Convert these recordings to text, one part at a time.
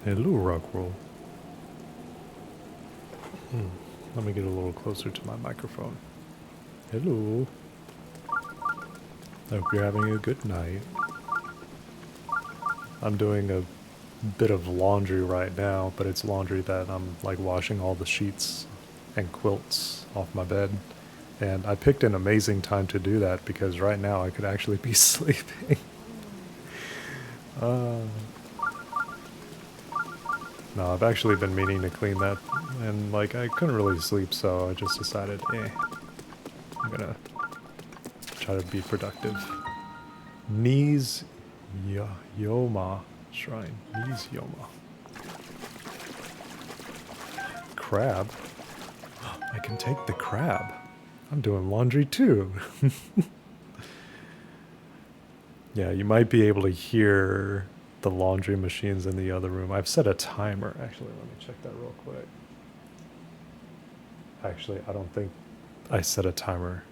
Hello, Rockroll. Let me get a little closer to my microphone. Hello. Hope you're having a good night. I'm doing a bit of laundry right now, but it's laundry that I'm like washing all the sheets and quilts off my bed. And I picked an amazing time to do that because right now I could actually be sleeping. uh, no, I've actually been meaning to clean that, and like I couldn't really sleep, so I just decided, I'm gonna try to be productive. Knees Yoma Shrine. Knees Yoma. Crab? I can take the crab. I'm doing laundry too. Yeah, you might be able to hear the laundry machines in the other room. I've set a timer. Actually, let me check that real quick. Actually, I don't think I set a timer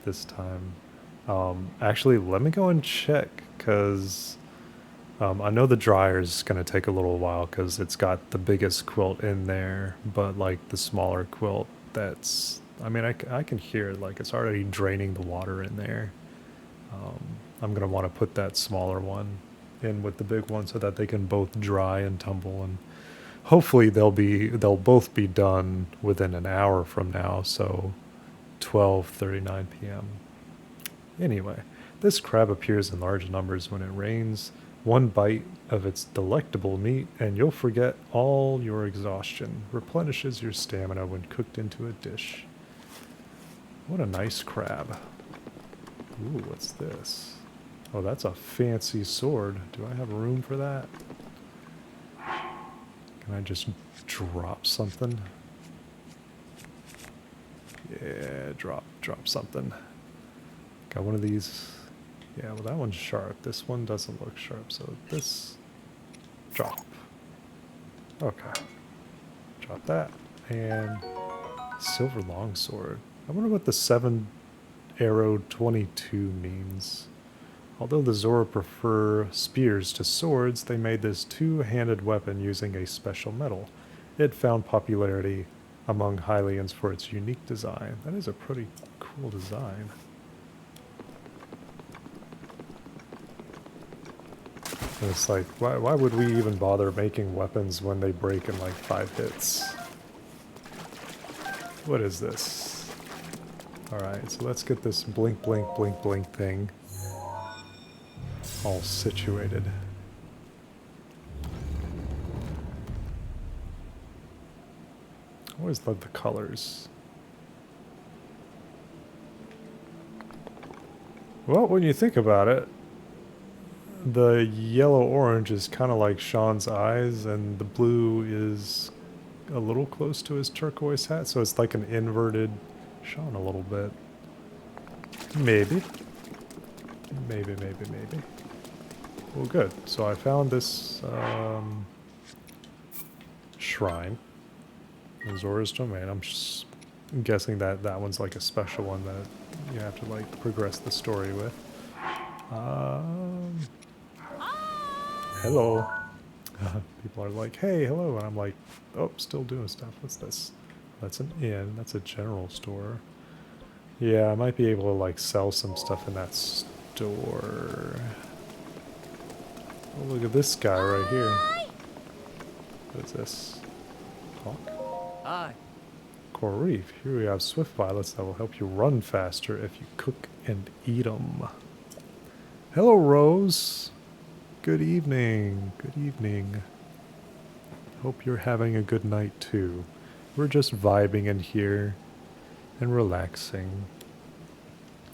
this time. Actually, let me go and check because I know the dryer is going to take a little while because it's got the biggest quilt in there, but like the smaller quilt, that's, I mean, I can hear it, like it's already draining the water in there. I'm going to want to put that smaller one in with the big one so that they can both dry and tumble, and hopefully they'll both be done within an hour from now, so 12:39 p.m. Anyway, this crab appears in large numbers when it rains. One bite of its delectable meat, and you'll forget all your exhaustion. Replenishes your stamina when cooked into a dish. What a nice crab. Ooh, what's this? Oh, that's a fancy sword. Do I have room for that? Can I just drop something? Yeah, drop something. Got one of these. Yeah, well that one's sharp. This one doesn't look sharp, so this... Drop. Okay. Drop that. And... Silver longsword. I wonder what the 7 arrow 22 means. Although the Zora prefer spears to swords, they made this two-handed weapon using a special metal. It found popularity among Hylians for its unique design. That is a pretty cool design. And it's like, why would we even bother making weapons when they break in like 5 hits? What is this? Alright, so let's get this blink, blink, blink, blink thing all situated. I always love the colors. Well, when you think about it, the yellow-orange is kind of like Sean's eyes, and the blue is a little close to his turquoise hat, so it's like an inverted Sean a little bit. Maybe. Maybe. Well, good. So I found this shrine in Zora's Domain. I'm just guessing that that one's like a special one that you have to like progress the story with. Hello. People are like, hey, hello. And I'm like, oh, still doing stuff. What's this? That's an inn. That's a general store. Yeah, I might be able to like sell some stuff in that store. Oh, look at this guy right here. What is this? Hawk? Hi. Coral Reef. Here we have swift violets that will help you run faster if you cook and eat them. Hello, Rose. Good evening. Good evening. Hope you're having a good night too. We're just vibing in here and relaxing.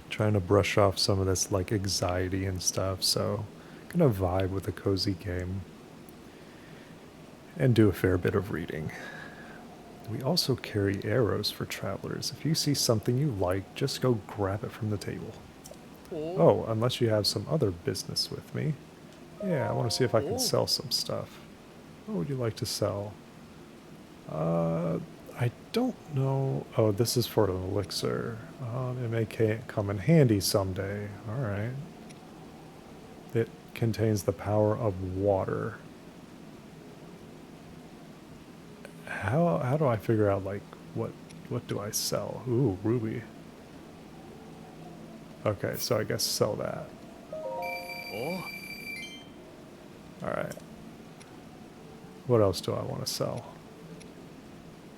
Trying to brush off some of this like anxiety and stuff, so gonna vibe with a cozy game and do a fair bit of reading. We also carry arrows for travelers. If you see something you like, just go grab it from the table. Oh, unless you have some other business with me. Yeah, I want to see if I can sell some stuff. What would you like to sell? I don't know. Oh, this is for an elixir. It may come in handy someday. Alright. It contains the power of water. how do I figure out like what do I sell? Ooh, ruby. Okay, so I guess sell that. Oh, Alright. What else do I want to sell?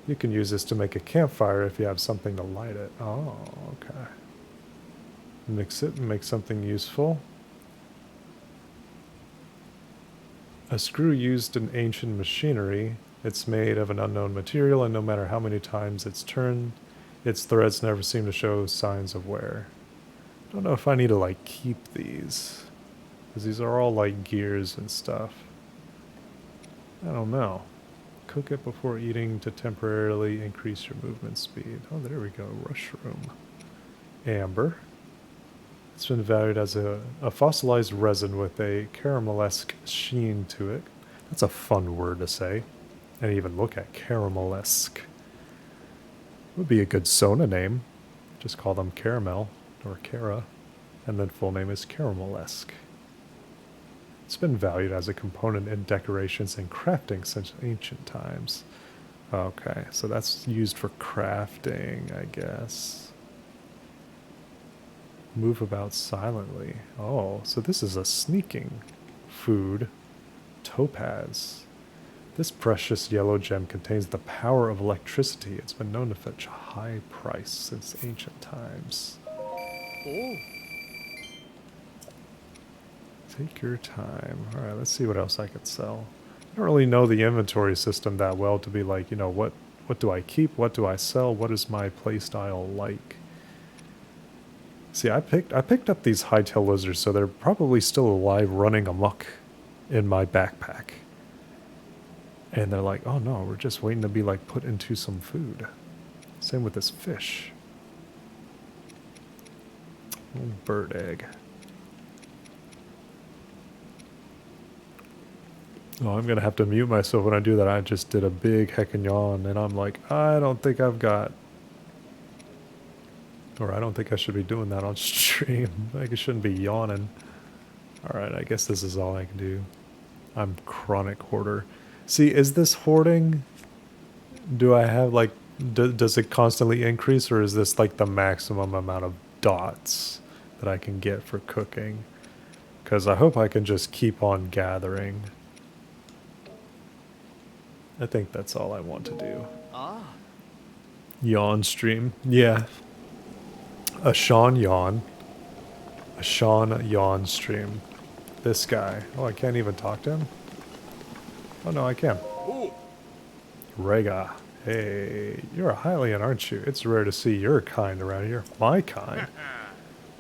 You can use this to make a campfire if you have something to light it. Oh, okay. Mix it and make something useful. A screw used in ancient machinery. It's made of an unknown material, and no matter how many times it's turned, its threads never seem to show signs of wear. Don't know if I need to like keep these, because these are all like gears and stuff. I don't know. Cook it before eating to temporarily increase your movement speed. Oh, there we go. Rushroom. Amber. It's been valued as a fossilized resin with a caramelesque sheen to it. That's a fun word to say. And even look at caramelesque. Would be a good Sona name. Just call them Caramel or Cara. And then full name is Caramelesque. It's been valued as a component in decorations and crafting since ancient times. Okay, so that's used for crafting, I guess. Move about silently. Oh, so this is a sneaking food. Topaz. This precious yellow gem contains the power of electricity. It's been known to fetch a high price since ancient times. oh, Take your time. Alright, let's see what else I could sell. I don't really know the inventory system that well to be like, you know, what do I keep? What do I sell? What is my playstyle like? See, I picked up these hightail lizards, so they're probably still alive running amok in my backpack. And they're like, oh no, we're just waiting to be like put into some food. Same with this fish. Oh, bird egg. Oh, I'm gonna have to mute myself when I do that. I just did a big heckin' yawn, and I'm like, I don't think I've got... Or I don't think I should be doing that on stream. Like, I shouldn't be yawning. Alright, I guess this is all I can do. I'm chronic hoarder. See, is this hoarding? Do I have, like... does it constantly increase, or is this, like, the maximum amount of dots that I can get for cooking? Because I hope I can just keep on gathering. I think that's all I want to do. ah, Yawn stream. Yeah. A Sean yawn. A Sean yawn stream. This guy. Oh, I can't even talk to him? Oh, no, I can. oh, Rega. Hey, you're a Hylian, aren't you? It's rare to see your kind around here. My kind?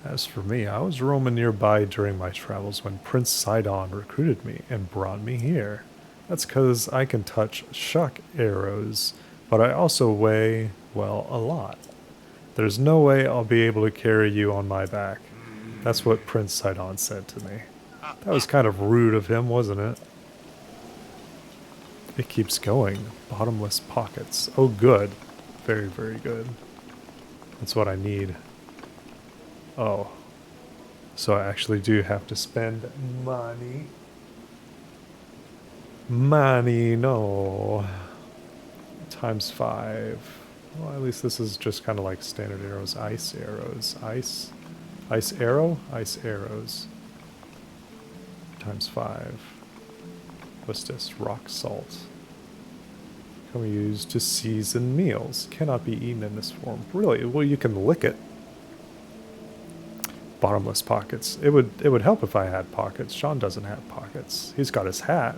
As for me, I was roaming nearby during my travels when Prince Sidon recruited me and brought me here. That's because I can touch shock arrows, but I also weigh, well, a lot. There's no way I'll be able to carry you on my back. That's what Prince Sidon said to me. That was kind of rude of him, wasn't it? It keeps going. Bottomless pockets. Oh, good. Very, very good. That's what I need. Oh. So I actually do have to spend money. Money, no. Times 5. Well, at least this is just kind of like standard arrows. Ice arrows. Ice arrow? Ice arrows. Times 5. What's this? Rock salt. Can we use to season meals? Cannot be eaten in this form. Really? Well, you can lick it. Bottomless pockets. It would help if I had pockets. Sean doesn't have pockets. He's got his hat.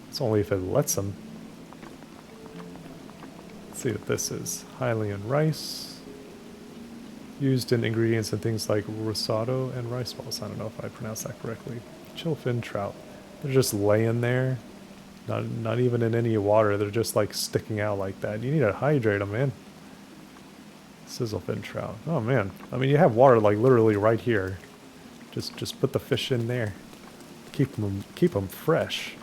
It's only if it lets him. Let's see what this is. Hylian rice. Used in ingredients and things like risotto and rice balls. I don't know if I pronounced that correctly. Chillfin trout. They're just laying there. Not even in any water. They're just like sticking out like that. You need to hydrate them, man. Sizzlefin trout. Oh man. I mean, you have water like literally right here. Just put the fish in there. Keep them fresh.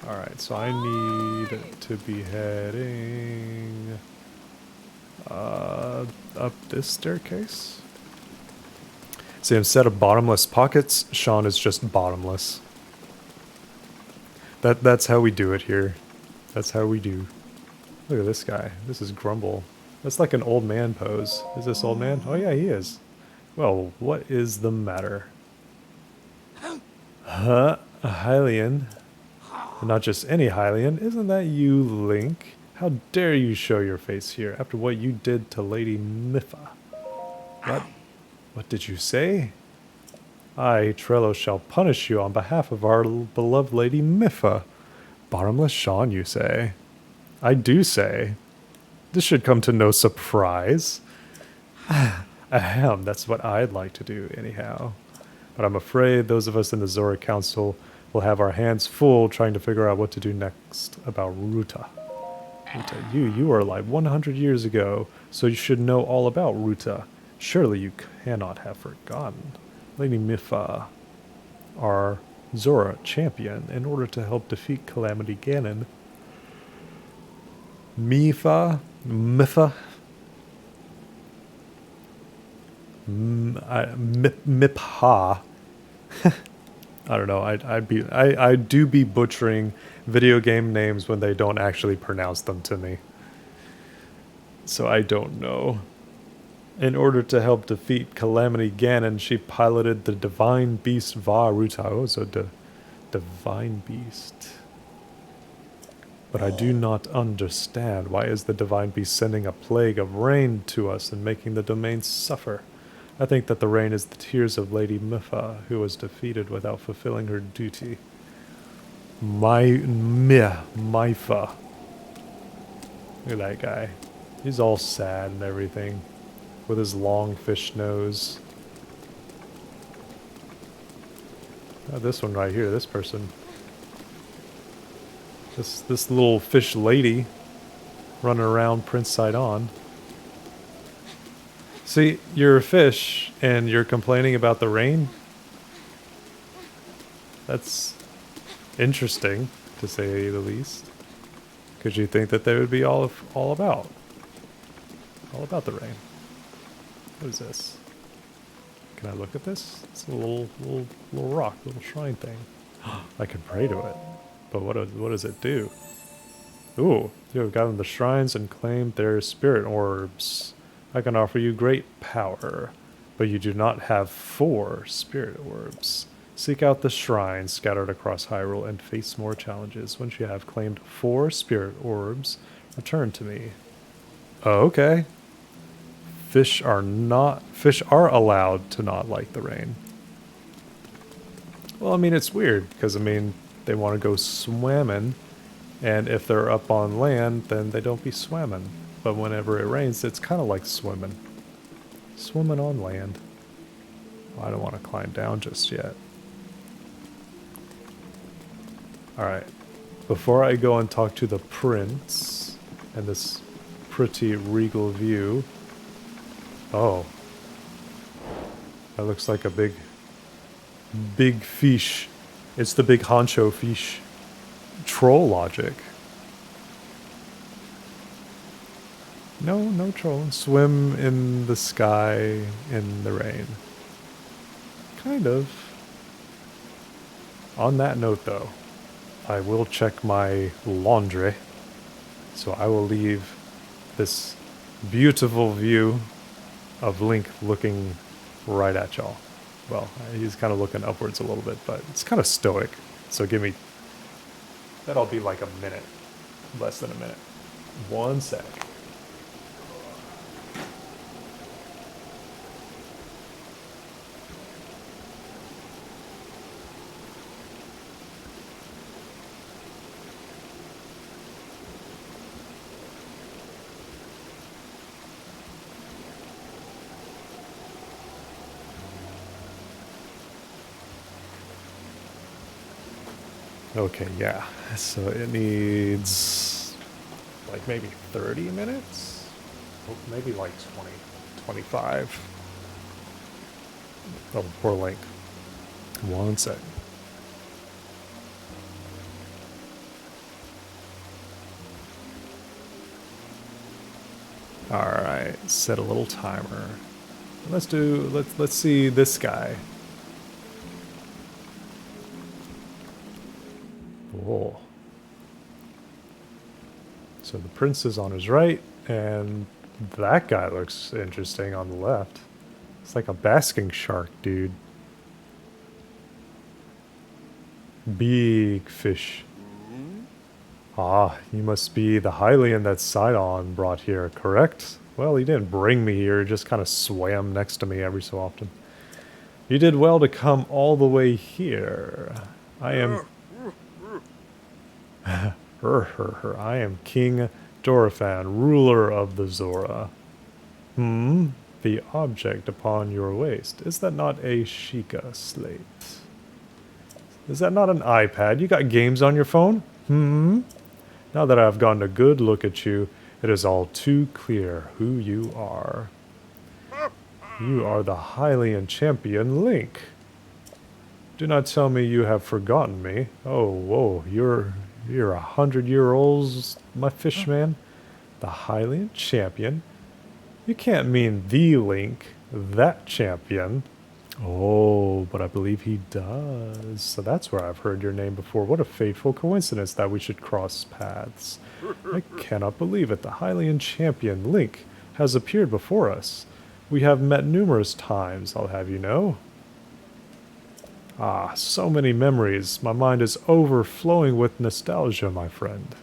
All right, so I need to be heading up this staircase. See, instead of bottomless pockets, Sean is just bottomless. That's how we do it here. That's how we do. Look at this guy. This is Grumble. That's like an old man pose. Is this old man? Oh yeah, he is. Well, what is the matter? Huh? A Hylian? And not just any Hylian. Isn't that you, Link? How dare you show your face here after what you did to Lady Mipha? What? What did you say? I, Trello, shall punish you on behalf of our beloved Lady Mipha. Bottomless Sean, you say? I do say. This should come to no surprise. Ahem, that's what I'd like to do, anyhow. But I'm afraid those of us in the Zora Council will have our hands full trying to figure out what to do next about Ruta. Ruta, you are alive 100 years ago, so you should know all about Ruta. Surely you cannot have forgotten. Lady Mipha, our Zora champion, in order to help defeat Calamity Ganon. Mipha? Mipha. I don't know. I do be butchering video game names when they don't actually pronounce them to me. So I don't know. In order to help defeat Calamity Ganon, she piloted the Divine Beast Vah Ruta. Oh, so Divine Beast. But I do not understand. Why is the Divine Beast sending a plague of rain to us and making the domain suffer? I think that the rain is the tears of Lady Mipha, who was defeated without fulfilling her duty. Mipha. Look at that guy. He's all sad and everything, with his long fish nose. This one right here, this person. This little fish lady running around Prince Sidon. See, you're a fish and you're complaining about the rain? That's interesting, to say the least. Because you think that they would be all about the rain. What is this? Can I look at this? It's a little rock, little shrine thing. I can pray to it. But what does it do? Ooh, you have gotten the shrines and claimed their spirit orbs. I can offer you great power, but you do not have 4 spirit orbs. Seek out the shrines scattered across Hyrule and face more challenges. Once you have claimed 4 spirit orbs, return to me. Oh, okay. Fish are allowed to not like the rain. Well, I mean, it's weird, because, I mean, they want to go swimming, and if they're up on land, then they don't be swimming. But whenever it rains, it's kind of like swimming. Swimming on land. Well, I don't want to climb down just yet. Alright. Before I go and talk to the prince, and this pretty regal view... Oh. That looks like a big fish. It's the big honcho fish. Troll logic. No trolling. Swim in the sky in the rain. Kind of. On that note, though, I will check my laundry. So I will leave this beautiful view of Link looking right at y'all. Well, he's kind of looking upwards a little bit, but it's kind of stoic. So give me... That'll be like a minute. Less than a minute. 1 sec. Okay, yeah. So it needs like maybe 30 minutes? Oh, maybe like 20, 25. Oh, poor Link. 1 sec. Alright, set a little timer. Let's see this guy. Whoa. So the prince is on his right, and that guy looks interesting on the left. It's like a basking shark, dude. Big fish. Ah, you must be the Hylian that Sidon brought here, correct? Well, he didn't bring me here, he just kind of swam next to me every so often. You did well to come all the way here. I am... I am King Dorephan, ruler of the Zora. The object upon your waist. Is that not a Sheikah slate? Is that not an iPad? You got games on your phone? Now that I've gotten a good look at you, it is all too clear who you are. You are the Hylian champion Link. Do not tell me you have forgotten me. Oh, whoa, you're 100-year-olds, my fish man. The Hylian champion? You can't mean the Link, that champion. Oh, but I believe he does. So that's where I've heard your name before. What a fateful coincidence that we should cross paths. I cannot believe it. The Hylian champion, Link, has appeared before us. We have met numerous times, I'll have you know. Ah, so many memories. My mind is overflowing with nostalgia, my friend.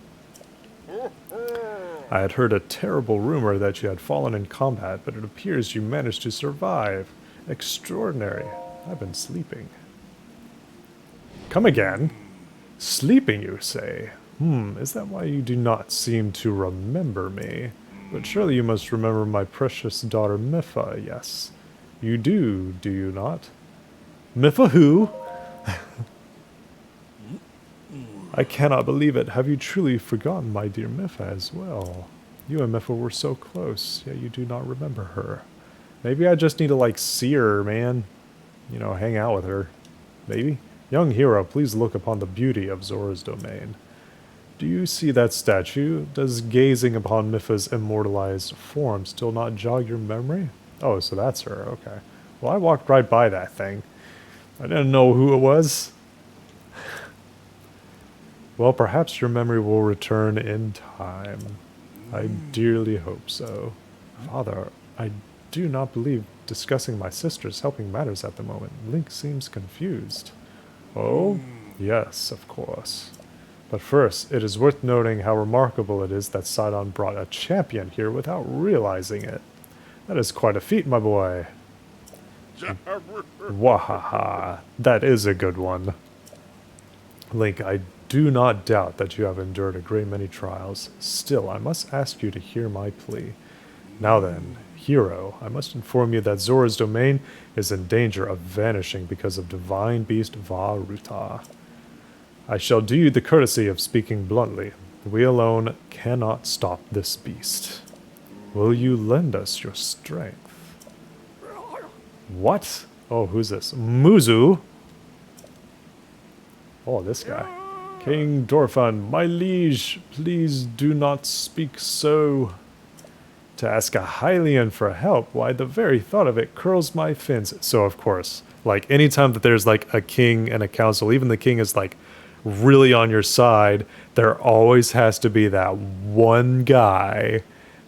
I had heard a terrible rumor that you had fallen in combat, but it appears you managed to survive. Extraordinary. I've been sleeping. Come again? Sleeping, you say? Is that why you do not seem to remember me? But surely you must remember my precious daughter Mipha, yes. You do you not? Mipha who? I cannot believe it. Have you truly forgotten my dear Mipha as well? You and Mipha were so close, yet you do not remember her. Maybe I just need to, like, see her, man. You know, hang out with her. Maybe? Young hero, please look upon the beauty of Zora's domain. Do you see that statue? Does gazing upon Mipha's immortalized form still not jog your memory? Oh, so that's her, okay. Well, I walked right by that thing. I didn't know who it was. Well, perhaps your memory will return in time. I dearly hope so. Father, I do not believe discussing my sister's helping matters at the moment. Link seems confused. Oh, yes, of course. But first, it is worth noting how remarkable it is that Sidon brought a champion here without realizing it. That is quite a feat, my boy. Wahaha, that is a good one. Link, I do not doubt that you have endured a great many trials. Still, I must ask you to hear my plea. Now then, hero, I must inform you that Zora's domain is in danger of vanishing because of divine beast Vah Ruta. I shall do you the courtesy of speaking bluntly. We alone cannot stop this beast. Will you lend us your strength? What? Oh, who's this? Muzu? Oh, this guy. King Dorephan, my liege, please do not speak so. To ask a Hylian for help, why, the very thought of it curls my fins. So, of course, like, anytime that there's, like, a king and a council, even the king is, like, really on your side, there always has to be that one guy,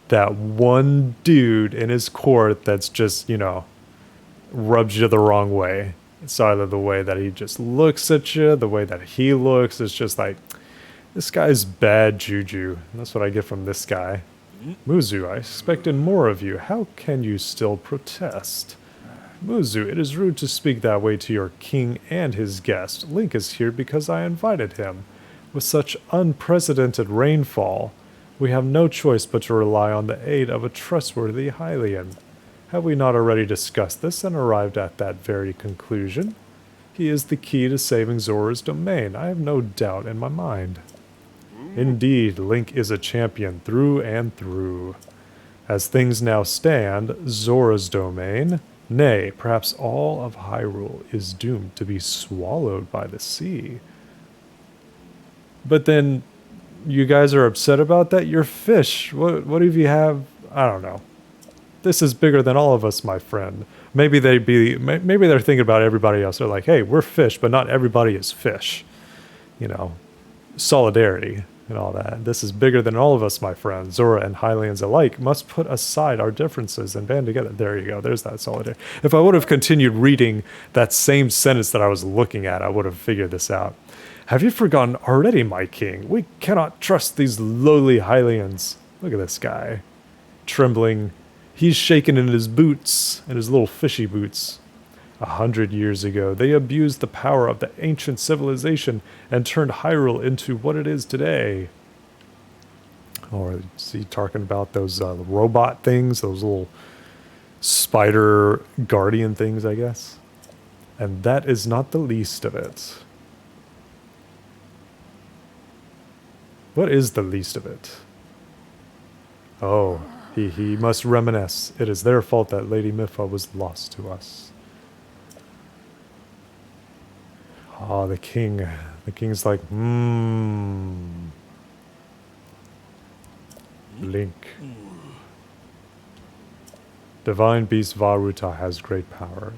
that one dude in his court that's just, you know, rubs you the wrong way. It's either the way that he just looks at you, the way that he looks, it's just like, this guy's bad juju. And that's what I get from this guy. Muzu, I expected more of you. How can you still protest? Muzu, it is rude to speak that way to your king and his guest. Link is here because I invited him. With such unprecedented rainfall, we have no choice but to rely on the aid of a trustworthy Hylian. Have we not already discussed this and arrived at that very conclusion? He is the key to saving Zora's domain. I have no doubt in my mind. Indeed, Link is a champion through and through. As things now stand, Zora's domain, nay, perhaps all of Hyrule, is doomed to be swallowed by the sea. But then, you guys are upset about that? You're fish. What if you have... I don't know. This is bigger than all of us, my friend. Maybe they're thinking about everybody else. They're like, hey, we're fish, but not everybody is fish. You know, solidarity. and all that. This is bigger than all of us, my friend. Zora and Hylians alike must put aside our differences and band together. There you go. There's that solidarity. If I would have continued reading that same sentence that I was looking at, I would have figured this out. Have you forgotten already, my king? We cannot trust these lowly Hylians. Look at this guy. Trembling. He's shaking in his boots, in his little fishy boots. 100 years ago, they abused the power of the ancient civilization and turned Hyrule into what it is today. Or is he talking about those robot things, those little spider guardian things, I guess? And that is not the least of it. What is the least of it? Oh, he must reminisce. It is their fault that Lady Mipha was lost to us. Ah, the king. The king's like, Link. Divine Beast Varuta has great power.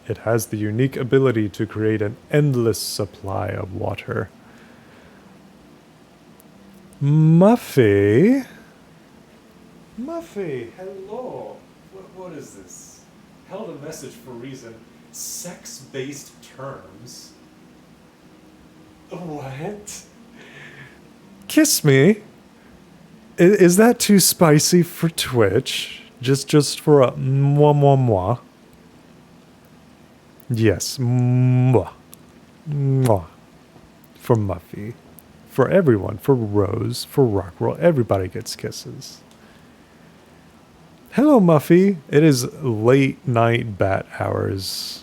It has the unique ability to create an endless supply of water. Muffy? Muffy, hello. What is this? Held a message for reason. Sex-based terms? What? Kiss me? Is that too spicy for Twitch? Just for a moi moi moi? Yes, moi. Moi. For Muffy. For everyone. For Rose. For Rockroll. Everybody gets kisses. Hello, Muffy. It is late night bat hours.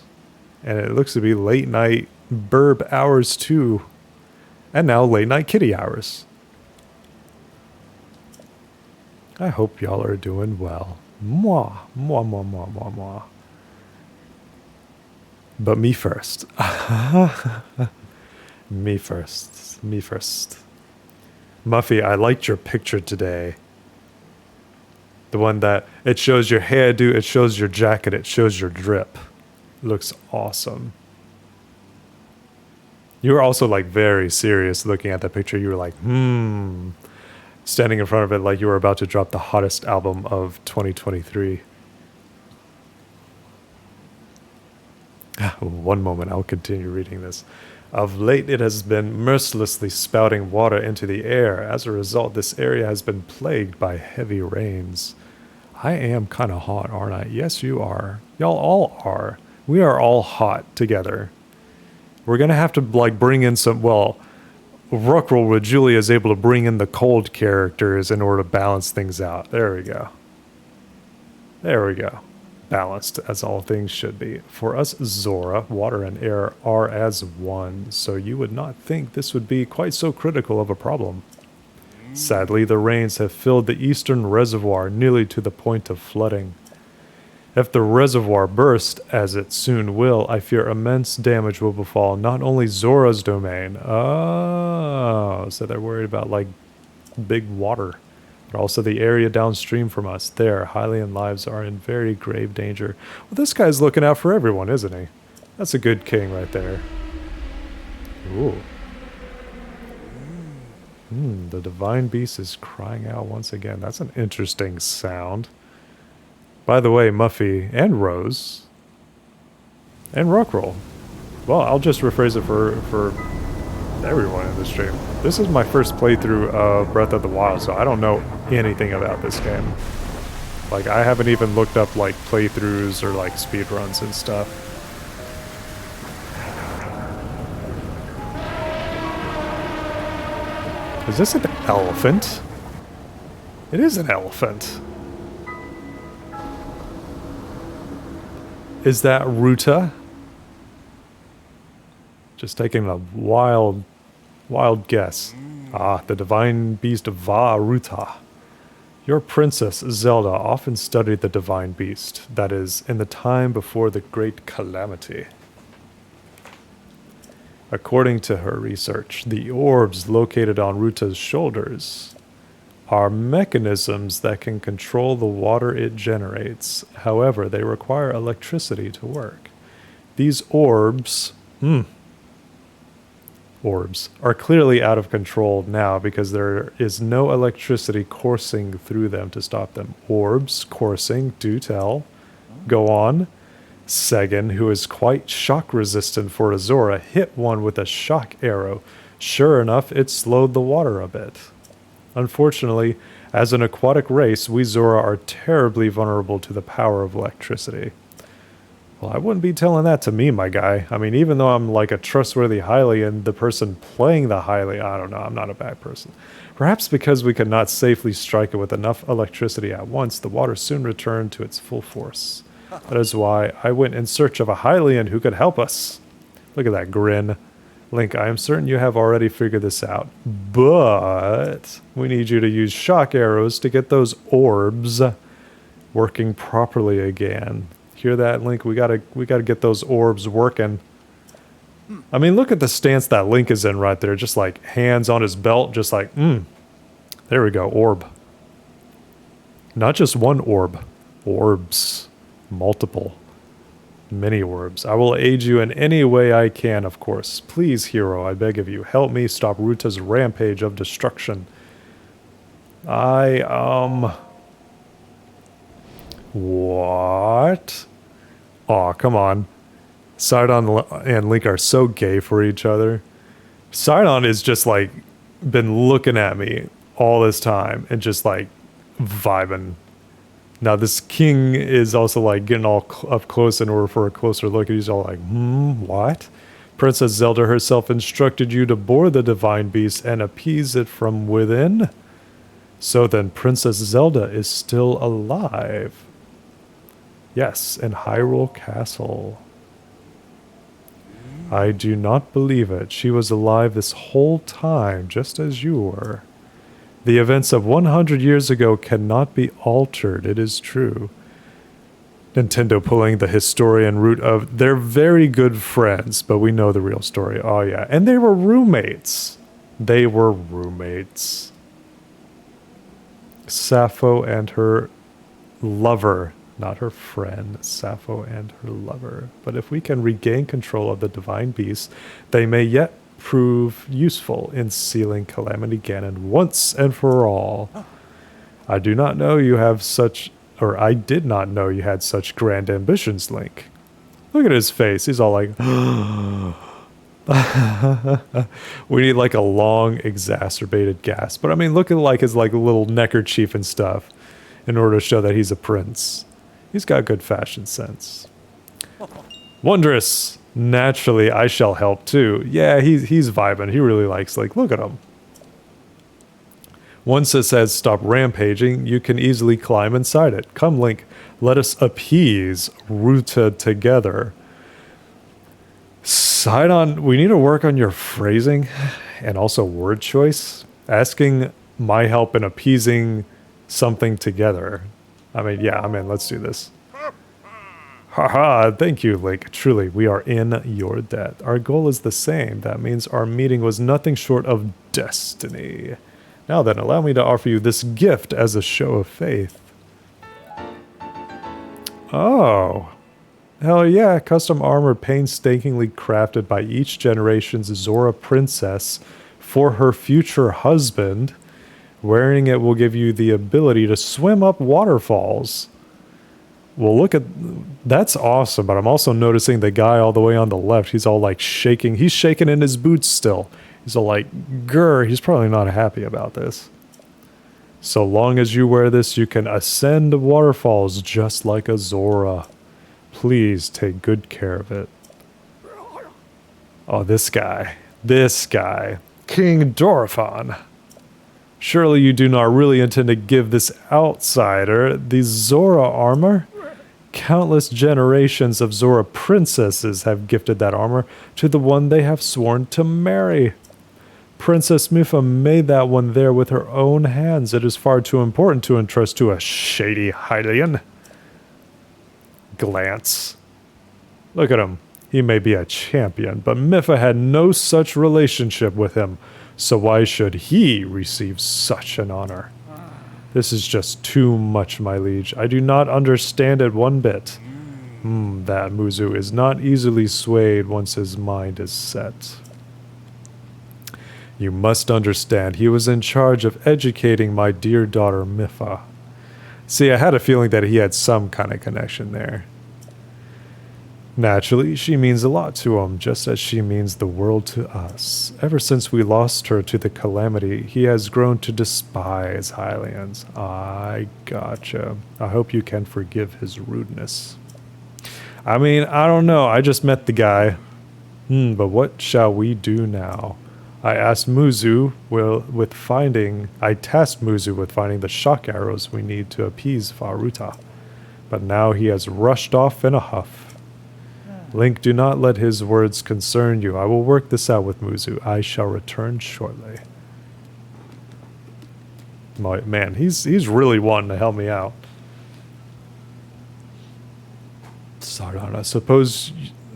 And it looks to be late night burb hours too. And now late night kitty hours. I hope y'all are doing well. Moi, moi, moi, moi, moi, moi. But me first. Me first. Me first. Muffy, I liked your picture today. The one that it shows your hairdo, it shows your jacket, it shows your drip. Looks awesome. You were also like very serious looking at that picture. You were like, standing in front of it like you were about to drop the hottest album of 2023. One moment, I'll continue reading this. Of late, it has been mercilessly spouting water into the air. As a result, this area has been plagued by heavy rains. I am kind of hot, aren't I? Yes, you are. Y'all all are. We are all hot together. We're going to have to, like, bring in some, well, Rockroll with Julia is able to bring in the cold characters in order to balance things out. There we go. There we go. Balanced, as all things should be. For us, Zora, water and air are as one, so you would not think this would be quite so critical of a problem. Sadly, the rains have filled the eastern reservoir nearly to the point of flooding. If the reservoir bursts, as it soon will, I fear immense damage will befall not only Zora's domain. Oh, so they're worried about, like, big water. But also the area downstream from us. There, Hylian lives are in very grave danger. Well, this guy's looking out for everyone, isn't he? That's a good king right there. Ooh. The divine beast is crying out once again. That's an interesting sound. By the way, Muffy and Rose and Rockroll. Well, I'll just rephrase it for everyone in the stream. This is my first playthrough of Breath of the Wild, so I don't know anything about this game. Like, I haven't even looked up, like, playthroughs or, like, speedruns and stuff. Is this an elephant? It is an elephant. Is that Ruta? Just taking a wild guess. Ah, the divine beast Varuta. Your princess Zelda often studied the divine beast, that is, in the time before the great calamity. According to her research, the orbs located on Ruta's shoulders are mechanisms that can control the water it generates. However, they require electricity to work. These orbs orbs are clearly out of control now because there is no electricity coursing through them to stop them. Orbs coursing, do tell. Go on. Segan, who is quite shock resistant for a Zora, hit one with a shock arrow. Sure enough, it slowed the water a bit. Unfortunately, as an aquatic race, we Zora are terribly vulnerable to the power of electricity. Well, I wouldn't be telling that to me, my guy. I mean, even though I'm like a trustworthy Hylian, the person playing the Hylian, I don't know, I'm not a bad person. Perhaps because we could not safely strike it with enough electricity at once, the water soon returned to its full force. That is why I went in search of a Hylian who could help us. Look at that grin. Link, I am certain you have already figured this out, but we need you to use shock arrows to get those orbs working properly again. Hear that, Link? We gotta get those orbs working. I mean, look at the stance that Link is in right there, just like hands on his belt, just like, there we go, orb. Not just one orb, orbs, multiple. Many orbs. I will aid you in any way I can, of course. Please, hero, I beg of you, help me stop Ruta's rampage of destruction. What? Aw, come on. Sidon and Link are so gay for each other. Sidon is just like, been looking at me all this time and just like vibing. Now this king is also like getting all up close in order for a closer look. He's all like, what? Princess Zelda herself instructed you to board the divine beast and appease it from within? So then Princess Zelda is still alive. Yes, in Hyrule Castle. I do not believe it. She was alive this whole time, just as you were. The events of 100 years ago cannot be altered, it is true. Nintendo pulling the historian route of, they're very good friends, but we know the real story. Oh yeah, and they were roommates. They were roommates. Sappho and her lover, not her friend, Sappho and her lover. But if we can regain control of the divine beast, they may yet prove useful in sealing Calamity Ganon once and for all. I do not know you have such, or I did not know you had such grand ambitions, Link. Look at his face. He's all like, we need like a long, exacerbated gasp. But I mean, look at like his like little neckerchief and stuff in order to show that he's a prince. He's got good fashion sense. Wondrous. Naturally, I shall help too. Yeah, he's vibing. He really likes, like, look at him. Once it says stop rampaging, you can easily climb inside it. Come, Link, let us appease Ruta together. Sidon, we need to work on your phrasing and also word choice. Asking my help in appeasing something together. I mean, yeah, I'm in. Let's do this. Haha, thank you, Link. Truly, we are in your debt. Our goal is the same. That means our meeting was nothing short of destiny. Now then, allow me to offer you this gift as a show of faith. Oh. Hell yeah, custom armor painstakingly crafted by each generation's Zora princess for her future husband. Wearing it will give you the ability to swim up waterfalls. Well, look at, that's awesome, but I'm also noticing the guy all the way on the left, he's all like shaking. He's shaking in his boots still. He's all like, grr, he's probably not happy about this. So long as you wear this, you can ascend waterfalls just like a Zora. Please take good care of it. Oh, this guy. King Dorephan. Surely you do not really intend to give this outsider the Zora armor? Countless generations of Zora princesses have gifted that armor to the one they have sworn to marry. Princess Mipha made that one there with her own hands. It is far too important to entrust to a shady Hylian. Glance. Look at him. He may be a champion, but Mipha had no such relationship with him, so why should he receive such an honor? This is just too much, my liege. I do not understand it one bit. That Muzu is not easily swayed once his mind is set. You must understand, he was in charge of educating my dear daughter Mifa. See, I had a feeling that he had some kind of connection there. Naturally, she means a lot to him, just as she means the world to us. Ever since we lost her to the calamity, he has grown to despise Hylians. I gotcha. I hope you can forgive his rudeness. I mean, I don't know. I just met the guy. But what shall we do now? I tasked Muzu with finding the shock arrows we need to appease Faruta. But now he has rushed off in a huff. Link, do not let his words concern you. I will work this out with Muzu. I shall return shortly. Man, he's really wanting to help me out. Sardana, suppose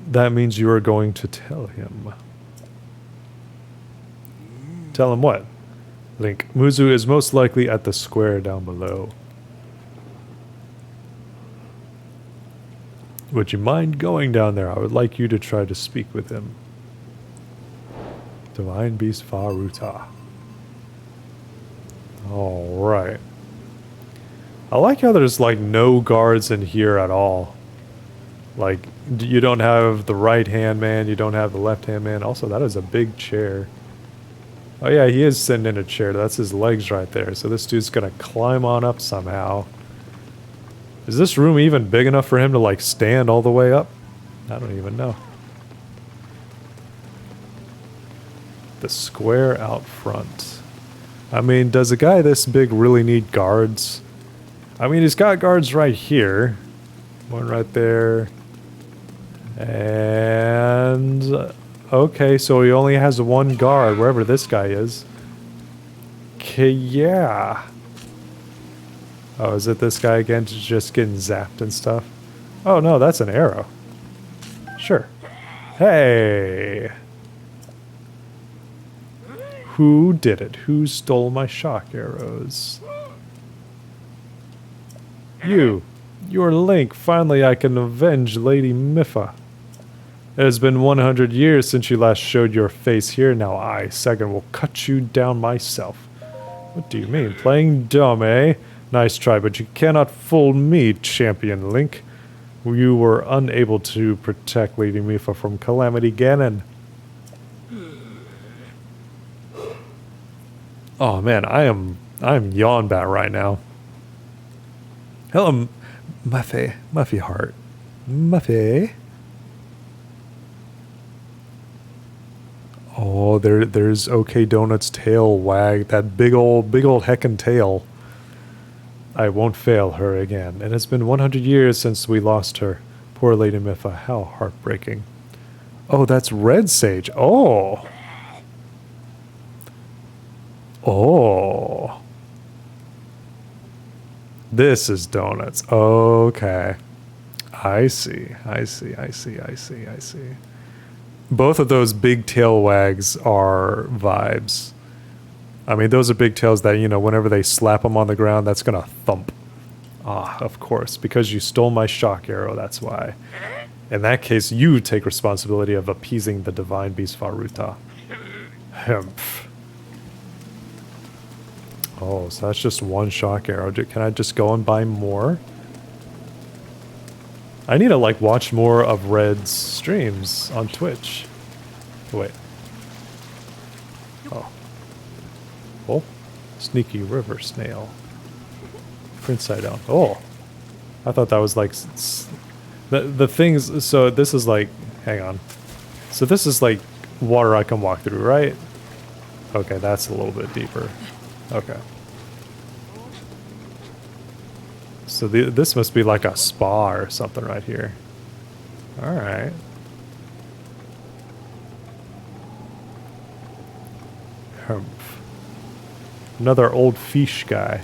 that means you are going to tell him. Tell him what? Link, Muzu is most likely at the square down below. Would you mind going down there? I would like you to try to speak with him. Divine Beast Faruta. Alright. I like how there's like no guards in here at all. Like, you don't have the right hand man, you don't have the left hand man. Also, that is a big chair. Oh yeah, he is sitting in a chair. That's his legs right there. So this dude's gonna climb on up somehow. Is this room even big enough for him to like stand all the way up? I don't even know. The square out front. I mean, does a guy this big really need guards? I mean, he's got guards right here. One right there. And... okay, so he only has one guard, wherever this guy is. Okay, yeah. Oh, is it this guy again just getting zapped and stuff? Oh no, that's an arrow. Sure. Hey! Who did it? Who stole my shock arrows? You. You're Link. Finally I can avenge Lady Mifa. It has been 100 years since you last showed your face here. Now I, second, will cut you down myself. What do you mean? Playing dumb, eh? Nice try, but you cannot fool me, Champion Link. You were unable to protect Lady Mifa from Calamity Ganon. Oh man, I am yawn bat right now. Hello, Muffy Heart. Muffy. Oh, there's OK Donut's tail wag. That big old heckin' tail. I won't fail her again. It has been 100 years since we lost her. Poor Lady Mifa, how heartbreaking. Oh, that's Red Sage. Oh. Oh. This is donuts. Okay. I see. Both of those big tail wags are vibes. I mean, those are big tails that, you know, whenever they slap them on the ground, that's gonna thump. Ah, of course, because you stole my shock arrow, that's why. In that case, you take responsibility of appeasing the divine beast Faruta. Hemph. Oh, so that's just one shock arrow. Can I just go and buy more? I need to, like, watch more of Red's streams on Twitch. Wait. Oh. Oh. Sneaky river snail. Prince Sidon. Oh. I thought that was, like... The things... So, this is, like... Hang on. So, this is, like, water I can walk through, right? Okay, that's a little bit deeper. Okay. So this must be like a spa or something right here. Alright. Humph. Another old fish guy.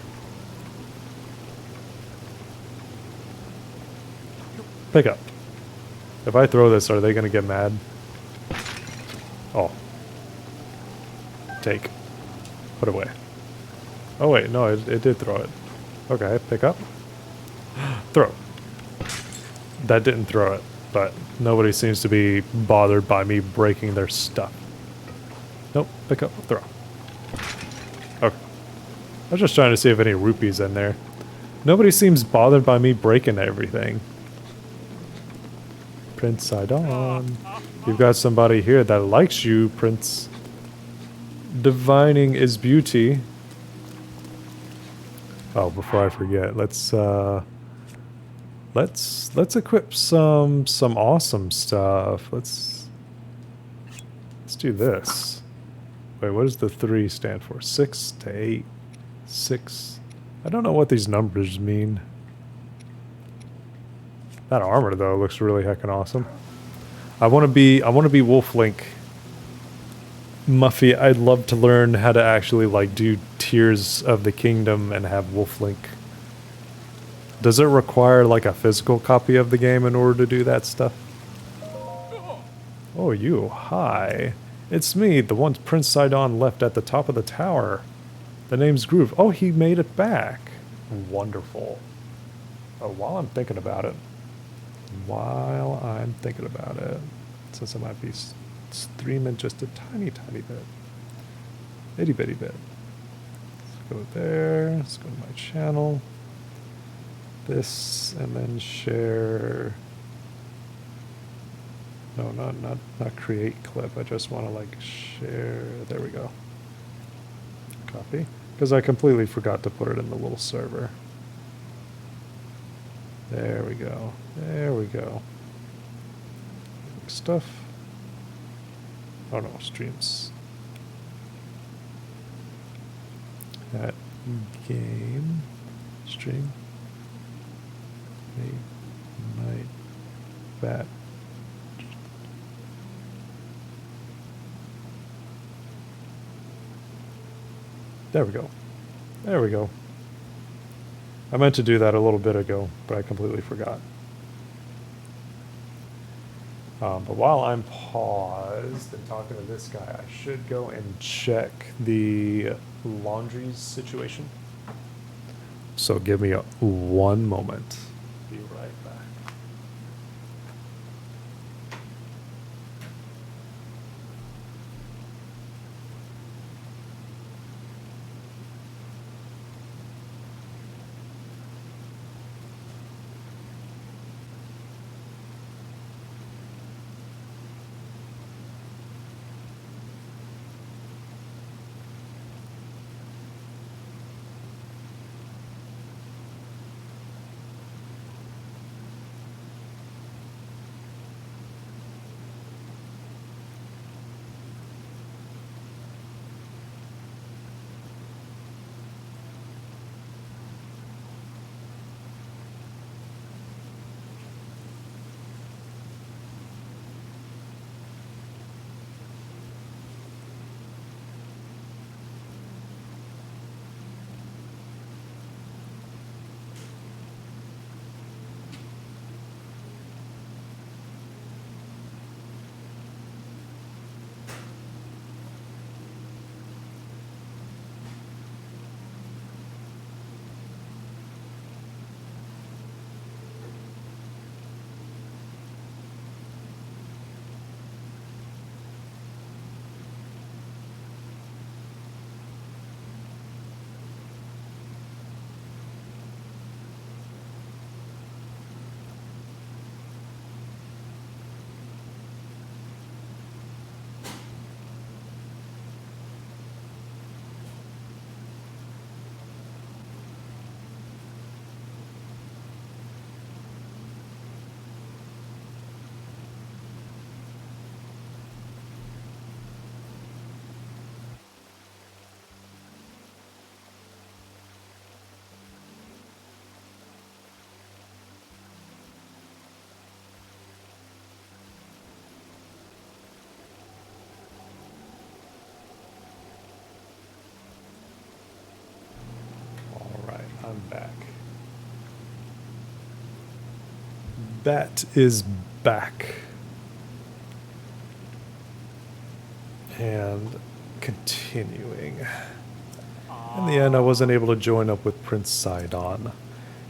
Pick up. If I throw this, are they gonna get mad? Oh. Take. Put away. Oh wait, no, it did throw it. Okay, pick up. Throw. That didn't throw it, but nobody seems to be bothered by me breaking their stuff. Nope, pick up, throw. Okay. I was just trying to see if any rupees in there. Nobody seems bothered by me breaking everything. Prince Sidon. You've got somebody here that likes you, Prince. Divining is beauty. Oh, before I forget, let's equip some awesome stuff. Let's do this. Wait, what does the 3 stand for? 6 to 8. 6. I don't know what these numbers mean. That armor though looks really heckin' awesome. I want to be Wolf Link. Muffy, I'd love to learn how to actually like do Tears of the Kingdom and have Wolf Link. Does it require like a physical copy of the game in order to do that stuff? Oh, you. Hi. It's me, the one Prince Sidon left at the top of the tower. The name's Groove. Oh, he made it back. Wonderful. Oh, while I'm thinking about it. Since I might be streaming just a tiny bit. Itty bitty bit. Let's go there. Let's go to my channel. This, and then share. No, not create clip. I just want to like share. There we go. Copy. Because I completely forgot to put it in the little server. There we go. There we go. Stuff. Oh no, streams. That game. Stream. Night. Bat. There we go. There we go. I meant to do that a little bit ago, but I completely forgot. But while I'm paused and talking to this guy, I should go and check the laundry situation. So give me one moment. Be right back. I'm back. That is back. And continuing. In the end, I wasn't able to join up with Prince Sidon.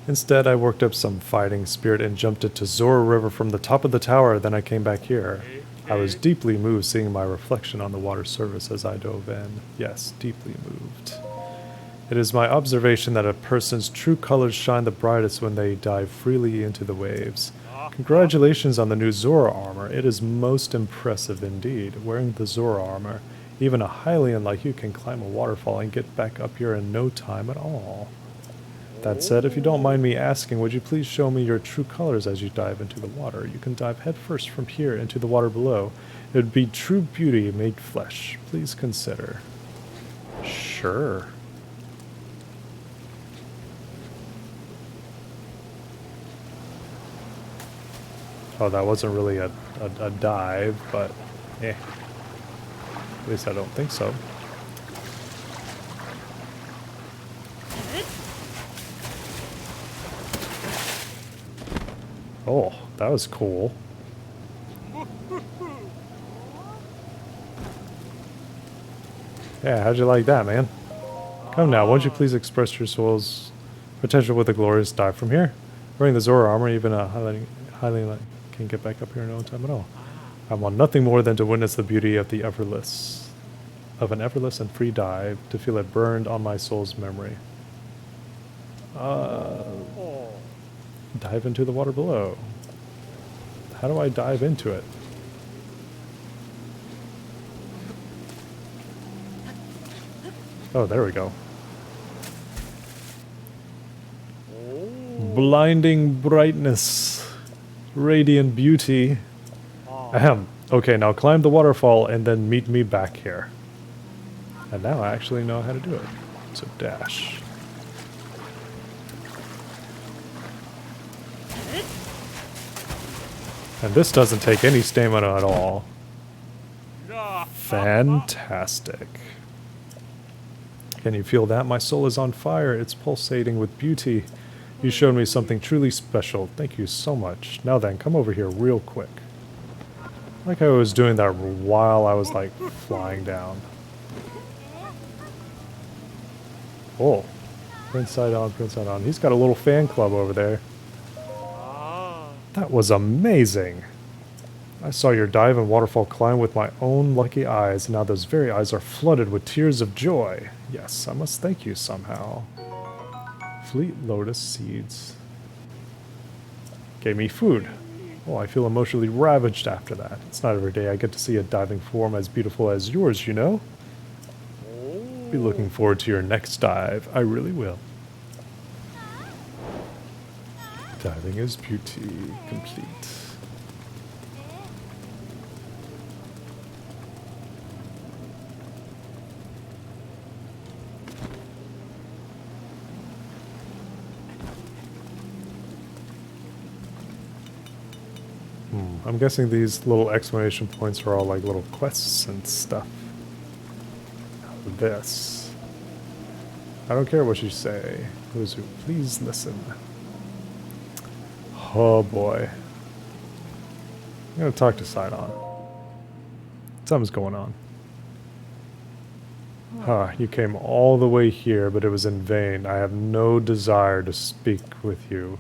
Instead, I worked up some fighting spirit and jumped into Zora River from the top of the tower, then I came back here. I was deeply moved seeing my reflection on the water's surface as I dove in. Yes, deeply moved. It is my observation that a person's true colors shine the brightest when they dive freely into the waves. Congratulations on the new Zora armor. It is most impressive indeed. Wearing the Zora armor, even a Hylian like you can climb a waterfall and get back up here in no time at all. That said, if you don't mind me asking, would you please show me your true colors as you dive into the water? You can dive headfirst from here into the water below. It would be true beauty made flesh. Please consider. Sure. Oh, that wasn't really a dive, but eh. At least I don't think so. Oh, that was cool. Yeah, how'd you like that, man? Come now, won't you please express your soul's potential with a glorious dive from here? Wearing the Zora armor, even a highly can get back up here in no time at all. I want nothing more than to witness the beauty of an effortless and free dive, to feel it burned on my soul's memory. Dive into the water below. How do I dive into it? Oh, there we go. Blinding brightness. Radiant beauty. Ahem. Okay, now climb the waterfall and then meet me back here. And now I actually know how to do it. So dash. And this doesn't take any stamina at all. Fantastic. Can you feel that? My soul is on fire. It's pulsating with beauty. You showed me something truly special. Thank you so much. Now then, come over here real quick. Like I was doing that while I was like flying down. Oh. Prince Sidon, Prince Sidon. He's got a little fan club over there. That was amazing. I saw your dive and waterfall climb with my own lucky eyes, and now those very eyes are flooded with tears of joy. Yes, I must thank you somehow. Fleet lotus seeds. Gave me food. Oh, I feel emotionally ravaged after that. It's not every day I get to see a diving form as beautiful as yours, you know? Be looking forward to your next dive. I really will. Diving is beauty. Complete. I'm guessing these little exclamation points are all like little quests and stuff. This. I don't care what you say. Uzu, please listen. Oh boy. I'm gonna talk to Sidon. Something's going on. You came all the way here, but it was in vain. I have no desire to speak with you.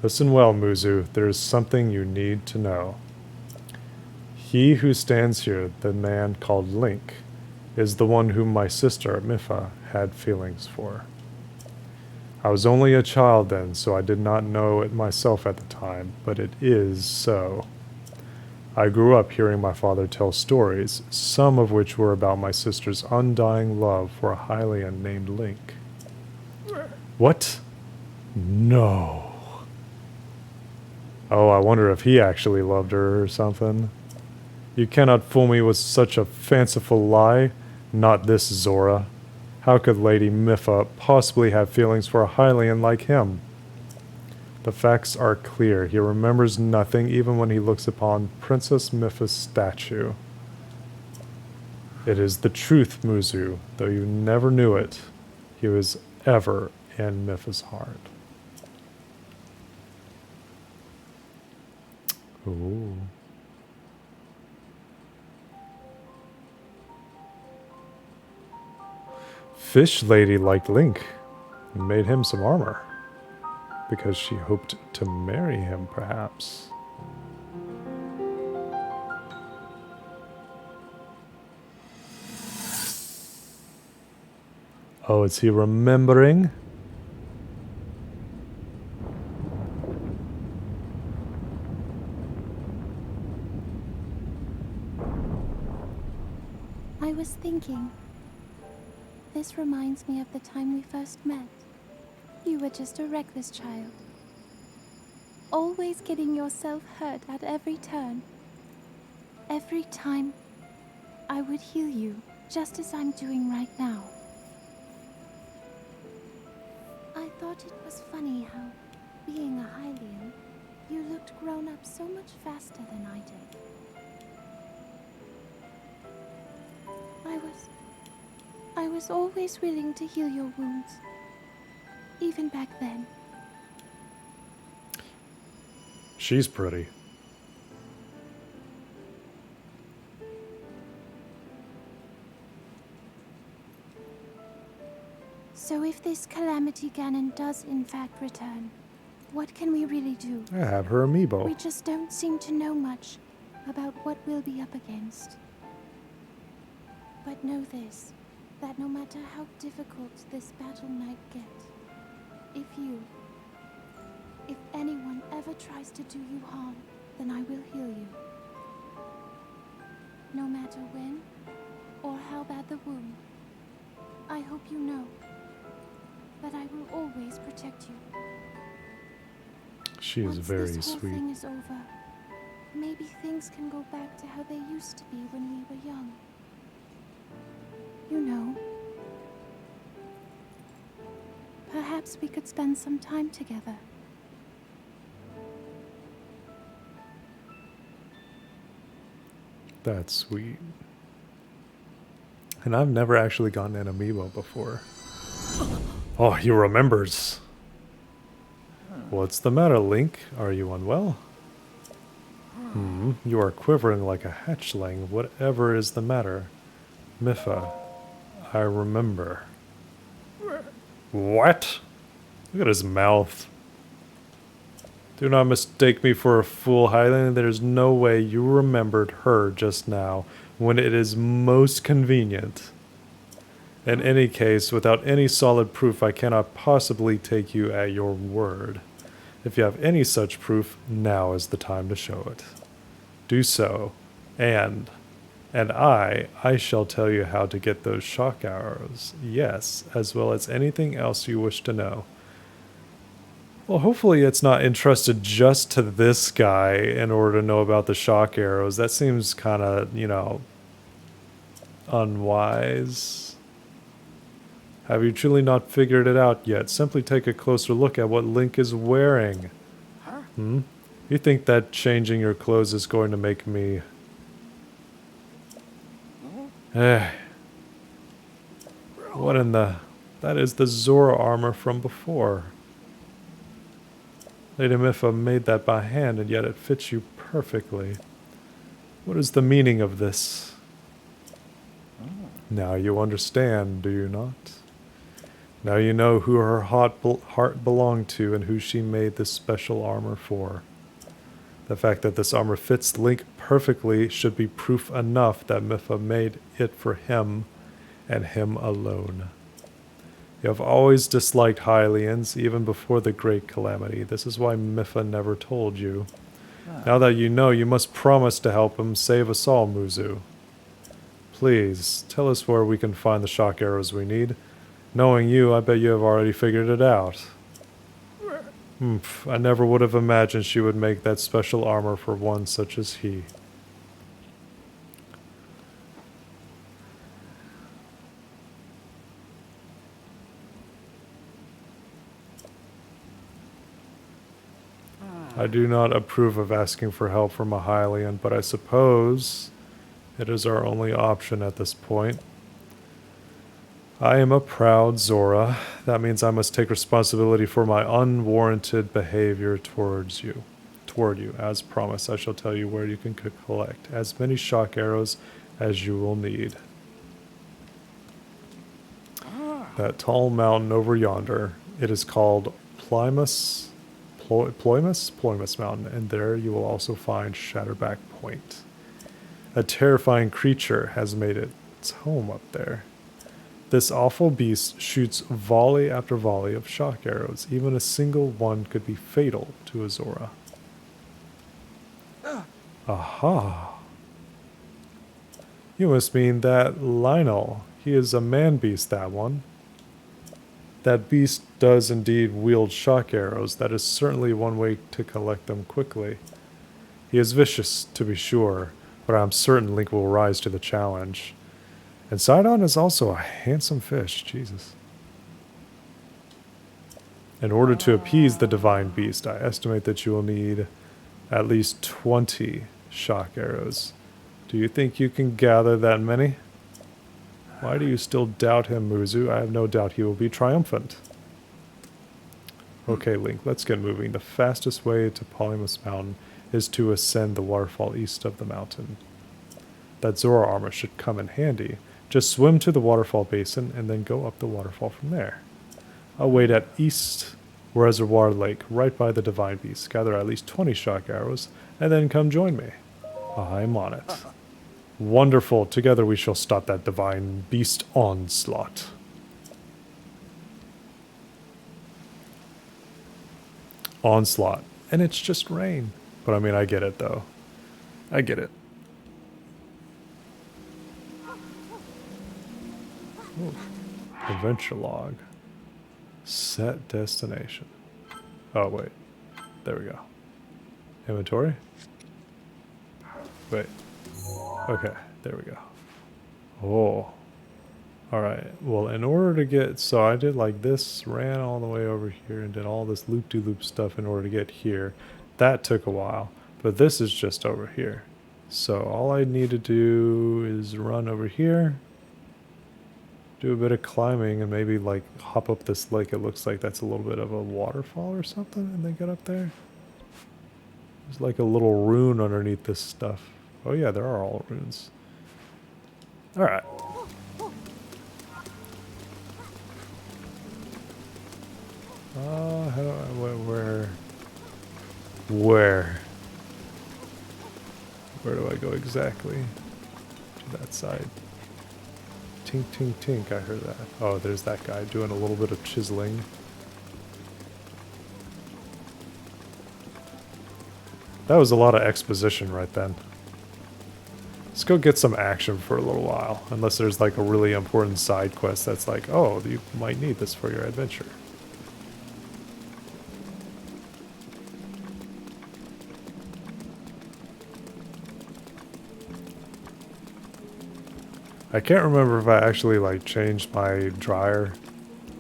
Listen well, Muzu. There is something you need to know. He who stands here, the man called Link, is the one whom my sister, Mipha, had feelings for. I was only a child then, so I did not know it myself at the time, but it is so. I grew up hearing my father tell stories, some of which were about my sister's undying love for a Hylian named Link. What? No. Oh, I wonder if he actually loved her or something. You cannot fool me with such a fanciful lie. Not this Zora. How could Lady Mipha possibly have feelings for a Hylian like him? The facts are clear. He remembers nothing even when he looks upon Princess Mipha's statue. It is the truth, Muzu. Though you never knew it, he was ever in Mipha's heart. Ooh. Fish Lady liked Link and made him some armor because she hoped to marry him, perhaps. Oh, is he remembering? I was thinking. This reminds me of the time we first met. You were just a reckless child. Always getting yourself hurt at every turn. Every time, I would heal you, just as I'm doing right now. I thought it was funny how, being a Hylian, you looked grown up so much faster than I did. I was always willing to heal your wounds. Even back then. She's pretty. So if this Calamity Ganon does in fact return, what can we really do? I have her amiibo. We just don't seem to know much about what we'll be up against. But know this, that no matter how difficult this battle might get, if anyone ever tries to do you harm, then I will heal you. No matter when or how bad the wound, I hope you know that I will always protect you. She is Once very this whole sweet. thing is over, maybe things can go back to how they used to be when we were young. You know. Perhaps we could spend some time together. That's sweet. And I've never actually gotten an amiibo before. Oh, he remembers. What's the matter, Link? Are you unwell? You are quivering like a hatchling. Whatever is the matter? Mipha, I remember. What? Look at his mouth. Do not mistake me for a fool, Hylian. There's no way you remembered her just now when it is most convenient. In any case, without any solid proof, I cannot possibly take you at your word. If you have any such proof, now is the time to show it. Do so, and I shall tell you how to get those shock arrows. Yes, as well as anything else you wish to know. Well, hopefully it's not entrusted just to this guy in order to know about the shock arrows. That seems kind of, unwise. Have you truly not figured it out yet? Simply take a closer look at what Link is wearing. You think that changing your clothes is going to make me... What in the... That is the Zora armor from before. Lady Mipha made that by hand, and yet it fits you perfectly. What is the meaning of this? Now you understand, do you not? Now you know who her heart belonged to and who she made this special armor for. The fact that this armor fits Link perfectly should be proof enough that Mipha made it for him and him alone. You have always disliked Hylians, even before the Great Calamity. This is why Mipha never told you. Now that you know, you must promise to help him save us all, Muzu. Please, tell us where we can find the shock arrows we need. Knowing you, I bet you have already figured it out. I never would have imagined she would make that special armor for one such as he. I do not approve of asking for help from a Hylian, but I suppose it is our only option at this point. I am a proud Zora. That means I must take responsibility for my unwarranted behavior toward you. As promised, I shall tell you where you can collect as many shock arrows as you will need. That tall mountain over yonder, it is called Ploymus Mountain, and there you will also find Shatterback Point. A terrifying creature has made its home up there. This awful beast shoots volley after volley of shock arrows. Even a single one could be fatal to Azora. Aha. You must mean that Lionel. He is a man beast, that one. That beast does indeed wield shock arrows. That is certainly one way to collect them quickly. He is vicious, to be sure, but I am certain Link will rise to the challenge. And Sidon is also a handsome fish, Jesus. In order to appease the divine beast, I estimate that you will need at least 20 shock arrows. Do you think you can gather that many? Why do you still doubt him, Muzu? I have no doubt he will be triumphant. Okay, Link, let's get moving. The fastest way to Polymus Mountain is to ascend the waterfall east of the mountain. That Zora armor should come in handy. Just swim to the waterfall basin and then go up the waterfall from there. I'll wait at East Reservoir Lake, right by the Divine Beast. Gather at least 20 shock arrows, and then come join me. I'm on it. Wonderful. Together we shall stop that Divine Beast onslaught. Onslaught. And it's just rain. But I mean, I get it, though. I get it. Ooh. Adventure log. Set destination. Oh, wait. There we go. Inventory? Wait. Okay, there we go. Oh. Alright, well, in order to get... So I did like this, ran all the way over here, and did all this loop-de-loop stuff in order to get here. That took a while, but this is just over here. So all I need to do is run over here, do a bit of climbing, and maybe like hop up this lake. It looks like that's a little bit of a waterfall or something, and then get up there. There's like a little rune underneath this stuff. Oh yeah, there are all runes. Alright. How do I, where do I go exactly? To that side. Tink, tink, tink, I heard that. Oh, there's that guy doing a little bit of chiseling. That was a lot of exposition right then. Let's go get some action for a little while. Unless there's like a really important side quest that's like, oh, you might need this for your adventure. I can't remember if I actually like changed my dryer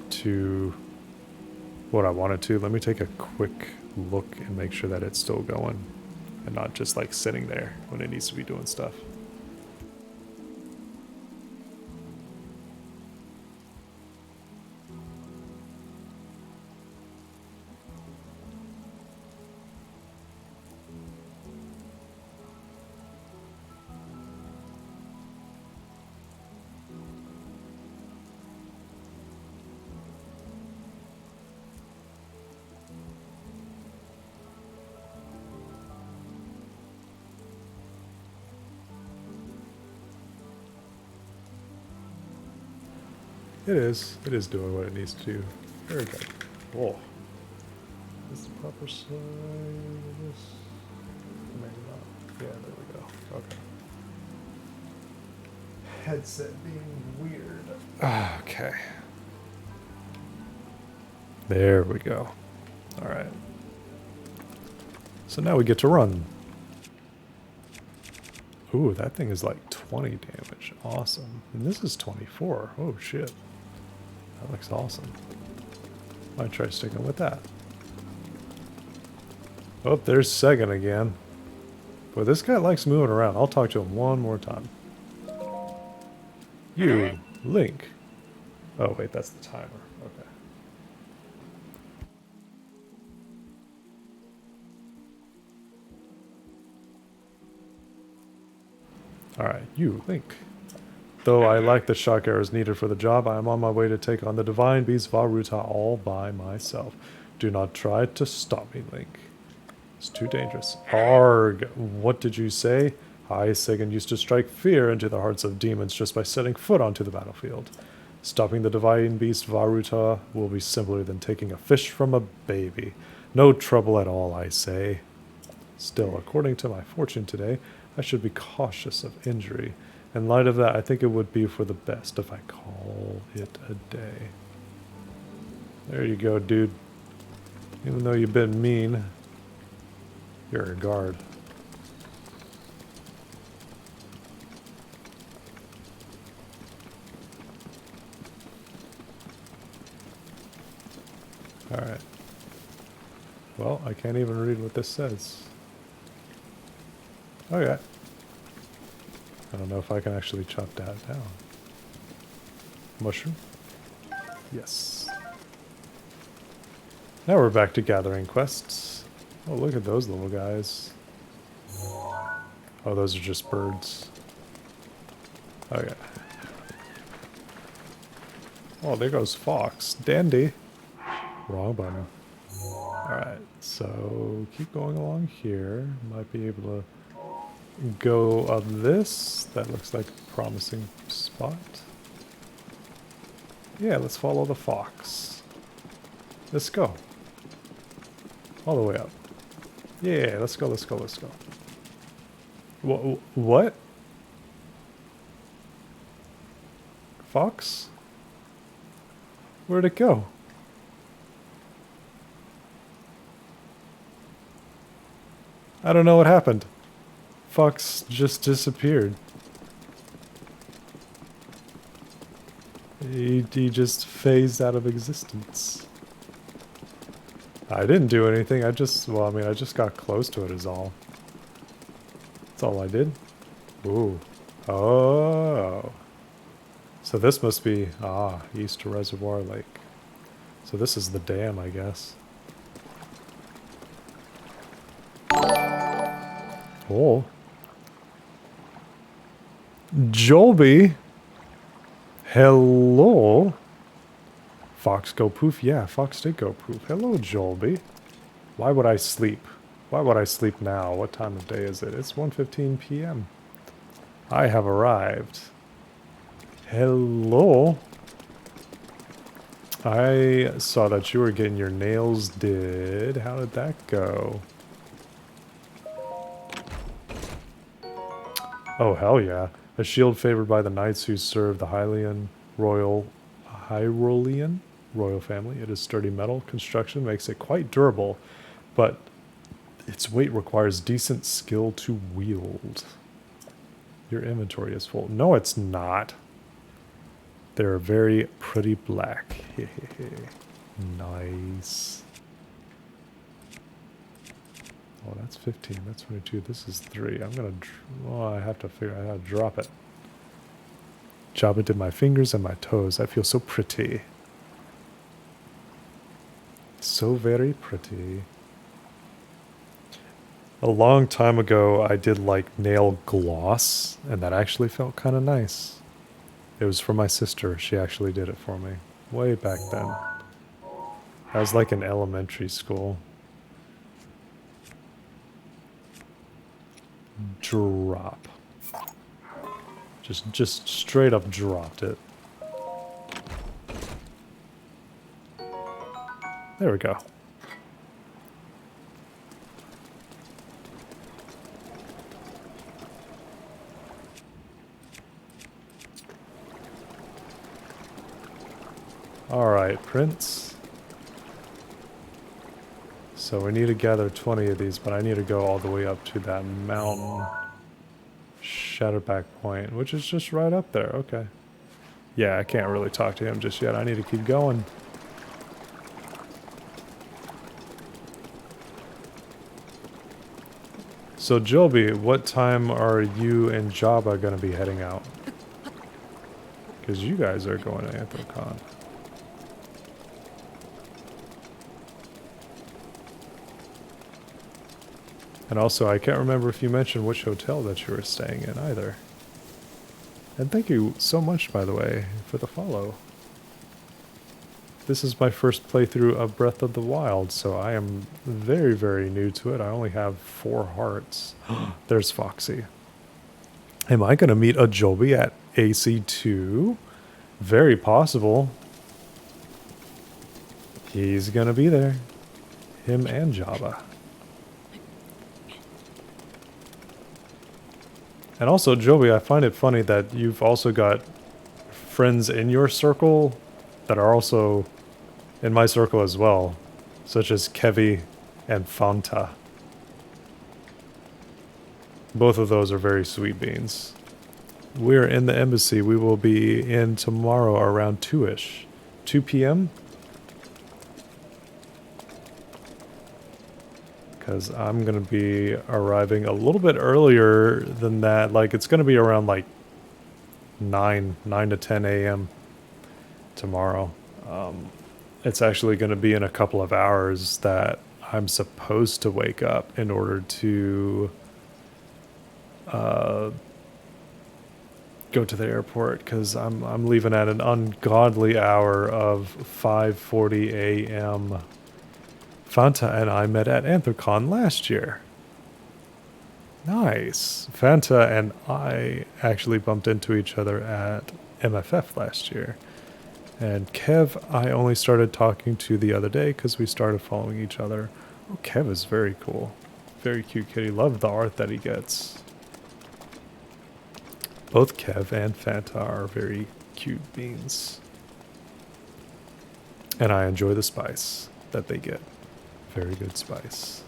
to what I wanted to. Let me take a quick look and make sure that it's still going and not just like sitting there when it needs to be doing stuff. It is. It is doing what it needs to do. Very good. Whoa. Is this the proper side of this? Maybe not. Yeah, there we go. Okay. Headset being weird. Okay. There we go. Alright. So now we get to run. Ooh, that thing is like 20 damage. Awesome. And this is 24. Oh, shit. That looks awesome. Might try sticking with that. Oh, there's Segan again. Boy, this guy likes moving around. I'll talk to him one more time. You, Link. Oh, wait, that's the timer. Okay. Alright, you, Link. Though I lack the shock arrows needed for the job, I am on my way to take on the Divine Beast Vah Ruta all by myself. Do not try to stop me, Link. It's too dangerous. Arg! What did you say? I, Segan, used to strike fear into the hearts of demons just by setting foot onto the battlefield. Stopping the divine beast Varuta will be simpler than taking a fish from a baby. No trouble at all, I say. Still, according to my fortune today, I should be cautious of injury. In light of that, I think it would be for the best if I call it a day. There you go, dude. Even though you've been mean, you're a guard. Alright. Well, I can't even read what this says. Okay. I don't know if I can actually chop that down. Mushroom? Yes. Now we're back to gathering quests. Oh, look at those little guys. Oh, those are just birds. Okay. Oh, there goes Fox. Dandy. Wrong button. Alright, so keep going along here. Might be able to go up this. That looks like a promising spot. Yeah, let's follow the fox. Let's go. All the way up. Yeah, let's go, let's go, let's go. What? Fox? Where'd it go? I don't know what happened. Fox just disappeared. He just phased out of existence. I didn't do anything. I just got close to it is all. That's all I did. Ooh. Oh. So this must be, East Reservoir Lake. So this is the dam, I guess. Oh. Jolby. Hello. Fox go poof? Yeah, Fox did go poof. Hello, Jolby. Why would I sleep? Why would I sleep now? What time of day is it? It's 1:15 p.m. I have arrived. Hello. I saw that you were getting your nails did. How did that go? Oh, hell yeah. A shield favored by the knights who serve the Hylian Hyrulean royal family. It is sturdy metal. Construction makes it quite durable, but its weight requires decent skill to wield. Your inventory is full. No, it's not. They're very pretty black. Nice. Oh, that's 15. That's 22. This is 3. I'm gonna... Oh, I have to figure out how to drop it. Chop it in my fingers and my toes. I feel so pretty. So very pretty. A long time ago, I did like nail gloss, and that actually felt kind of nice. It was for my sister. She actually did it for me. Way back then. I was like in elementary school. Drop. Just straight up dropped it. There we go. Alright, Prince. So we need to gather 20 of these, but I need to go all the way up to that mountain. Shadowback Point, which is just right up there. Okay. Yeah, I can't really talk to him just yet. I need to keep going. So Joby, what time are you and Jabba going to be heading out? Because you guys are going to Anthrocon. And also, I can't remember if you mentioned which hotel that you were staying in either. And thank you so much, by the way, for the follow. This is my first playthrough of Breath of the Wild, so I am very, very new to it. I only have 4 hearts. There's Foxy. Am I going to meet a Joby at AC2? very possible he's gonna be there. Him and Jabba. And also, Joey, I find it funny that you've also got friends in your circle that are also in my circle as well, such as Kevi and Fanta. Both of those are very sweet beans. We're in the embassy. We will be in tomorrow around 2-ish. 2 p.m.? Because I'm going to be arriving a little bit earlier than that. Like, it's going to be around like 9 to 10 a.m. tomorrow. It's actually going to be in a couple of hours that I'm supposed to wake up in order to go to the airport, because I'm leaving at an ungodly hour of 5:40 a.m. Fanta and I met at Anthrocon last year. Nice. Fanta and I actually bumped into each other at MFF last year. And Kev, I only started talking to the other day because we started following each other. Oh, Kev is very cool. Very cute kitty. Love the art that he gets. Both Kev and Fanta are very cute beans. And I enjoy the spice that they get. Very good spice.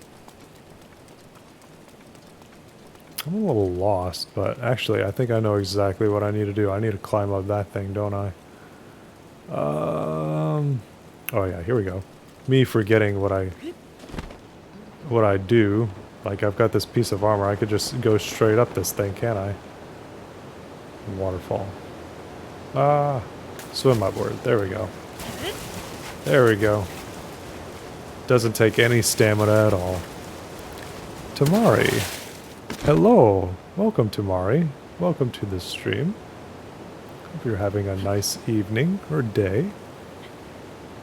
I'm a little lost, but actually I think I know exactly what I need to do. I need to climb up that thing, don't I? Oh yeah, here we go. Me forgetting what I do. Like, I've got this piece of armor. I could just go straight up this thing, can't I? Waterfall. Ah, swim upward. There we go. There we go. Doesn't take any stamina at all. Tamari. Hello. Welcome, Tamari. Welcome to this stream. Hope you're having a nice evening or day.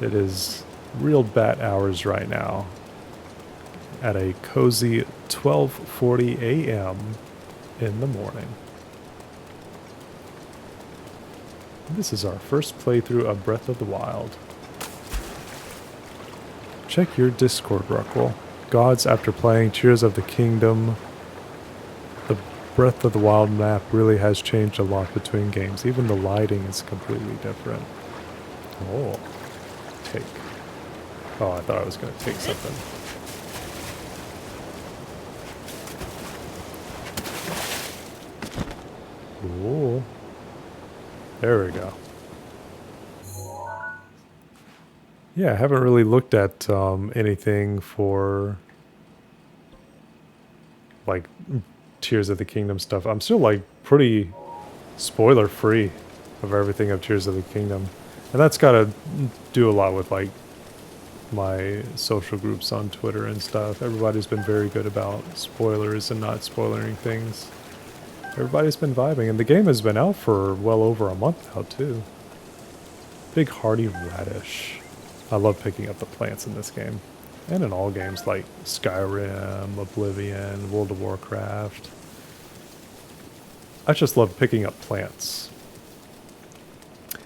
It is real bat hours right now at a cozy 12:40 a.m. in the morning. This is our first playthrough of Breath of the Wild. Check your Discord, Ruckle. Gods, after playing Tears of the Kingdom, the Breath of the Wild map really has changed a lot between games. Even the lighting is completely different. Oh, take. Oh, I thought I was going to take something. Ooh. There we go. Yeah, I haven't really looked at anything for like Tears of the Kingdom stuff. I'm still like pretty spoiler free of everything of Tears of the Kingdom. And that's got to do a lot with like my social groups on Twitter and stuff. Everybody's been very good about spoilers and not spoiling things. Everybody's been vibing, and the game has been out for well over a month now too. Big hearty radish. I love picking up the plants in this game. And in all games like Skyrim, Oblivion, World of Warcraft. I just love picking up plants.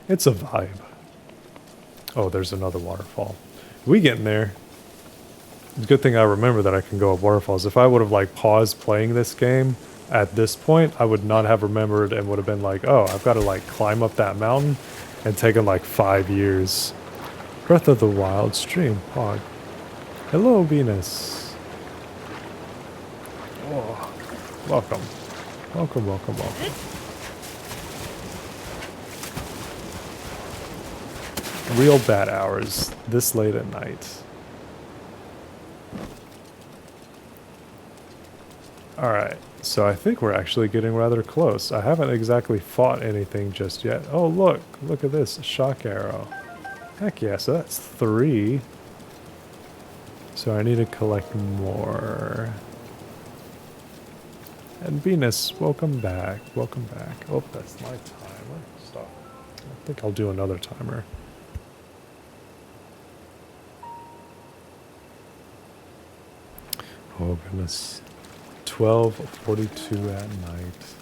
It's a vibe. Oh, there's another waterfall. We getting there. It's a good thing I remember that I can go up waterfalls. If I would have like paused playing this game at this point, I would not have remembered and would have been like, oh, I've got to like climb up that mountain, and taken like 5 years. Breath of the Wild stream, Pog. Hello, Venus. Oh, welcome. Welcome, welcome, welcome. Real bad hours this late at night. Alright, so I think we're actually getting rather close. I haven't exactly fought anything just yet. Oh, look at this, a shock arrow. Heck yeah, so that's 3. So I need to collect more. And Venus, welcome back, welcome back. Oh, that's my timer. Stop. I think I'll do another timer. Oh goodness. 12:42 at night.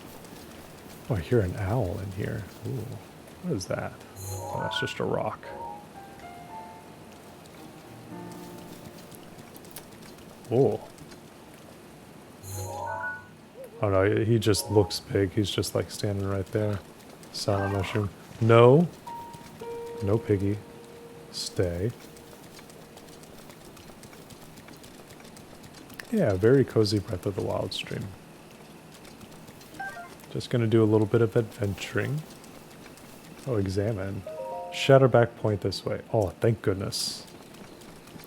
Oh, I hear an owl in here. Ooh. What is that? Oh, that's just a rock. Oh. Oh no, he just looks big. He's just like standing right there. Silent mushroom. No. No piggy. Stay. Yeah, very cozy Breath of the Wild stream. Just gonna do a little bit of adventuring. Oh, examine. Shatterback Point this way. Oh, thank goodness.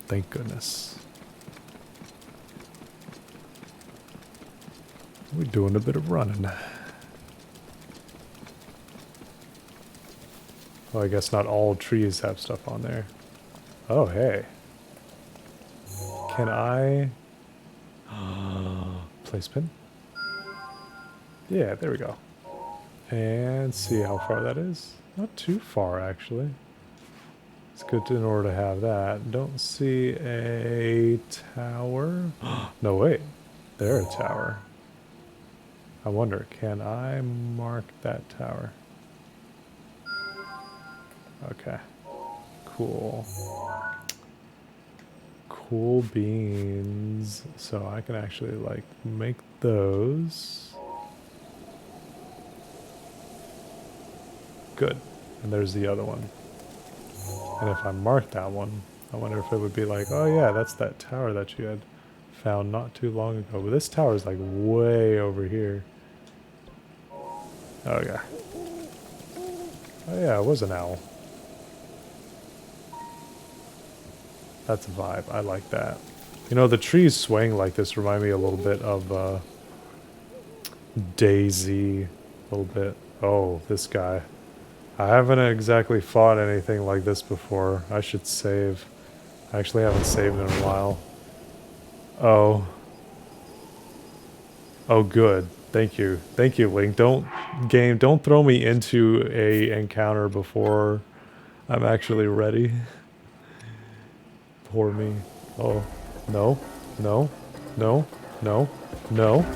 Thank goodness. We're doing a bit of running. Oh, I guess not all trees have stuff on there. Oh, hey. Can I... place pin? Yeah, there we go. And see how far that is. Not too far, actually. It's good in order to have that. Don't see a tower. No, wait. There a tower. I wonder, can I mark that tower? Okay. Cool. Cool beans. So I can actually, like, make those. Good. And there's the other one. And if I mark that one, I wonder if it would be like, oh yeah, that's that tower that you had found not too long ago. But this tower is like way over here. Oh yeah. Oh yeah, it was an owl. That's a vibe. I like that. You know, the trees swaying like this remind me a little bit of Daisy. A little bit. Oh, this guy. I haven't exactly fought anything like this before. I should save. I actually haven't saved in a while. Oh. Oh, good. Thank you. Thank you, Link. Don't throw me into a encounter before I'm actually ready. Poor me. Oh. No. No. No. No. No.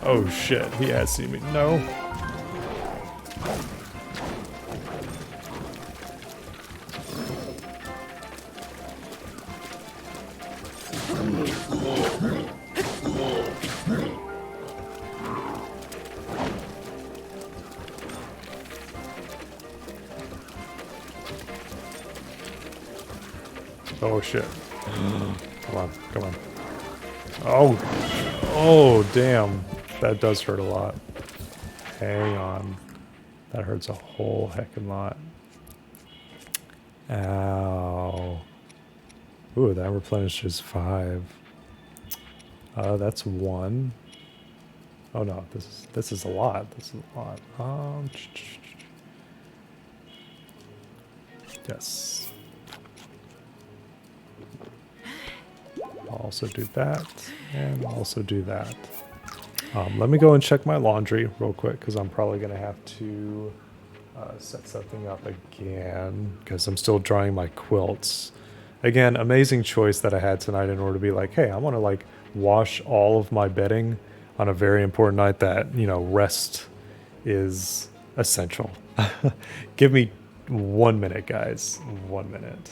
Oh shit. He has seen me. No. Oh shit. Come on, come on. Oh! Oh, damn. That does hurt a lot. Hang on. That hurts a whole heckin' lot. Ow. Ooh, that replenishes 5. That's 1. Oh no, this is a lot. This is a lot. Yes. I'll also do that, and also do that. Let me go and check my laundry real quick, because I'm probably going to have to set something up again, because I'm still drying my quilts. Again, amazing choice that I had tonight in order to be like, hey, I want to like wash all of my bedding on a very important night that, you know, rest is essential. Give me 1 minute, guys. 1 minute.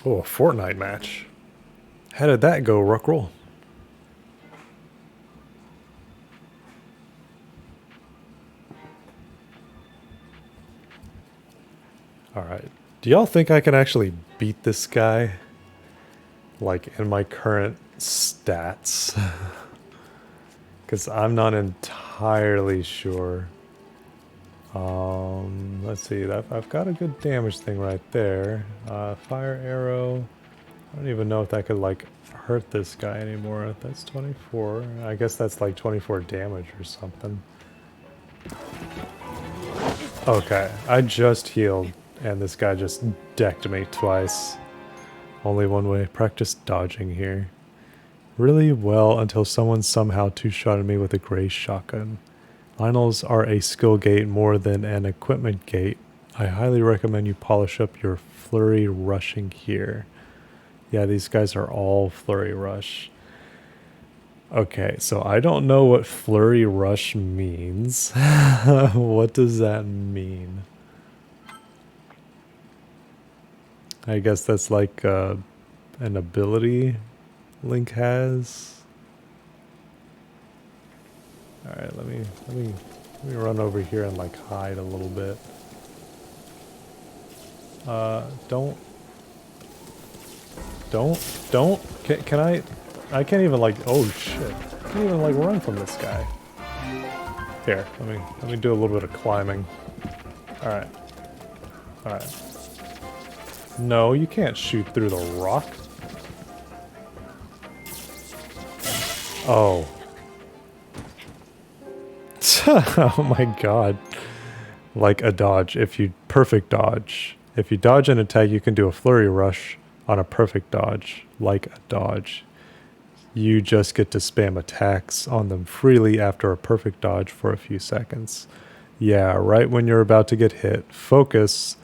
Oh, a Fortnite match. How did that go, Rockroll? Alright. Do y'all think I can actually beat this guy? Like, in my current stats? Because I'm not entirely sure. Let's see. I've got a good damage thing right there. Fire arrow. I don't even know if that could, like, hurt this guy anymore. That's 24. I guess that's like 24 damage or something. Okay, I just healed, and this guy just decked me twice. Only one way. Practice dodging here. Really well until someone somehow two-shotted me with a gray shotgun. Lionels are a skill gate more than an equipment gate. I highly recommend you polish up your flurry rushing here. Yeah, these guys are all flurry rush. Okay, so I don't know what flurry rush means. What does that mean? I guess that's like an ability Link has. All right, let me run over here and like hide a little bit. Don't. Can I? I can't even like. Oh shit! I can't even like run from this guy. Here, let me do a little bit of climbing. All right. All right. No, you can't shoot through the rock. Oh. Oh my god. Like a dodge. Perfect dodge. If you dodge an attack, you can do a flurry rush on a perfect dodge. Like a dodge. You just get to spam attacks on them freely after a perfect dodge for a few seconds. Yeah, right when you're about to get hit, focus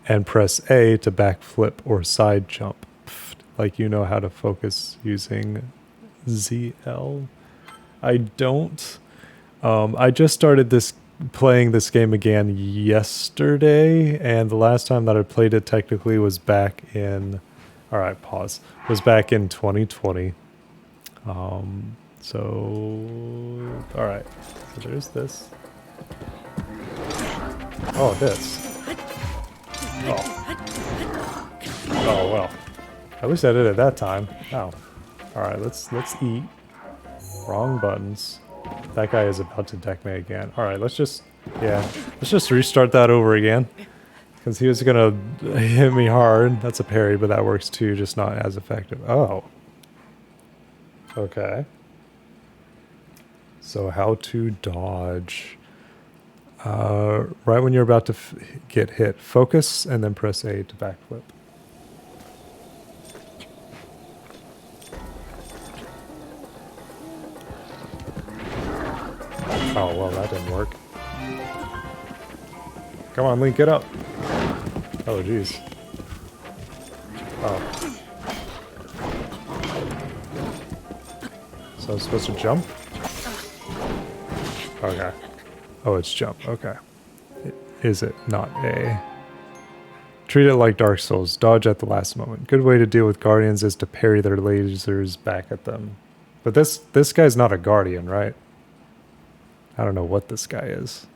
and press A to backflip or side jump. Pfft, like you know how to focus using ZL. I don't. I just started playing this game again yesterday, and the last time that I played it technically was back in. All right, pause. Was back in 2020. So all right. So there's this. Oh, this. Oh. Oh well. At least I did it that time. Oh. Alright, let's eat. Wrong buttons. That guy is about to deck me again. Alright, let's just restart that over again. Because he was gonna hit me hard. That's a parry, but that works too, just not as effective. Oh. Okay. So how to dodge. Right when you're about to get hit, focus and then press A to backflip. Oh, well, that didn't work. Come on, Link, get up. Oh, jeez. Oh. So I'm supposed to jump? Okay. Oh, it's jump. Okay. Is it not A? Treat it like Dark Souls. Dodge at the last moment. Good way to deal with guardians is to parry their lasers back at them. But this guy's not a guardian, right? I don't know what this guy is.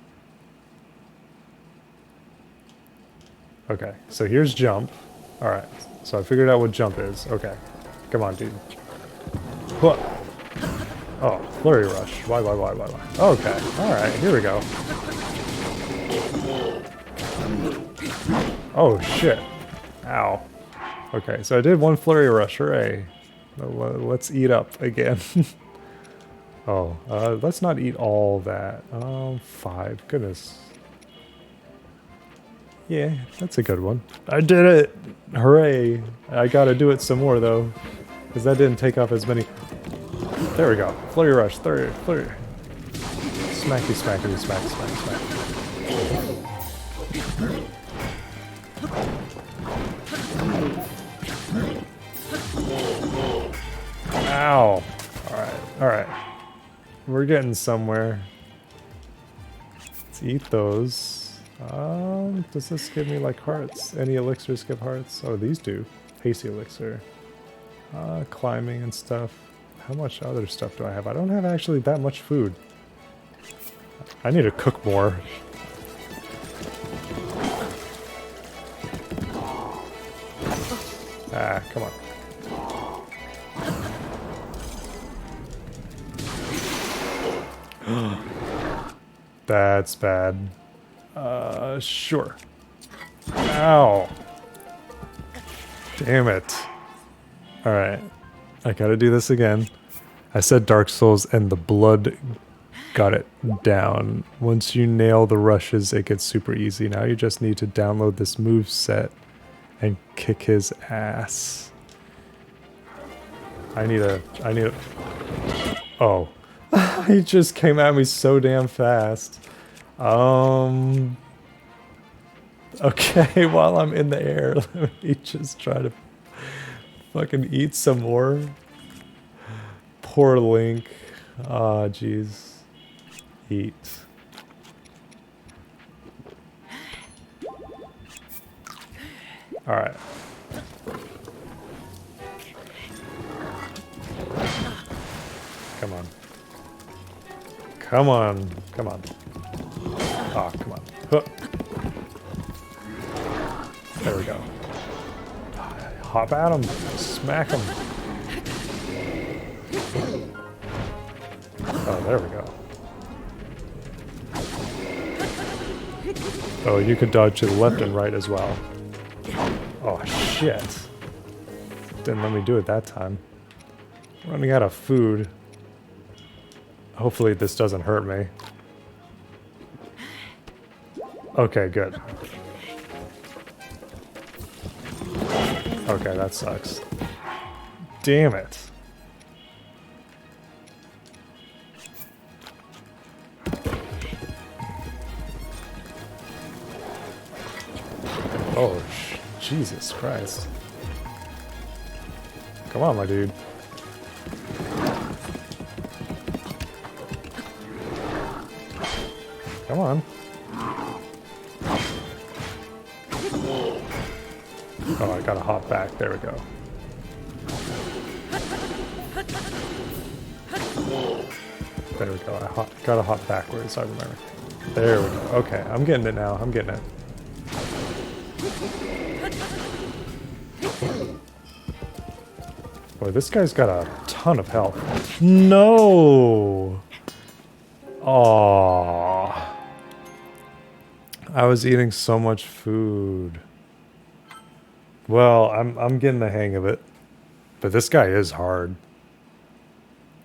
Okay, so here's jump. Alright, so I figured out what jump is. Okay. Come on, dude. What? Oh, flurry rush. Why? Okay, alright, here we go. Oh, shit. Ow. Okay, so I did one flurry rush. Hooray. Let's eat up again. Oh, let's not eat all that. 5. Goodness. Yeah, that's a good one. I did it! Hooray! I gotta do it some more, though. Because that didn't take off as many... There we go. Flurry rush. Flurry. Smacky, smackity, smack, smack, smack. Ow! Alright. We're getting somewhere. Let's eat those. Does this give me like hearts? Any elixirs give hearts? Oh, these do. Hasty elixir. Climbing and stuff. How much other stuff do I have? I don't have actually that much food. I need to cook more. Ah, come on. That's bad. Sure. Ow. Damn it. Alright. I gotta do this again. I said Dark Souls and the blood got it down. Once you nail the rushes, it gets super easy. Now you just need to download this move set and kick his ass. I need a... Oh. He just came at me so damn fast. Okay, while I'm in the air, let me just try to fucking eat some more. Poor Link. Ah, jeez. Eat. Alright. Come on. Come on. Come on. Ah, come on. Huh. There we go. Hop at him. Smack him. Oh, there we go. Oh, you can dodge to the left and right as well. Oh, shit. Didn't let me do it that time. Running out of food. Hopefully this doesn't hurt me. Okay, good. Okay, that sucks. Damn it. Oh, Jesus Christ. Come on, my dude. Come on. Oh, I gotta hop back. There we go. There we go. I gotta hop backwards, I remember. There we go. Okay, I'm getting it now. I'm getting it. Boy, this guy's got a ton of health. No! Aww. I was eating so much food. Well, I'm getting the hang of it. But this guy is hard.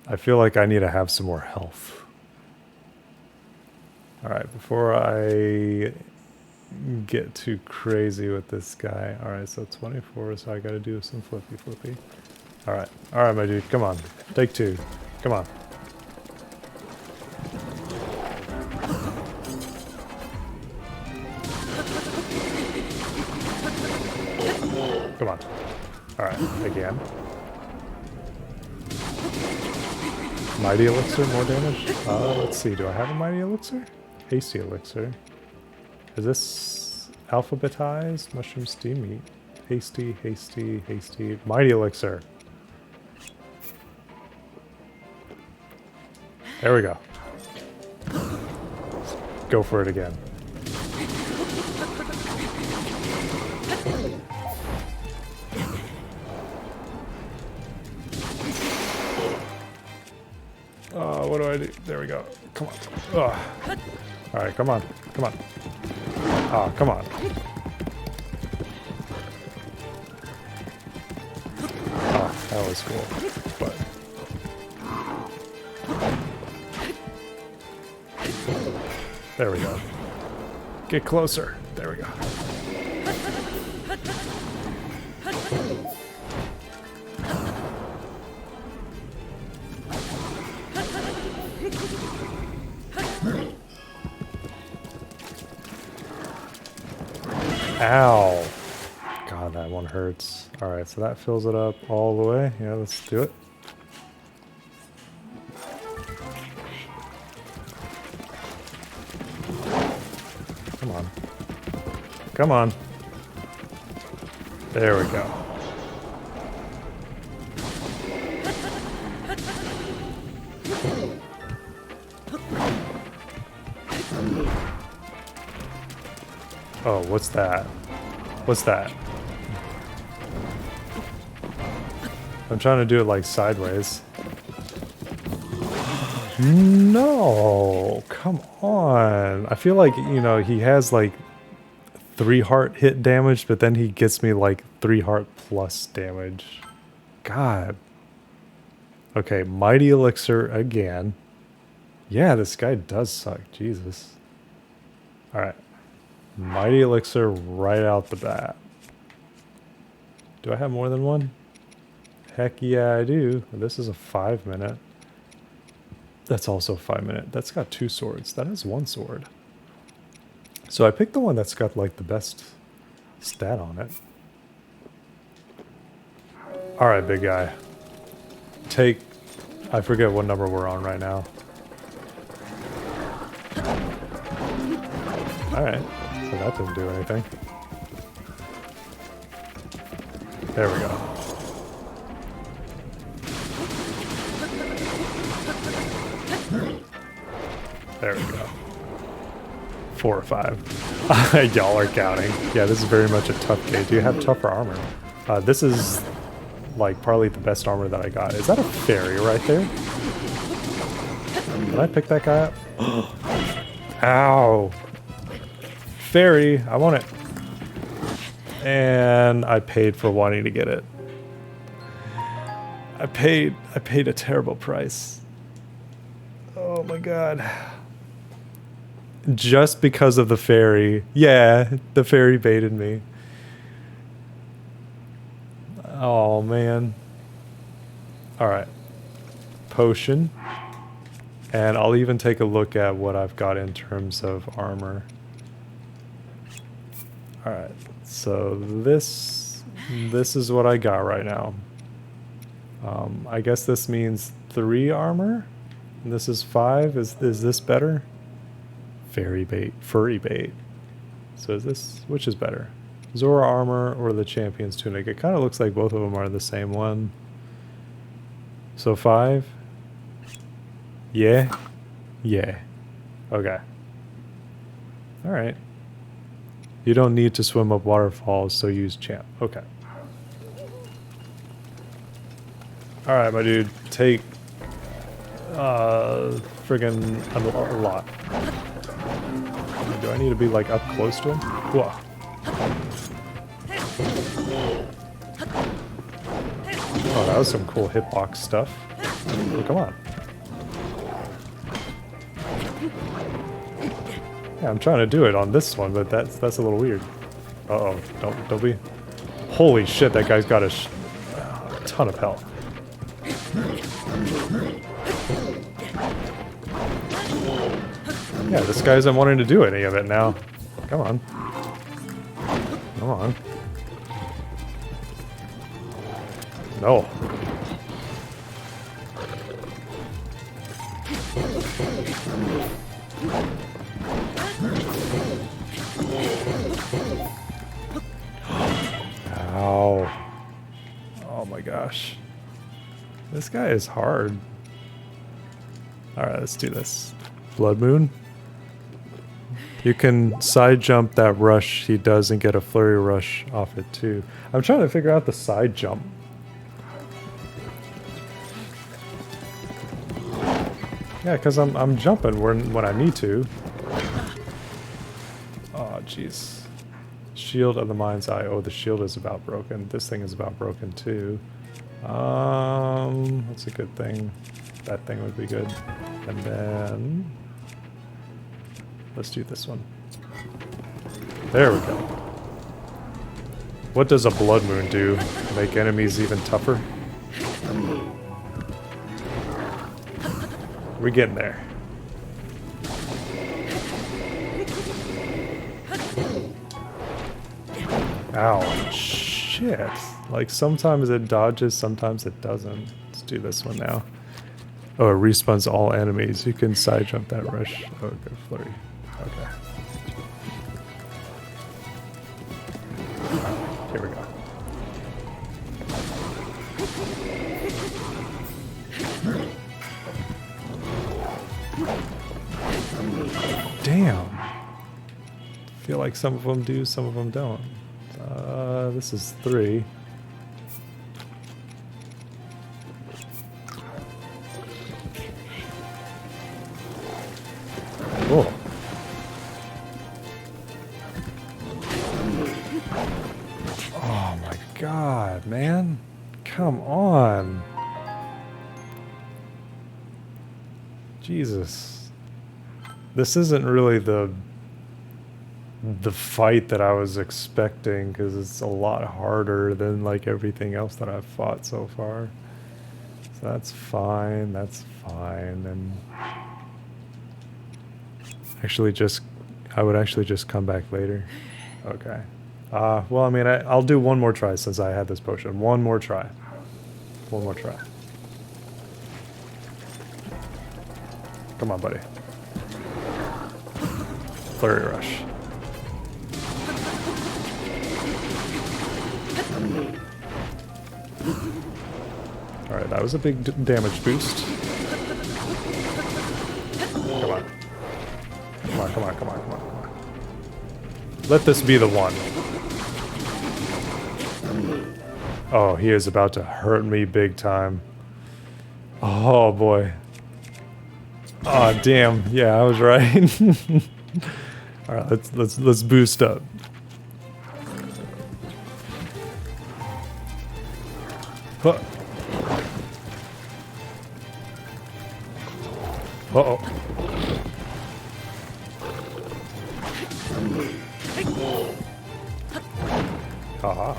I feel like I need to have some more health. Alright, before I get too crazy with this guy. Alright, so 24, so I gotta do some flippy. Alright, my dude, come on. Take two. Come on. Come on. Alright, again. Mighty Elixir, more damage? Let's see, do I have a Mighty Elixir? Hasty Elixir. Is this alphabetized? Mushroom steam meat. Hasty. Mighty Elixir. There we go. Go for it again. What do I do? There we go. Come on. Ugh. All right, come on. Come on. Oh, come on. Oh, that was cool. But there we go. Get closer. There we go. Ow. God, that one hurts. Alright, so that fills it up all the way. Yeah, let's do it. Come on. Come on. There we go. Oh, what's that? What's that? I'm trying to do it like sideways. No, come on. I feel like, you know, he has like 3 heart hit damage, but then he gets me like 3 heart plus damage. God. Okay, Mighty Elixir again. Yeah, this guy does suck. Jesus. Alright. Mighty Elixir right out the bat. Do I have more than one? Heck yeah, I do. This is a 5-minute. That's also 5-minute. That's got 2 swords. That has 1 sword. So I picked the one that's got like the best stat on it. Alright, big guy. Take... I forget what number we're on right now. Alright. So that didn't do anything. There we go. There we go. 4 or 5. Y'all are counting. Yeah, this is very much a tough game. Do you have tougher armor? This is like probably the best armor that I got. Is that a fairy right there? Did I pick that guy up? Ow. Fairy, I want it. And I paid for wanting to get it. I paid a terrible price. Oh my god. Just because of the fairy. Yeah, the fairy baited me. Oh man. Alright. Potion. And I'll even take a look at what I've got in terms of armor. Alright. So this is what I got right now. I guess this means 3 armor. And this is 5. Is this better? Fairy bait, furry bait. So is this, which is better? Zora armor or the champion's tunic? It kind of looks like both of them are the same one. So 5? Yeah? Yeah. Okay. Alright. You don't need to swim up waterfalls, so use champ. Okay. Alright, my dude. Take... friggin' a lot. Do I need to be, like, up close to him? Whoa. Oh, that was some cool hitbox stuff. Oh, come on. Yeah, I'm trying to do it on this one, but that's a little weird. Uh-oh. Don't be... Holy shit, that guy's got a ton of health. Yeah, this guy isn't wanting to do any of it now. Come on. Come on. No. Ow. Oh my gosh. This guy is hard. Alright, let's do this. Blood Moon. You can side jump that rush he does and get a flurry rush off it too. I'm trying to figure out the side jump. Yeah, because I'm jumping when I need to. Oh, jeez. Shield of the Mind's Eye. Oh, the shield is about broken. This thing is about broken too. That's a good thing. That thing would be good. And then... let's do this one. There we go. What does a Blood Moon do? Make enemies even tougher? We're getting there. Ow. Shit. Like sometimes it dodges, sometimes it doesn't. Let's do this one now. Oh, it respawns all enemies. You can side jump that rush. Oh, good flurry. Okay. Damn. Feel like some of them do, some of them don't. This is 3. Cool. Oh my god, man. Come on. Jesus. This isn't really the fight that I was expecting, because it's a lot harder than like everything else that I've fought so far. So that's fine, and actually I would actually just come back later. Okay. Well, I mean, I'll do one more try since I had this potion. One more try. One more try. Come on, buddy. Flurry rush. Alright, that was a big damage boost. Come on. Come on, come on, come on, come on, come on. Let this be the one. Oh, he is about to hurt me big time. Oh boy. Oh damn. Yeah, I was right. Alright, let's boost up. Huh. Uh-oh. Haha.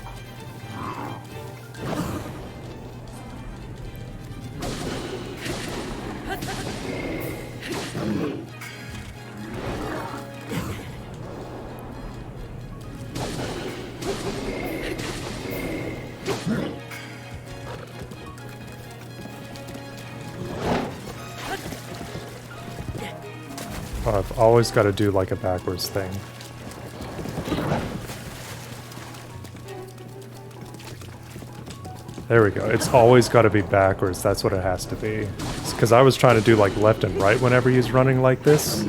Oh, I've always got to do like a backwards thing. There we go. It's always got to be backwards. That's what it has to be. Because I was trying to do like left and right whenever he's running like this.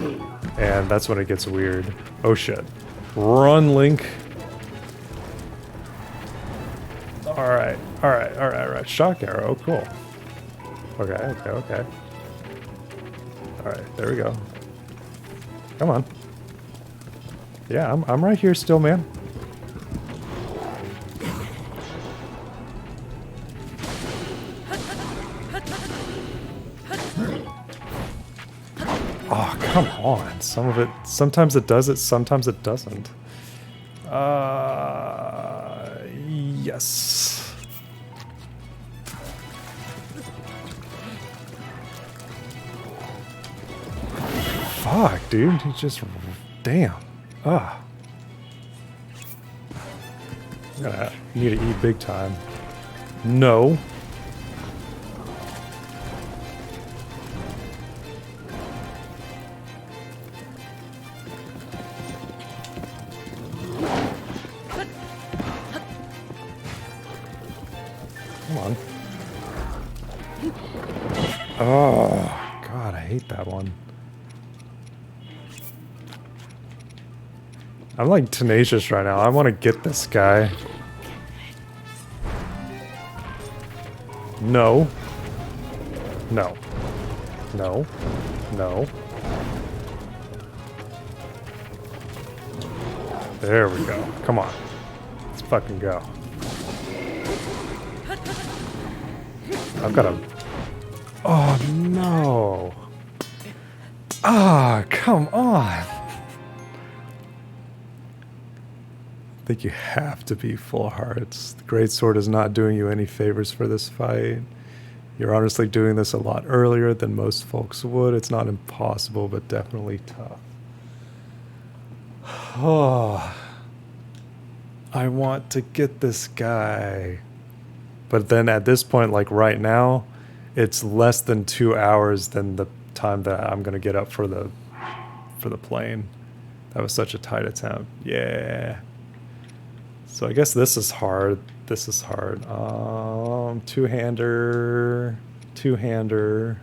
And that's when it gets weird. Oh shit. Run, Link. Alright. Alright. Alright. Alright. Shock arrow. Cool. Okay. Okay. Okay. Alright. There we go. Come on. Yeah, I'm right here still, man. Oh, come on. Some of it, sometimes it does it, sometimes it doesn't. Yes. Fuck, dude. He just... Damn. Ah. I'm gonna need to eat big time. No. Come on. Oh, God, I hate that one. I'm like tenacious right now. I want to get this guy. No. No. No. No. There we go. Come on. Let's fucking go. I've got a... Oh, no. Ah, come on. I think you have to be full hearts. The Greatsword is not doing you any favors for this fight. You're honestly doing this a lot earlier than most folks would. It's not impossible, but definitely tough. Oh, I want to get this guy. But then at this point, like right now, it's less than 2 hours than the time that I'm going to get up for the plane. That was such a tight attempt. Yeah. So I guess this is hard. This is hard. Two-hander. Two-hander.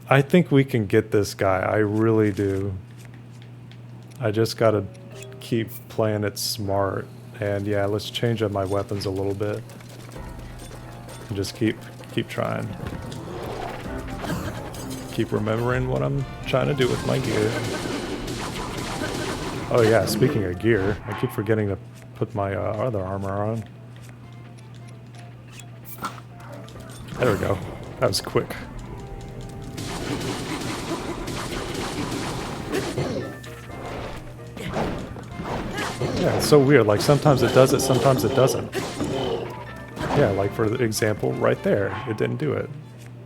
I think we can get this guy. I really do. I just gotta keep playing it smart. And yeah, let's change up my weapons a little bit. And just keep trying. Keep remembering what I'm trying to do with my gear. Oh yeah, speaking of gear, I keep forgetting to put my other armor on. There we go. That was quick. Yeah, it's so weird. Like sometimes it does it, sometimes it doesn't. Yeah, like for example, right there, it didn't do it.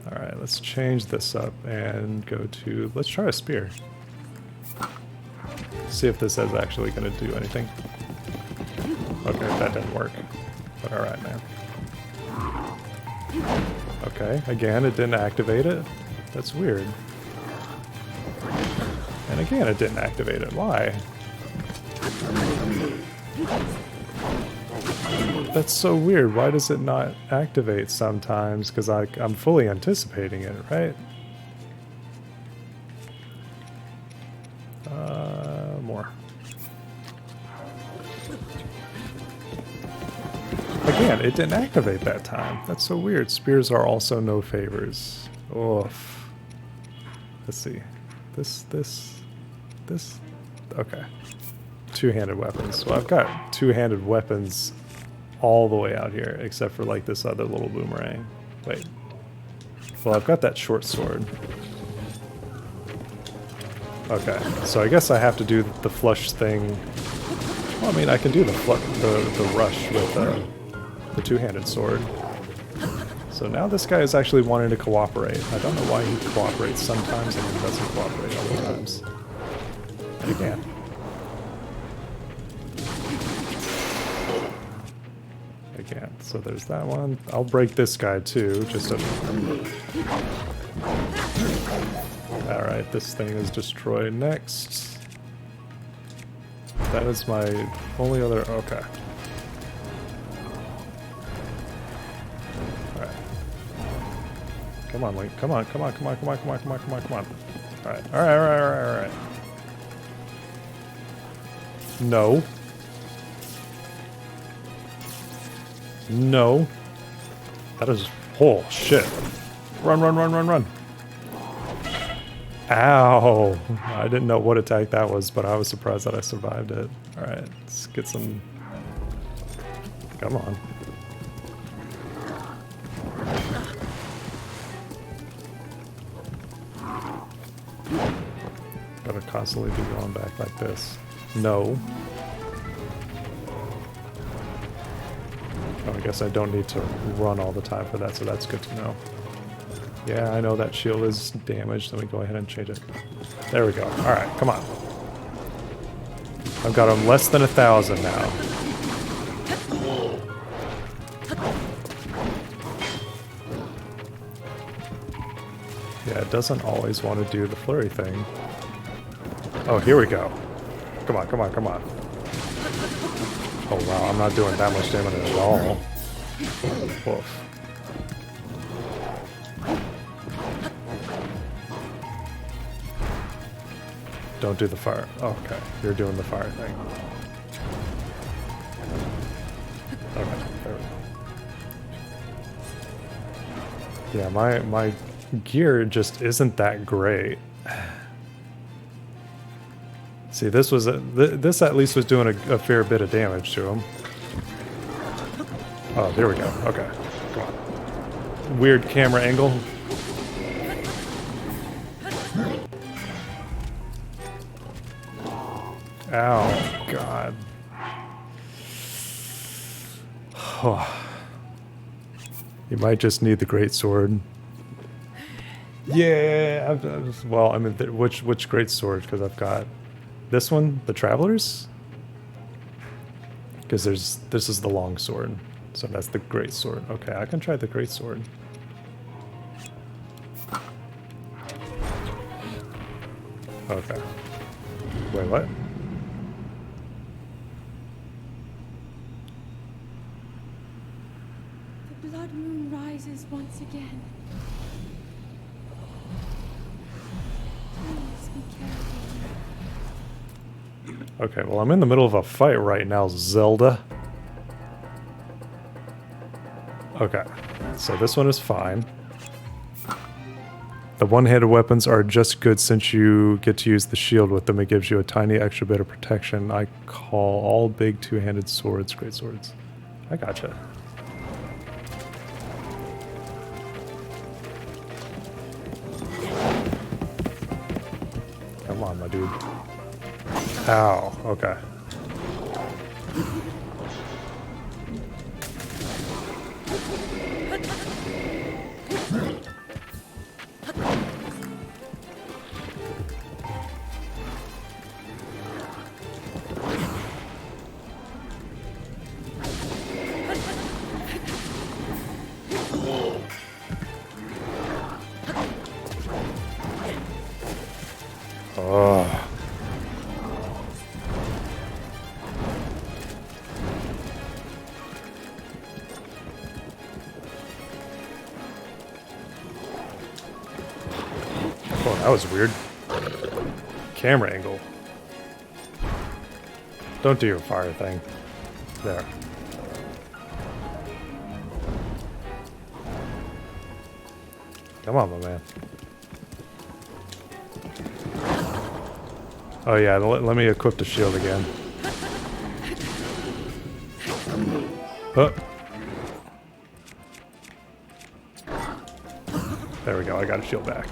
All right, let's change this up and go to, let's try a spear. See if this is actually going to do anything. Okay, that didn't work. But all right, man. Okay, again, it didn't activate it. That's weird. And again, it didn't activate it. Why? That's so weird. Why does it not activate sometimes? Because I'm fully anticipating it, right? More. Again, it didn't activate that time. That's so weird. Spears are also no favors. Oof. Let's see. This. Okay. Two-handed weapons. So I've got two-handed weapons all the way out here, except for like this other little boomerang. Wait. Well, I've got that short sword. Okay, so I guess I have to do the flush thing. Well, I mean, I can do the rush with the two-handed sword. So now this guy is actually wanting to cooperate. I don't know why he cooperates sometimes and he doesn't cooperate other times. And again. Again, so there's that one. I'll break this guy too, just to... Alright, this thing is destroyed next. That is my only other... Okay. Alright. Come on, Link. Come on, come on, come on, come on, come on, come on, come on, come on. Alright, alright, alright, alright, alright. No. No. That is... Oh, shit. Run, run, run, run, run. Ow. I didn't know what attack that was, but I was surprised that I survived it. Alright, let's get some... Come on. Gotta constantly be going back like this. No. Oh, I guess I don't need to run all the time for that, so that's good to know. Yeah, I know that shield is damaged. Let me go ahead and change it. There we go. Alright, come on. I've got him less than 1,000 now. Yeah, it doesn't always want to do the flurry thing. Oh, here we go. Come on, come on, come on. Oh wow, I'm not doing that much damage at all. Woof. Don't do the fire. Oh, okay, you're doing the fire thing. Okay, there we go. Yeah, my gear just isn't that great. See, this was this at least was doing a fair bit of damage to him. Oh, there we go. Okay, come on. Weird camera angle. Ow, God. You might just need the great sword. Yeah, well, I mean, which great sword? Because I've got this one, the Travelers. Because this is the long sword, so that's the great sword. Okay, I can try the great sword. Okay. Wait, what? blood moon rises once again. Please be careful. Okay, well, I'm in the middle of a fight right now, Zelda. Okay, so this one is fine. The one-handed weapons are just good since you get to use the shield with them. It gives you a tiny extra bit of protection. I call all big two-handed swords great swords. I gotcha. Come on, my dude. Ow, okay. Oh. Oh, that was weird. Camera angle. Don't do your fire thing. There. Come on, my man. Oh yeah, let me equip the shield again. Oh. There we go, I got a shield back.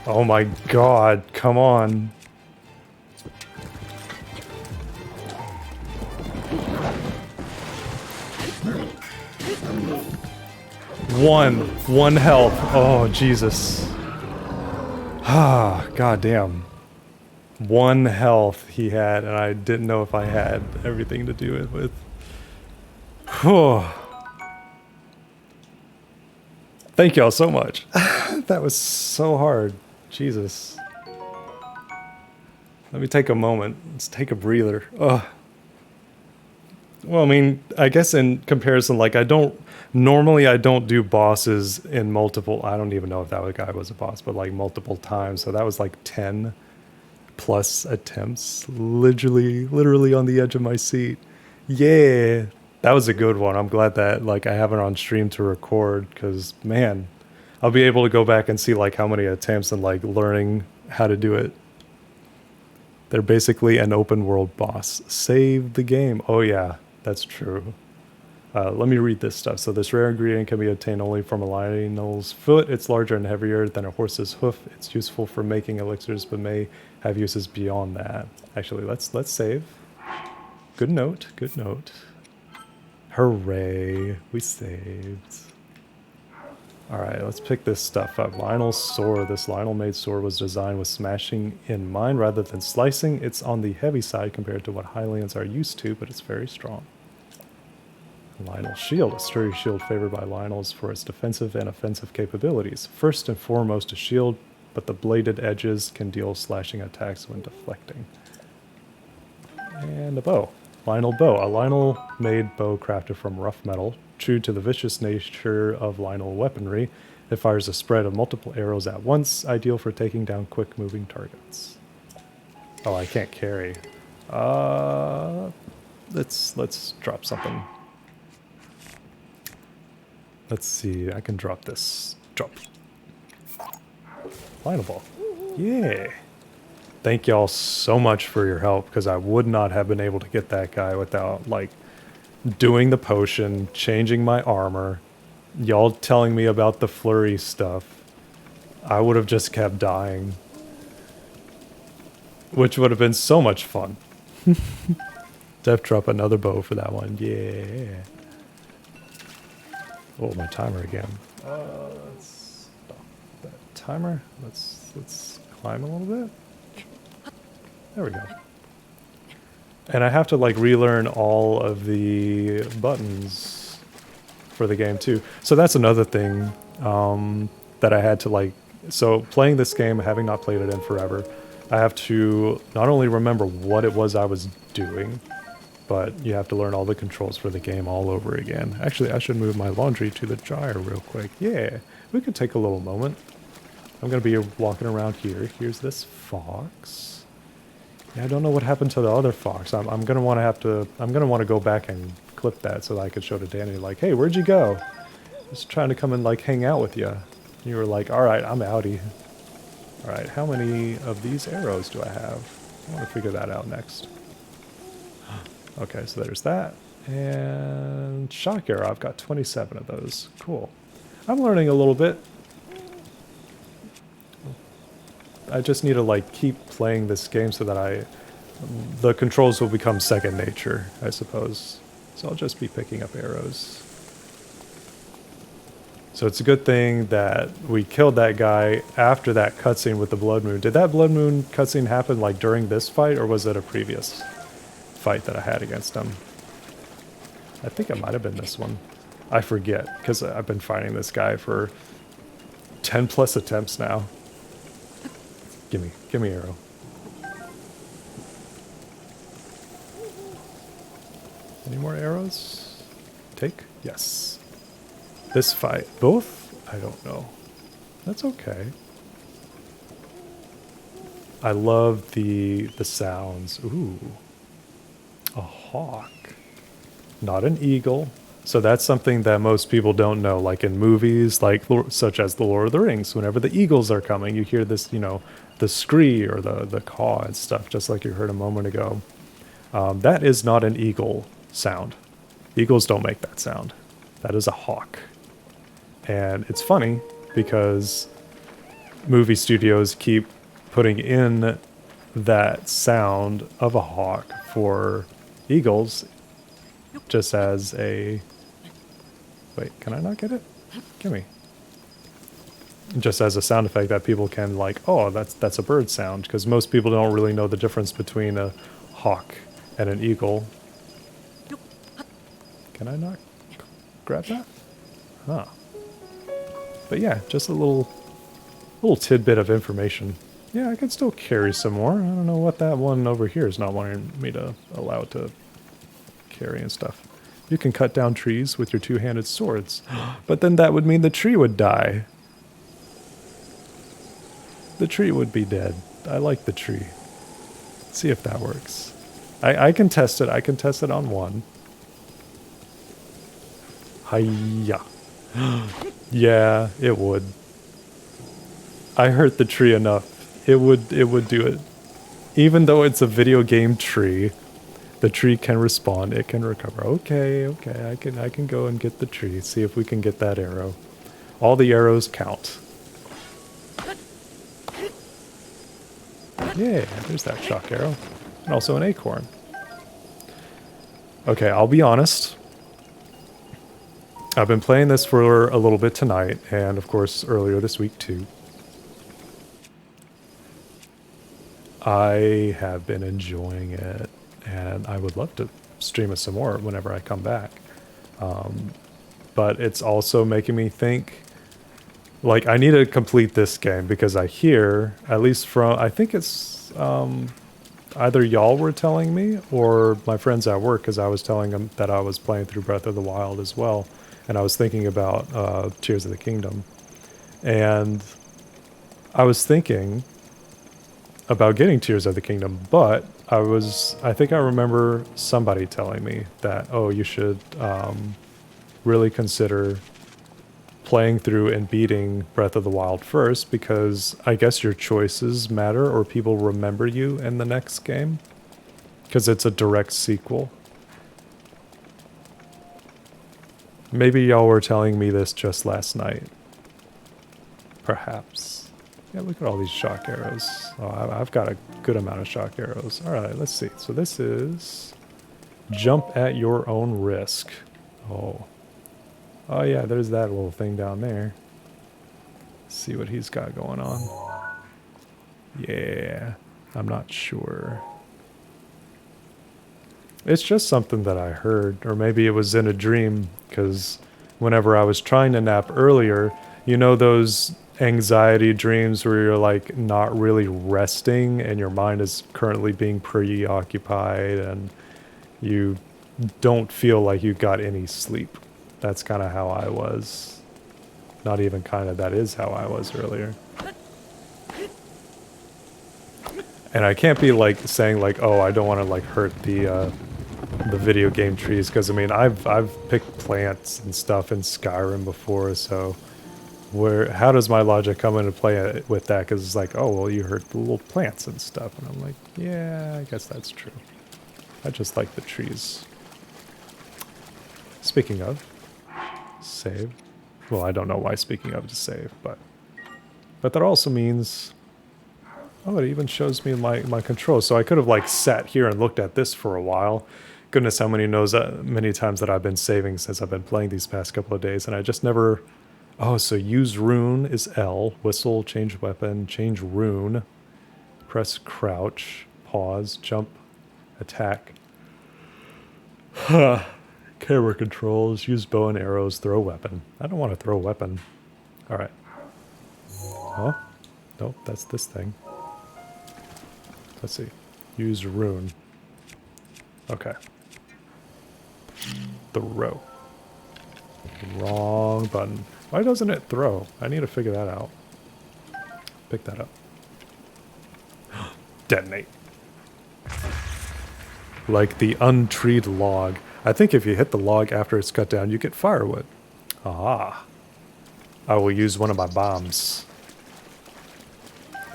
Oh my god, come on. One health. Oh, Jesus. Ah, god damn. One health he had, and I didn't know if I had everything to do it with. Oh. Thank y'all so much. That was so hard. Jesus. Let me take a moment. Let's take a breather. Ugh. Well, I mean, I guess in comparison, like normally I don't do bosses in multiple, I don't even know if that guy was a boss, but like multiple times. So that was like 10 plus attempts, literally on the edge of my seat. Yeah, that was a good one. I'm glad that like I have it on stream to record because man, I'll be able to go back and see like how many attempts and like learning how to do it. They're basically an open world boss. Save the game. Oh yeah, that's true. Let me read this stuff. So this rare ingredient can be obtained only from a lionel's foot. It's larger and heavier than a horse's hoof. It's useful for making elixirs, but may have uses beyond that. Actually, let's save. Good note. Good note. Hooray! We saved. Alright, let's pick this stuff up. Lionel's sword. This Lionel-made sword was designed with smashing in mind rather than slicing. It's on the heavy side compared to what Hylians are used to, but it's very strong. Lionel's shield. A sturdy shield favored by Lionels for its defensive and offensive capabilities. First and foremost a shield, but the bladed edges can deal slashing attacks when deflecting. And a bow. Lionel bow. A Lionel-made bow crafted from rough metal. True to the vicious nature of Lionel weaponry, it fires a spread of multiple arrows at once, ideal for taking down quick-moving targets. Oh, I can't carry. Let's drop something. Let's see, I can drop this. Drop. Lionel ball. Yeah. Thank y'all so much for your help, because I would not have been able to get that guy without, like, doing the potion, changing my armor, y'all telling me about the flurry stuff. I would have just kept dying. Which would have been so much fun. Def drop another bow for that one. Yeah. Oh, my timer again. Let's stop. timer. Let's climb a little bit. There we go. And I have to like relearn all of the buttons for the game too. So that's another thing that I had to like. So playing this game, having not played it in forever, I have to not only remember what it was I was doing, but you have to learn all the controls for the game all over again. Actually, I should move my laundry to the dryer real quick. Yeah, we could take a little moment. I'm gonna be walking around here. Here's this fox. Yeah, I don't know what happened to the other fox. I'm gonna want to go back and clip that so that I could show to Danny like, hey, where'd you go? Just trying to come and like hang out with you. You were like, all right, I'm outie. All right, how many of these arrows do I have? I want to figure that out next. Okay, so there's that. And shock arrow, I've got 27 of those. Cool. I'm learning a little bit. I just need to like keep playing this game so that the controls will become second nature, I suppose. So I'll just be picking up arrows. So it's a good thing that we killed that guy after that cutscene with the Blood Moon. Did that Blood Moon cutscene happen like during this fight, or was it a previous fight that I had against him? I think it might have been this one. I forget, because I've been fighting this guy for 10 plus attempts now. Give me arrow. Any more arrows? Take? Yes. This fight. Both? I don't know. That's okay. I love the sounds. Ooh. A hawk. Not an eagle. So that's something that most people don't know. Like in movies, like such as The Lord of the Rings, whenever the eagles are coming, you hear this, you know, the scree or the caw and stuff, just like you heard a moment ago. That is not an eagle sound. Eagles don't make that sound. That is a hawk. And it's funny because movie studios keep putting in that sound of a hawk for eagles just as a... Wait, can I not get it? Gimme. Just as a sound effect that people can like, oh, that's a bird sound, because most people don't really know the difference between a hawk and an eagle. Can I not grab that? Huh. But yeah, just a little tidbit of information. Yeah, I can still carry some more. I don't know what that one over here is not wanting me to allow it to carry and stuff. You can cut down trees with your two-handed swords. But then that would mean the tree would die. The tree would be dead. I like the tree. Let's see if that works. I can test it. I can test it on one. Hiya. Yeah, it would. I hurt the tree enough. It would do it. Even though it's a video game tree, the tree can respawn. It can recover. Okay. I can go and get the tree. See if we can get that arrow. All the arrows count. Yeah, there's that shock arrow. And also an acorn. Okay, I'll be honest. I've been playing this for a little bit tonight, and of course earlier this week too. I have been enjoying it, and I would love to stream it some more whenever I come back. But it's also making me think, like, I need to complete this game, because I hear, at least from, I think it's either y'all were telling me, or my friends at work, because I was telling them that I was playing through Breath of the Wild as well, and I was thinking about Tears of the Kingdom. And I was thinking about getting Tears of the Kingdom, but I think I remember somebody telling me that, oh, you should really consider playing through and beating Breath of the Wild first, because I guess your choices matter, or people remember you in the next game, because it's a direct sequel. Maybe y'all were telling me this just last night. Perhaps. Yeah, look at all these shock arrows. Oh, I've got a good amount of shock arrows. Alright, let's see. So this is jump at your own risk. Oh. Oh yeah, there's that little thing down there. see what he's got going on. Yeah, I'm not sure. It's just something that I heard, or maybe it was in a dream, because whenever I was trying to nap earlier, you know those anxiety dreams where you're like not really resting and your mind is currently being preoccupied and you don't feel like you got any sleep. That's kind of how I was. Not even kind of, that is how I was earlier. And I can't be like saying like, oh, I don't want to like hurt the video game trees, because I mean I've picked plants and stuff in Skyrim before, so how does my logic come into play with that? Because it's like, oh well, you hurt the little plants and stuff, and I'm like, yeah, I guess that's true. I just like the trees. Speaking of, save. Well, I don't know why speaking of to save, but that also means, oh, it even shows me my controls. So I could have like sat here and looked at this for a while. Goodness, how many knows many times that I've been saving since I've been playing these past couple of days, and I just never. Oh, so use rune is L. Whistle, change weapon, change rune. Press crouch, pause, jump, attack. Camera controls, use bow and arrows, throw weapon. I don't want to throw a weapon. Alright. Oh, nope, that's this thing. Let's see. Use rune. Okay. Throw. Wrong button. Why doesn't it throw? I need to figure that out. Pick that up. Detonate. Like the untreed log. I think if you hit the log after it's cut down, you get firewood. Ah. I will use one of my bombs.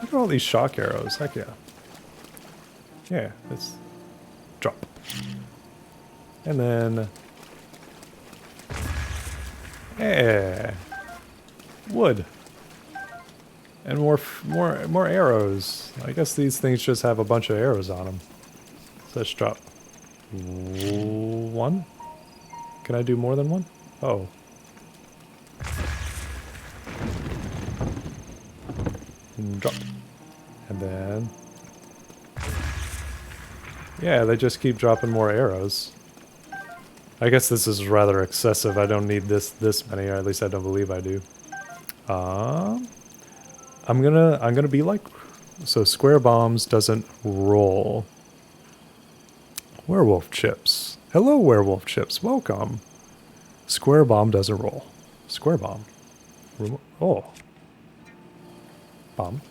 Look at all these shock arrows. Heck yeah. Yeah, let's drop. And then... yeah. Wood. And more arrows. I guess these things just have a bunch of arrows on them. So let's drop. One? Can I do more than one? Oh. Drop. And then... yeah, they just keep dropping more arrows. I guess this is rather excessive. I don't need this many, or at least I don't believe I do. I'm gonna be like, so square bombs doesn't roll. Werewolf chips. Hello, werewolf chips. Welcome. Square bomb doesn't roll. Square bomb. Oh. Bomb.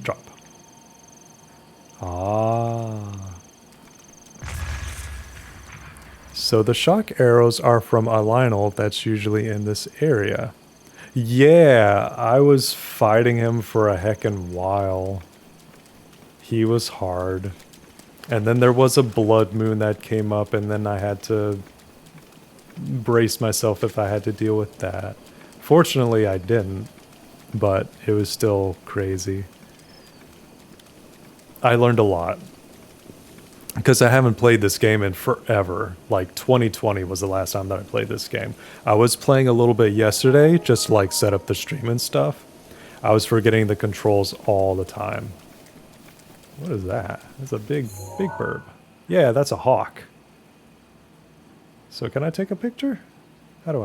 Drop. Ah. So the shock arrows are from a Lionel that's usually in this area. Yeah, I was fighting him for a heckin' while. He was hard. And then there was a blood moon that came up, and then I had to brace myself if I had to deal with that. Fortunately, I didn't, but it was still crazy. I learned a lot. Because I haven't played this game in forever. Like 2020 was the last time that I played this game. I was playing a little bit yesterday, just to like set up the stream and stuff. I was forgetting the controls all the time. What is that? It's a big bird. Yeah, that's a hawk. So can I take a picture? How do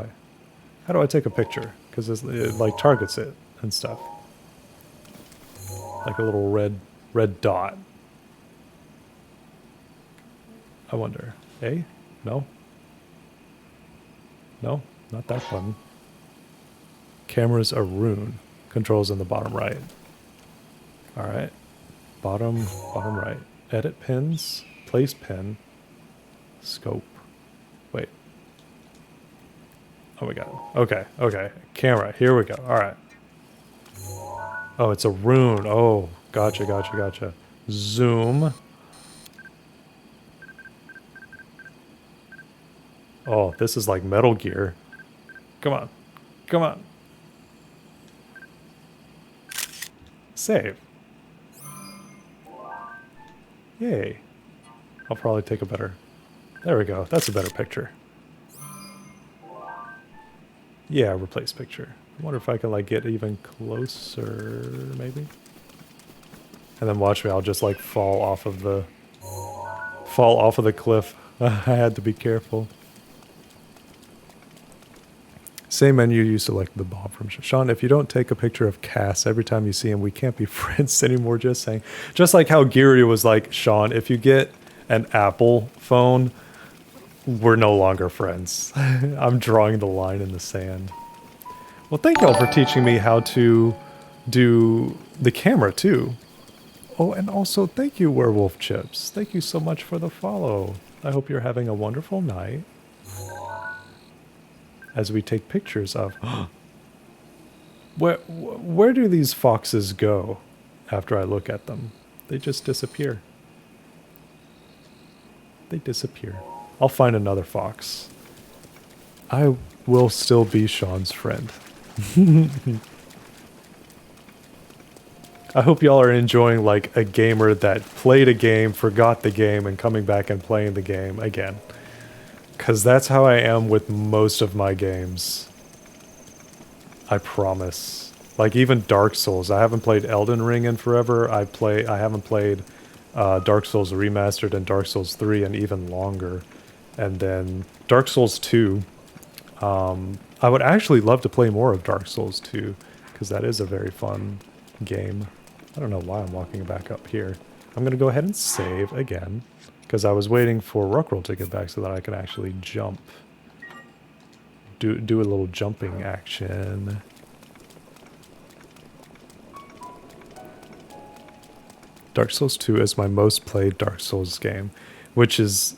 I take a picture? Because it like targets it and stuff. Like a little red dot. I wonder. A? No? No? Not that button. Camera's a rune. Controls in the bottom right. Alright. Bottom right. Edit pins. Place pin. Scope. Wait. Oh, we got it. Okay. Camera. Here we go. Alright. Oh, it's a rune. Oh, gotcha. Zoom. Oh, this is like Metal Gear. Come on. Save. Yay. I'll probably take a better... there we go. That's a better picture. Yeah, replace picture. I wonder if I can like get even closer, maybe. And then watch me, I'll just like fall off of the cliff. I had to be careful. Same menu you select the Bob from Sean. If you don't take a picture of Cass every time you see him, we can't be friends anymore. Just saying. Just like how Geary was like, Sean, if you get an Apple phone, we're no longer friends. I'm drawing the line in the sand. Well, thank y'all for teaching me how to do the camera too. Oh, and also thank you, Werewolf Chips. Thank you so much for the follow. I hope you're having a wonderful night. As we take pictures of... Where do these foxes go after I look at them? They just disappear. They disappear. I'll find another fox. I will still be Sean's friend. I hope y'all are enjoying like a gamer that played a game, forgot the game, and coming back and playing the game again. Because that's how I am with most of my games. I promise. Like even Dark Souls. I haven't played Elden Ring in forever. I haven't played Dark Souls Remastered and Dark Souls 3 and even longer. And then Dark Souls 2. I would actually love to play more of Dark Souls 2. Because that is a very fun game. I don't know why I'm walking back up here. I'm going to go ahead and save again. Because I was waiting for Rockroll to get back so that I could actually jump. Do a little jumping action. Dark Souls 2 is my most played Dark Souls game. Which is...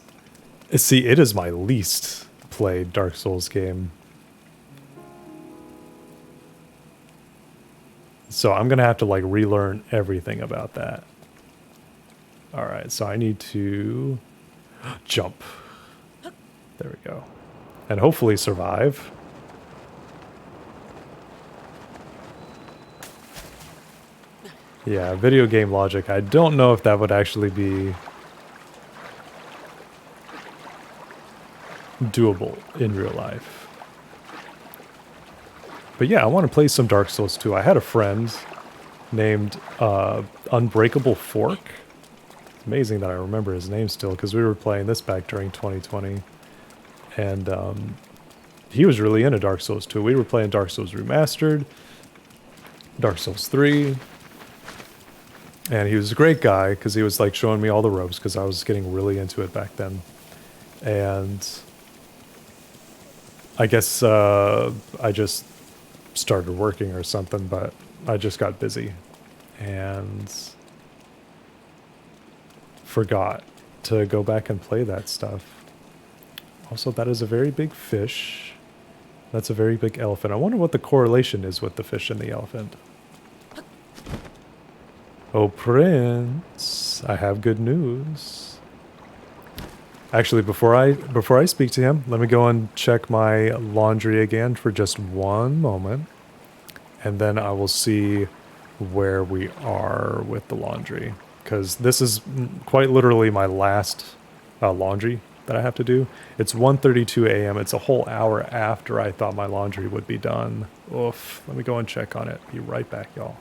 See, it is my least played Dark Souls game. So I'm going to have to like relearn everything about that. Alright, so I need to jump. There we go. And hopefully survive. Yeah, video game logic. I don't know if that would actually be doable in real life. But yeah, I want to play some Dark Souls 2. I had a friend named Unbreakable Fork. Amazing that I remember his name still, because we were playing this back during 2020. And he was really into Dark Souls 2. We were playing Dark Souls Remastered, Dark Souls 3. And he was a great guy, because he was like showing me all the ropes, because I was getting really into it back then. And I guess I just started working or something, but I just got busy. And forgot to go back and play that stuff. Also, that is a very big fish. That's a very big elephant. I wonder what the correlation is with the fish and the elephant. Oh, Prince, I have good news. Actually, before I speak to him, let me go and check my laundry again for just one moment. And then I will see where we are with the laundry. Because this is quite literally my last laundry that I have to do. It's 1:32 a.m. It's a whole hour after I thought my laundry would be done. Oof. Let me go and check on it. Be right back, y'all.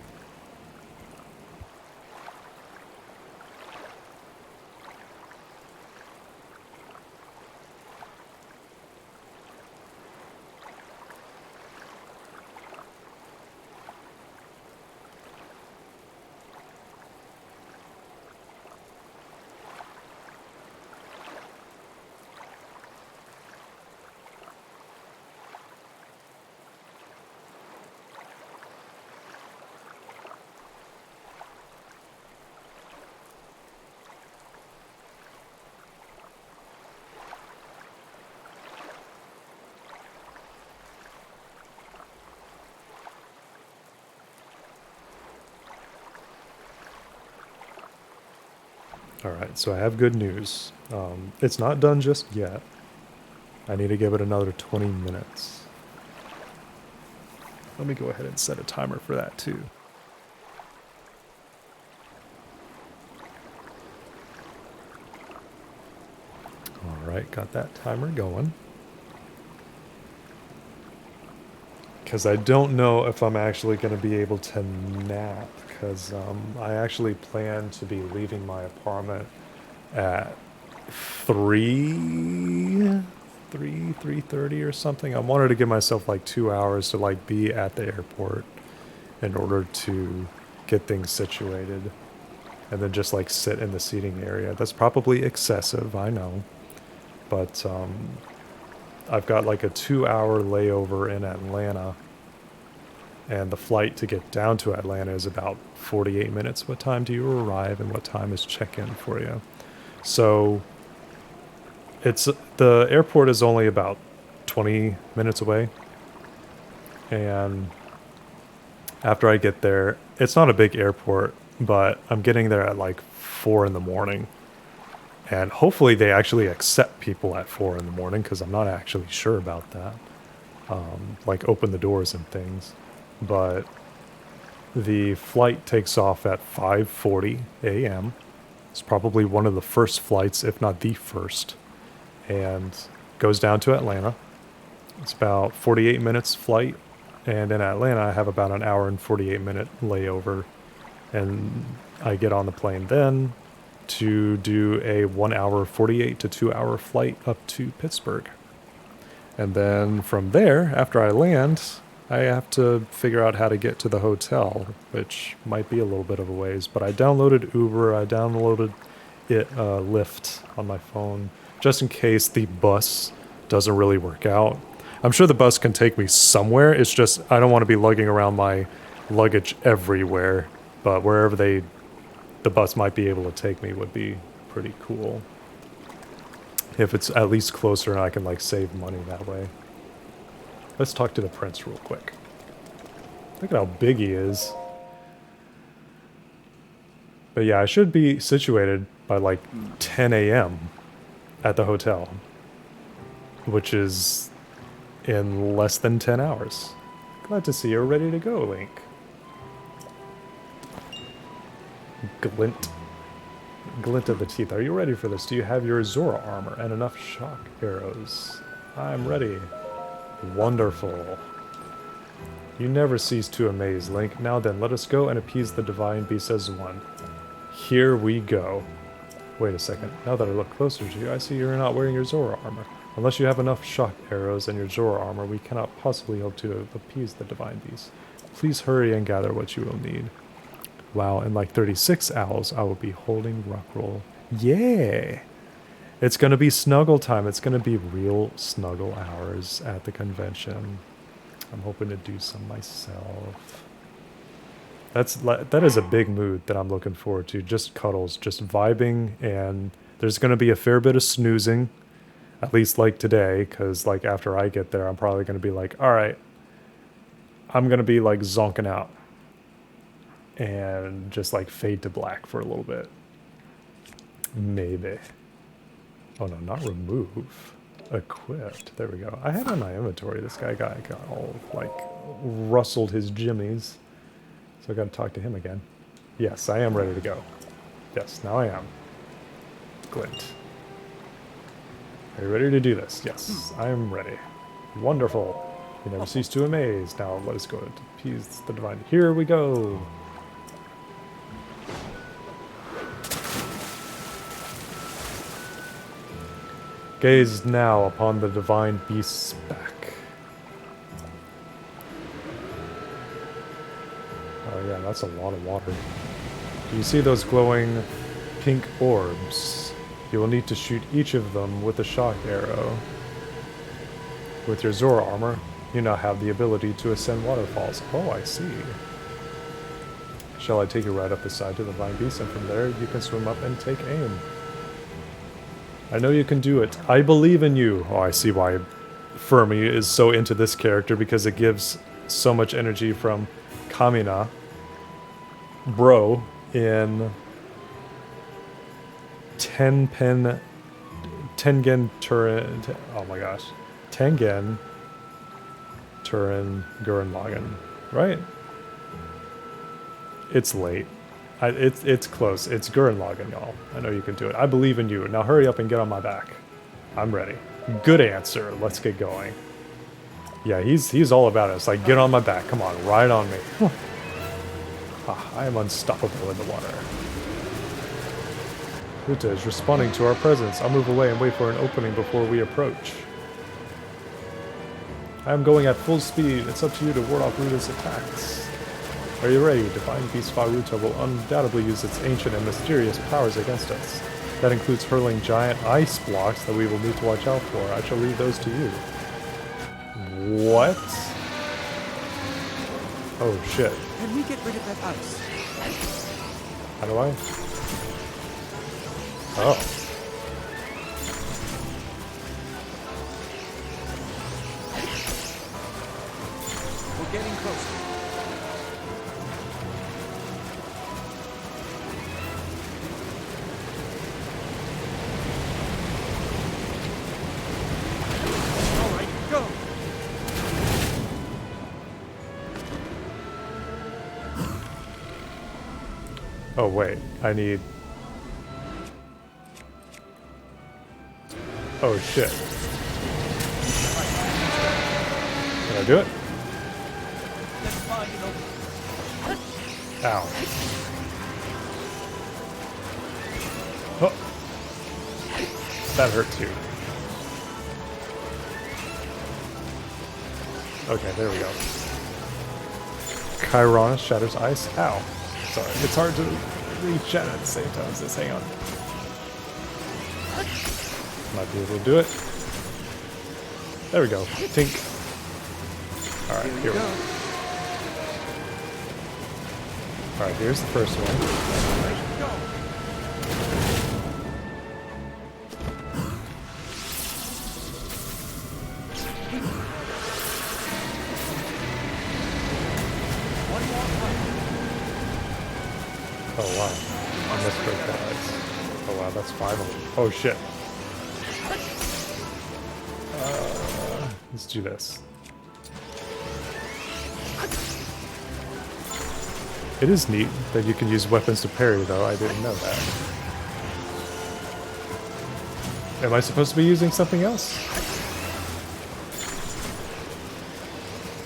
Alright, so I have good news. It's not done just yet. I need to give it another 20 minutes. Let me go ahead and set a timer for that too. Alright, got that timer going. because I don't know if I'm actually going to be able to nap, because I actually plan to be leaving my apartment at 3:30 or something. I wanted to give myself like 2 hours to like be at the airport in order to get things situated, and then just like sit in the seating area. That's probably excessive, I know, but I've got like a 2 hour layover in Atlanta, and the flight to get down to Atlanta is about 48 minutes. What time do you arrive and what time is check-in for you? So the airport is only about 20 minutes away, and after I get there, it's not a big airport, but I'm getting there at like 4 in the morning. And hopefully they actually accept people at 4 in the morning, because I'm not actually sure about that. Like open the doors and things. But the flight takes off at 5:40 a.m. It's probably one of the first flights, if not the first, and goes down to Atlanta. It's about 48 minutes flight, and in Atlanta I have about an hour and 48-minute layover, and I get on the plane then to do a 1 hour 48 to 2 hour flight up to Pittsburgh. And then from there, after I land, I have to figure out how to get to the hotel, which might be a little bit of a ways, but I downloaded Uber, I downloaded Lyft on my phone, just in case the bus doesn't really work out. I'm sure the bus can take me somewhere, it's just I don't want to be lugging around my luggage everywhere, but wherever the bus might be able to take me would be pretty cool. If it's at least closer and I can like save money that way. Let's talk to the prince real quick. Look at how big he is. But yeah, I should be situated by like 10 a.m. at the hotel, which is in less than 10 hours. Glad to see you're ready to go, Link. Glint of the teeth. Are you ready for this? Do you have your Zora armor and enough shock arrows? I'm ready. Wonderful. You never cease to amaze, Link. Now then, let us go and appease the divine beast as one. Here we go. Wait a second. Now that I look closer to you, I see you're not wearing your Zora armor. Unless you have enough shock arrows and your Zora armor, we cannot possibly hope to appease the divine beast. Please hurry and gather what you will need. Wow, in like 36 hours, I will be holding Rockroll. Yeah! It's gonna be snuggle time. It's gonna be real snuggle hours at the convention. I'm hoping to do some myself. That is a big mood that I'm looking forward to. Just cuddles, just vibing, and there's gonna be a fair bit of snoozing. At least like today, because like after I get there, I'm probably gonna be like, alright, I'm gonna be like zonking out. And just like fade to black for a little bit. Maybe. Oh no, not remove. Equipped. There we go. I had on my inventory. This guy got all like rustled his jimmies. So I gotta talk to him again. Yes, I am ready to go. Yes, now I am. Glint. Are you ready to do this? Yes, I am ready. Wonderful. You never cease to amaze. Now let us go to appease the divine. Here we go. Gaze now upon the divine beast's back. Oh yeah, that's a lot of water. Do you see those glowing pink orbs? You will need to shoot each of them with a shock arrow. With your Zora armor, you now have the ability to ascend waterfalls. Oh, I see. Shall I take you right up the side to the divine beast, and from there you can swim up and take aim? I know you can do it. I believe in you. Oh, I see why Fermi is so into this character, because it gives so much energy from Kamina Bro in Tengen Turin. Oh my gosh. Tengen Turin Gurren Lagann. Right? It's late. It's close. It's Gurren Lagann, y'all. I know you can do it. I believe in you. Now hurry up and get on my back. I'm ready. Good answer. Let's get going. Yeah, he's all about it. It's like, get on my back. Come on, ride on me. I am unstoppable in the water. Ruta is responding to our presence. I'll move away and wait for an opening before we approach. I am going at full speed. It's up to you to ward off Ruta's attacks. Are you ready? Divine Beast Faruta will undoubtedly use its ancient and mysterious powers against us. That includes hurling giant ice blocks that we will need to watch out for. I shall leave those to you. What? Oh shit. Can we get rid of that ice? How do I? Oh. We're getting closer. All right, go. Oh wait, I need... Oh shit. Can I do it? Let's find an opening. Ow. Oh. That hurt too. Okay, there we go. Chiron shatters ice. Ow. Sorry, it's hard to reach chat at the same time as this. Hang on. Might be able to do it. There we go. Tink. Alright, here we go. Alright, here's the first one. Oh wow. I misread that. Oh wow, that's 5 of them. Oh shit. Let's do this. It is neat that you can use weapons to parry, though. I didn't know that. Am I supposed to be using something else?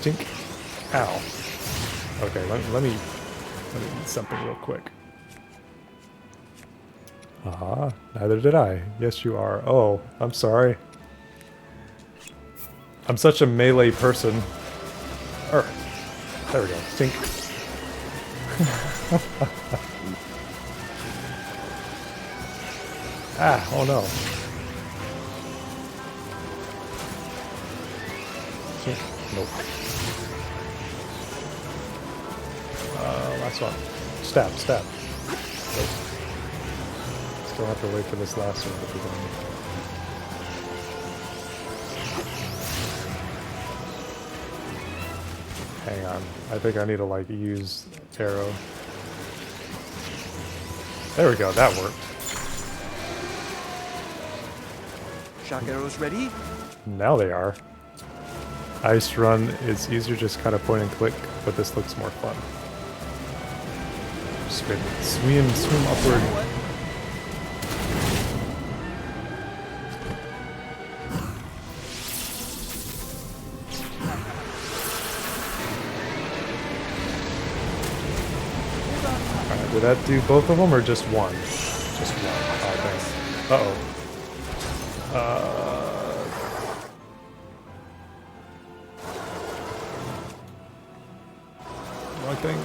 Tink. Ow. Okay, let me eat something real quick. Aha, neither did I. Yes, you are. Oh, I'm sorry. I'm such a melee person. There we go. Tink. Ah, oh no. Tink. Nope. Last one. Stab, stab. Nope. Still have to wait for this last one to be done. Hang on. I think I need to, like, use arrow. There we go. That worked. Shock arrows ready? Now they are. Ice Run is easier, just kind of point and click, but this looks more fun. Swim upward. Alright, did that do both of them or just one? Just one. Oh, thanks. Uh-oh.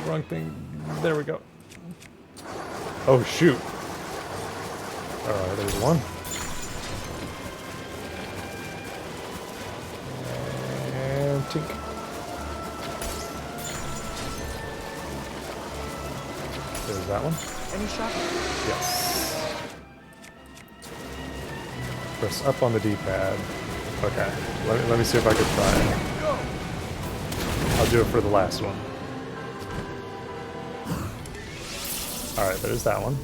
Wrong thing. There we go. Oh, shoot. Alright, there's one. And tink. There's that one. Any shock? Yes. Press up on the D-pad. Okay. Let me see if I can try it. I'll do it for the last one. Alright, there's that one.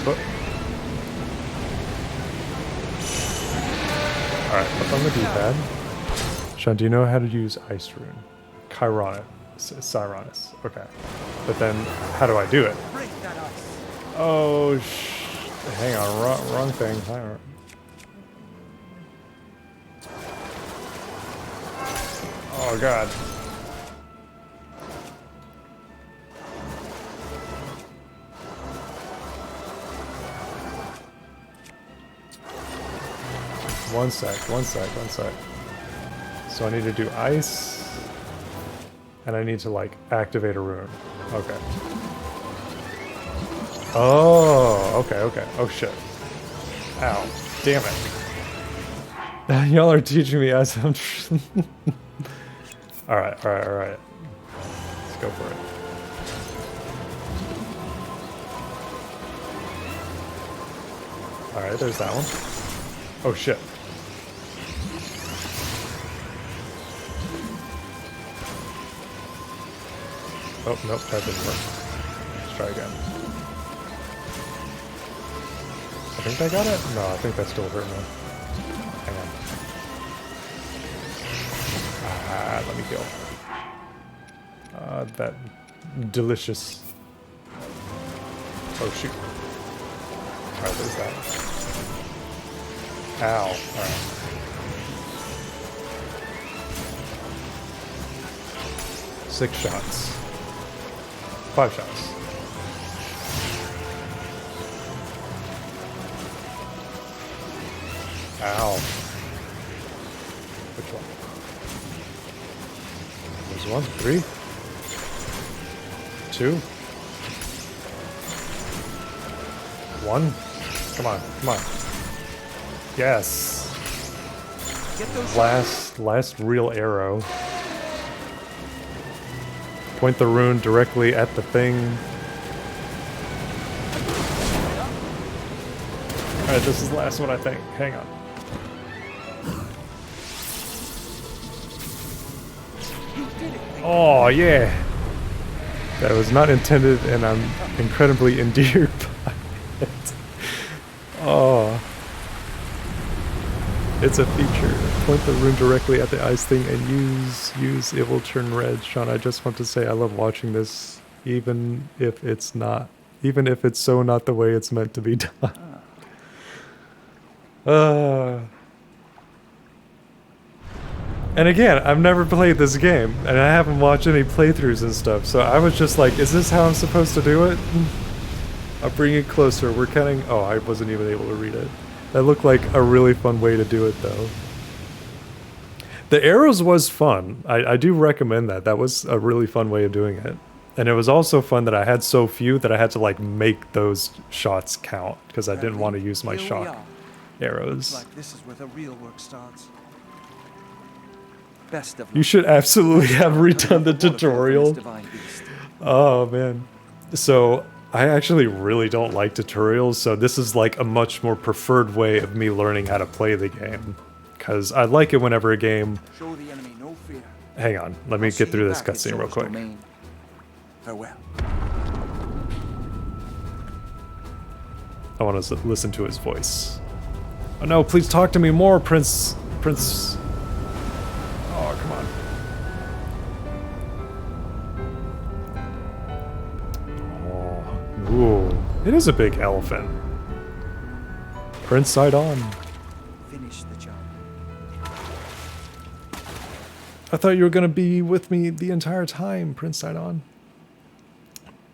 Oh. Alright, up on the D-pad. Sean, do you know how to use Ice Rune? Cyronus. Okay. But then, how do I do it? Break that ice. Oh, hang on, wrong thing. Oh god. One sec. So I need to do ice, and I need to like activate a rune. Okay. Oh, okay. Oh shit. Ow. Damn it. Y'all are teaching me as I'm... Alright. Let's go for it. Alright, there's that one. Oh shit. Oh, nope, that didn't work. Let's try again. I think I got it? No, I think that still hurt me. Hang on. Ah, let me go. That delicious. Oh shoot. Alright, there's that. Ow. Alright. Six shots. 5 shots. Ow. Which one? There's 1, 3, 2, 1. Come on. Yes. Get those Last real arrow. Point the rune directly at the thing. Alright, this is the last one, I think. Hang on. Oh, yeah. That was not intended, and I'm incredibly endeared by it. Oh. It's a feature. Point the rune directly at the ice thing and use. It will turn red. Sean, I just want to say I love watching this, even if it's so not the way it's meant to be done. And again, I've never played this game, and I haven't watched any playthroughs and stuff, so I was just like, is this how I'm supposed to do it? I'll bring it closer. We're counting. Oh, I wasn't even able to read it. That looked like a really fun way to do it, though. The arrows was fun. I do recommend that. That was a really fun way of doing it. And it was also fun that I had so few that I had to, like, make those shots count, because I didn't want to use my shock arrows. Like this is where the real work starts. Best of You should absolutely have redone the tutorial. Oh, man. So, I actually really don't like tutorials, so this is like a much more preferred way of me learning how to play the game. Because I like it whenever a game... Show the enemy no fear. Hang on, let me get through this cutscene real quick. Farewell. I want to listen to his voice. Oh no, please talk to me more, Prince... Oh, come on. Oh, ooh. It is a big elephant. Prince Sidon. Finish the job. I thought you were going to be with me the entire time, Prince Sidon.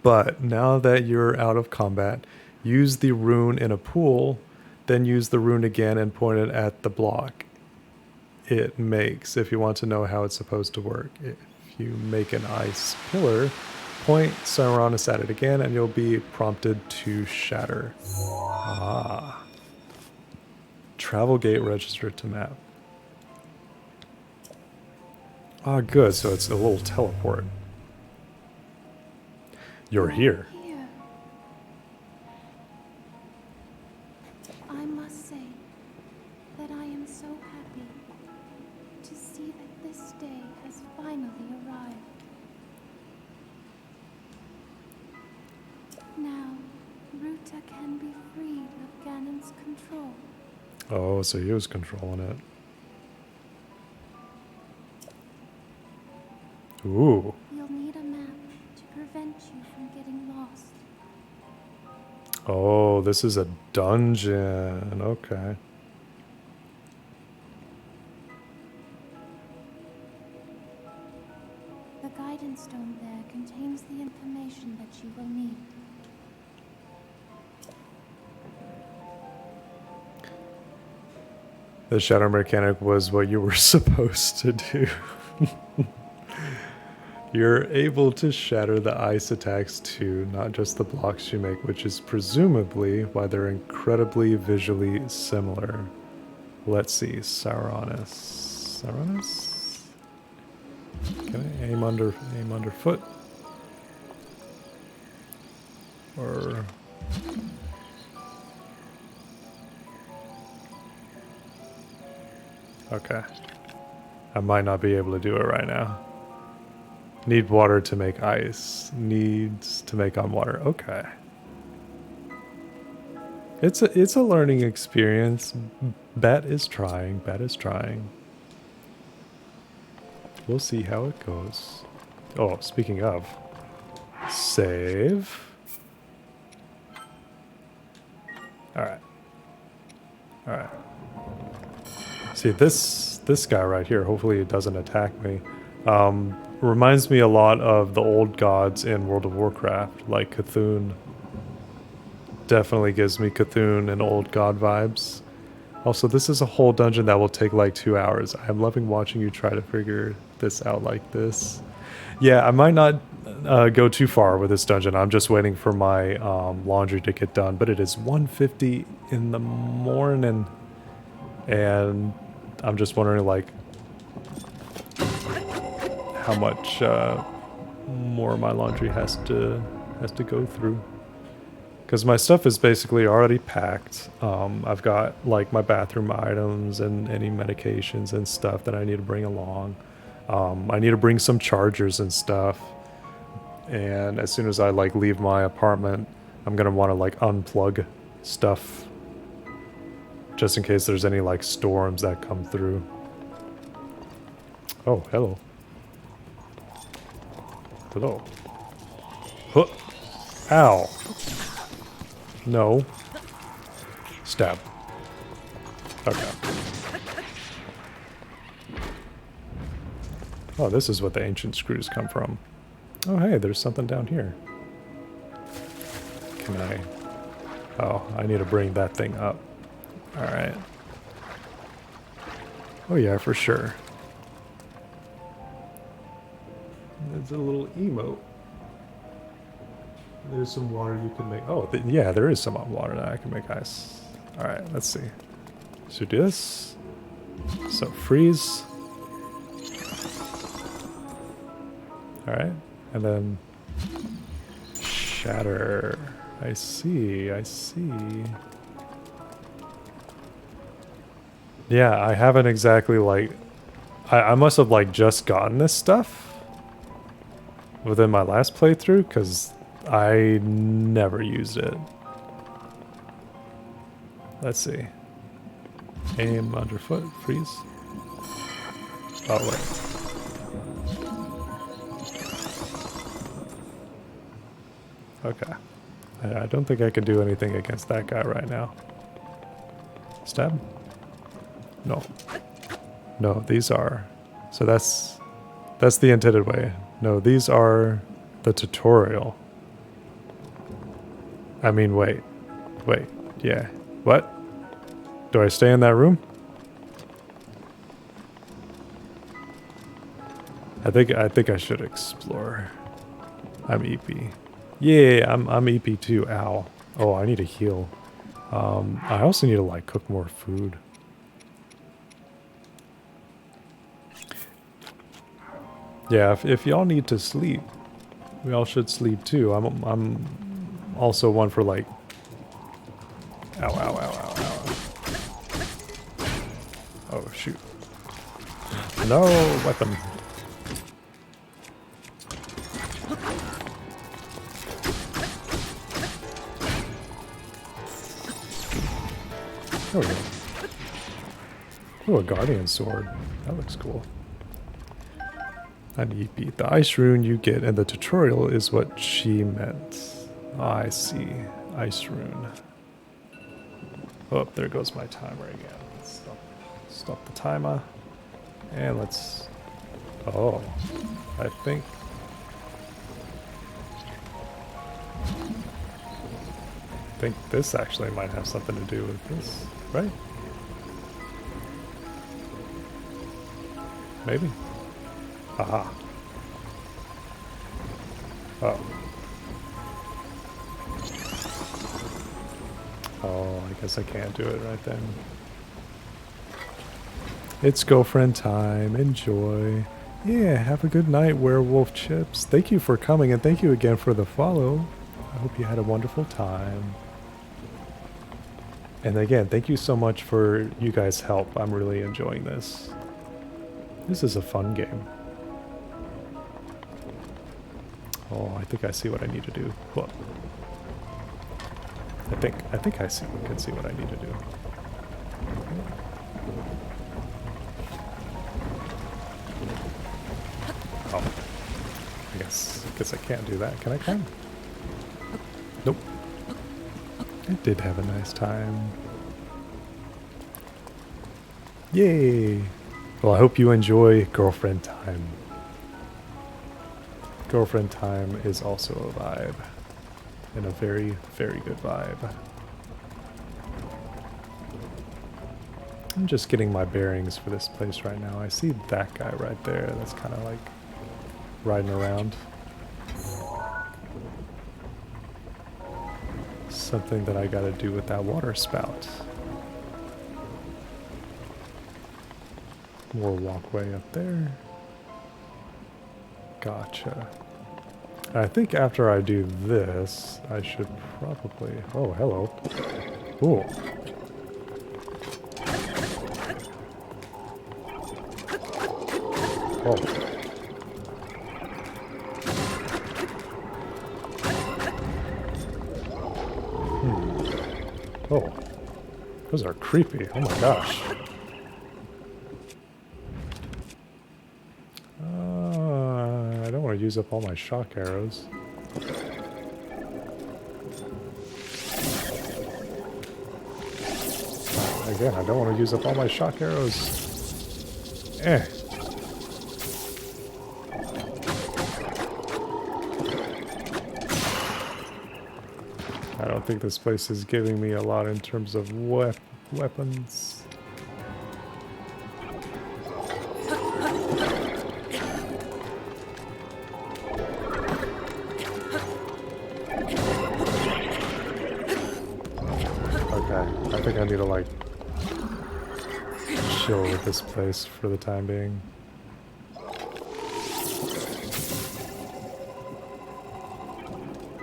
But now that you're out of combat, use the rune in a pool, then use the rune again and point it at the block it makes if you want to know how it's supposed to work. If you make an ice pillar, point Cyrannus at it again and you'll be prompted to shatter. Ah. Travel gate registered to map. Ah, good, so it's a little teleport. You're here. Here. I must say that I am so happy to see that this day has finally arrived. Now, Ruta can be freed of Ganon's control. Oh, so he was controlling it. Ooh. You'll need a map to prevent you from getting lost. Oh, this is a dungeon. Okay. The guidance stone there contains the information that you will need. The shadow mechanic was what you were supposed to do. You're able to shatter the ice attacks too, not just the blocks you make, which is presumably why they're incredibly visually similar. Let's see, Sauronus. Sauronus? Can I aim underfoot? Or... Okay. I might not be able to do it right now. Need water to make ice. Needs to make on water. Okay. It's a learning experience. Bet is trying. Bet is trying. We'll see how it goes. Oh, speaking of. Save. Alright. Alright. See, this guy right here, hopefully it doesn't attack me. Reminds me a lot of the old gods in World of Warcraft, like Cthulhu. Definitely gives me Cthulhu and old god vibes. Also, this is a whole dungeon that will take like 2 hours. I'm loving watching you try to figure this out like this. Yeah, I might not go too far with this dungeon. I'm just waiting for my laundry to get done, but it is 1:50 in the morning. And I'm just wondering, like, how much more my laundry has to go through. Because my stuff is basically already packed. I've got, like, my bathroom items and any medications and stuff that I need to bring along. I need to bring some chargers and stuff. And as soon as I, like, leave my apartment, I'm going to want to, like, unplug stuff. Just in case there's any, like, storms that come through. Oh, hello. Hello. Huh. Ow. No. Stab. Okay. Oh, this is what the ancient screws come from. Oh, hey, there's something down here. Can I... Oh, I need to bring that thing up. Alright. Oh yeah, for sure. There's a little emote. There's some water you can make. Oh, yeah, there is some water that I can make ice. Alright, let's see. So do this. So freeze. Alright, and then shatter. I see, I see. Yeah, I haven't exactly, like... I must have, like, just gotten this stuff within my last playthrough, because I never used it. Let's see. Aim underfoot, freeze. Oh, wait. Okay. I don't think I can do anything against that guy right now. Stab? No. No, these are... So that's the intended way. No, these are the tutorial. I mean, wait. Wait. Yeah. What? Do I stay in that room? I think I should explore. I'm EP. Yeah, I'm EP too. Ow. Oh, I need to heal. I also need to, like, cook more food. Yeah, if y'all need to sleep, we all should sleep too. I'm also one for, like... Ow, ow, ow, ow, ow. Oh, shoot. No weapon. There we go. Oh, a guardian sword. That looks cool. An EP. The ice rune you get in the tutorial is what she meant. I see. Ice rune. Oh, there goes my timer again. Let's stop the timer. And let's... Oh, I think think this actually might have something to do with this, right? Maybe. Aha. Oh. Oh, I guess I can't do it right then. It's girlfriend time. Enjoy. Yeah, have a good night, Werewolf Chips. Thank you for coming, and thank you again for the follow. I hope you had a wonderful time. And again, thank you so much for you guys' help. I'm really enjoying this. This is a fun game. Oh, I think I see what I need to do. Whoa. I think I can see what I need to do. Oh. I guess I can't do that. Can I climb? Nope. I did have a nice time. Yay! Well, I hope you enjoy Girlfriend Time. Girlfriend Time is also a vibe. And a very, very good vibe. I'm just getting my bearings for this place right now. I see that guy right there. That's kind of like riding around. Something that I gotta do with that water spout. More walkway up there. Gotcha. I think after I do this, I should probably... Oh, hello. Ooh. Oh. Oh. Those are creepy. Oh my gosh. I don't want to use up all my shock arrows. Again, I don't want to use up all my shock arrows. Eh. I don't think this place is giving me a lot in terms of weapons. I think I need to like chill with this place for the time being.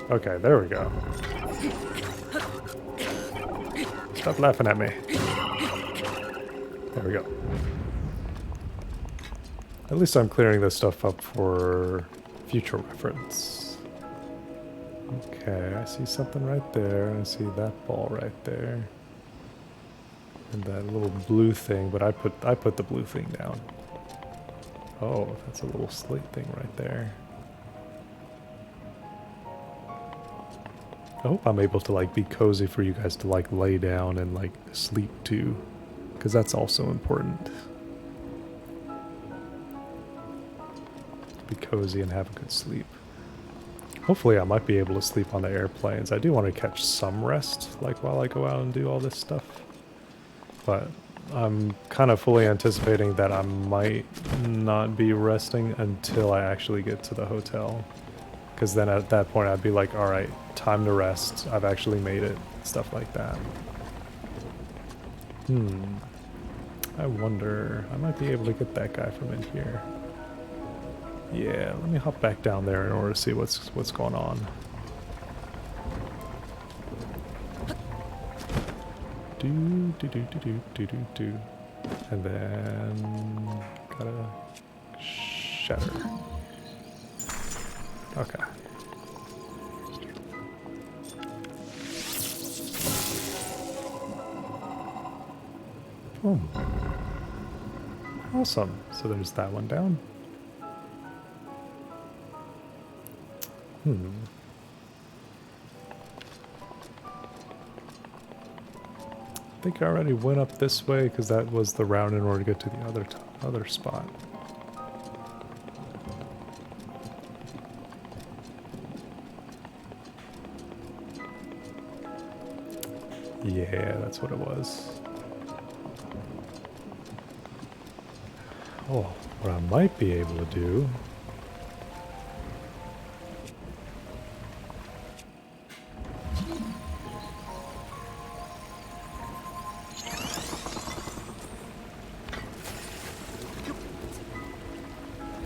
Okay, there we go. Stop laughing at me. There we go. At least I'm clearing this stuff up for future reference. Okay, I see something right there. I see that ball right there. And that little blue thing, but I put the blue thing down. Oh, that's a little slate thing right there. I hope I'm able to like be cozy for you guys to like lay down and like sleep too, because that's also important. Be cozy and have a good sleep. Hopefully I might be able to sleep on the airplanes. I do want to catch some rest like while I go out and do all this stuff. But I'm kind of fully anticipating that I might not be resting until I actually get to the hotel. Because then at that point I'd be like, alright, time to rest. I've actually made it. Stuff like that. I wonder, I might be able to get that guy from in here. Yeah, let me hop back down there in order to see what's going on. Do. And then gotta shatter. Okay. Boom. Awesome. So there's that one down. I think I already went up this way because that was the route in order to get to the other spot. Yeah, that's what it was. Oh, what I might be able to do.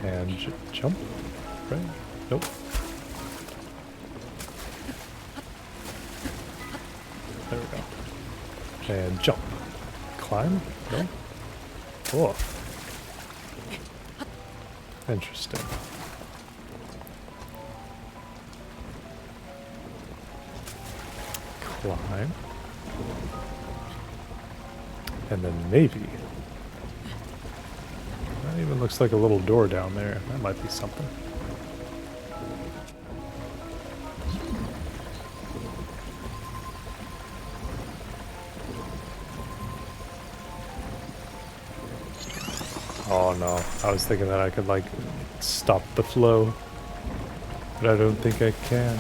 And jump, right? Nope. There we go. And jump. Climb? No? Oh. Interesting. Climb. And then maybe. That even looks like a little door down there. That might be something. Oh no, I was thinking that I could like stop the flow, but I don't think I can.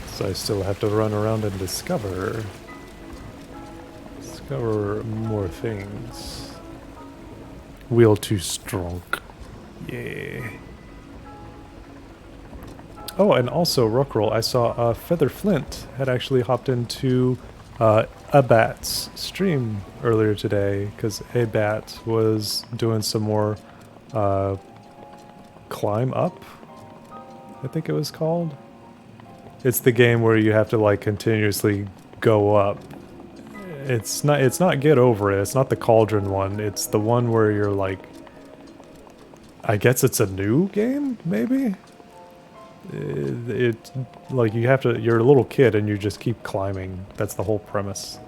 So I still have to run around and discover more things. Wheel too strong. Yeah. Oh, and also, Rockroll, I saw Feather Flint had actually hopped into Abat's stream earlier today, because Abat was doing some more Climb Up, I think it was called. It's the game where you have to like continuously go up. It's not Get Over It, it's not the Cauldron one, it's the one where you're like, I guess it's a new game, maybe? It like you're a little kid and you just keep climbing. That's the whole premise.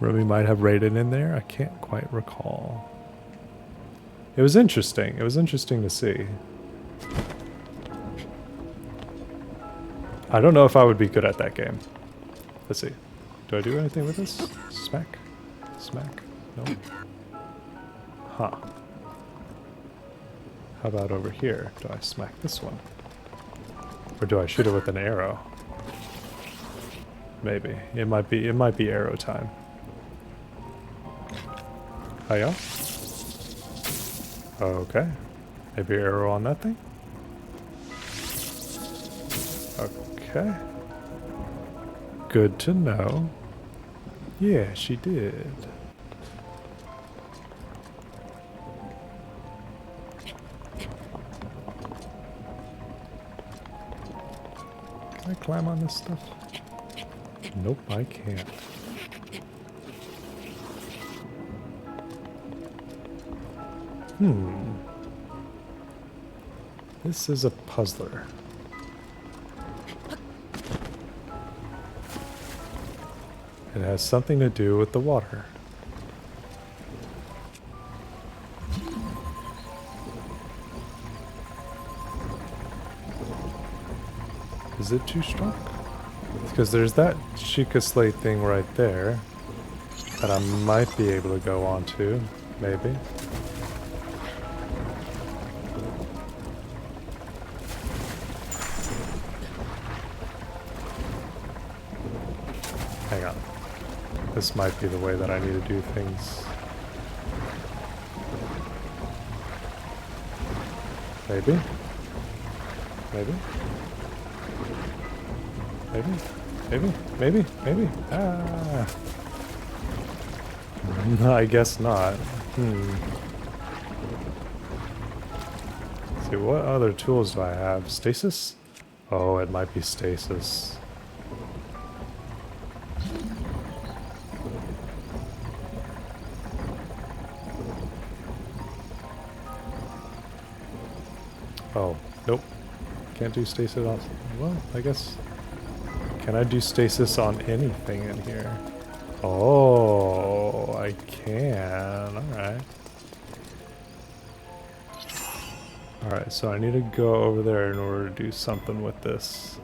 Remy might have rated in there, I can't quite recall. It was interesting. It was interesting to see. I don't know if I would be good at that game. Let's see. Do I do anything with this? Smack? Smack? No? Huh. How about over here? Do I smack this one? Or do I shoot it with an arrow? Maybe. It might be arrow time. Hiya. Okay. Maybe arrow on that thing? Okay. Good to know. Yeah, she did. Can I climb on this stuff? Nope, I can't. This is a puzzler. It has something to do with the water. Is it too strong? Because there's that Sheikah Slate thing right there that I might be able to go onto, maybe. Hang on. This might be the way that I need to do things. Maybe? Maybe? Maybe? Maybe? Maybe? Maybe? Ah! No, I guess not. Let's see, what other tools do I have? Stasis? Oh, it might be stasis. Oh, nope. Can't do stasis on... Well, I guess... Can I do stasis on anything in here? Oh, I can. Alright. Alright, so I need to go over there in order to do something with this.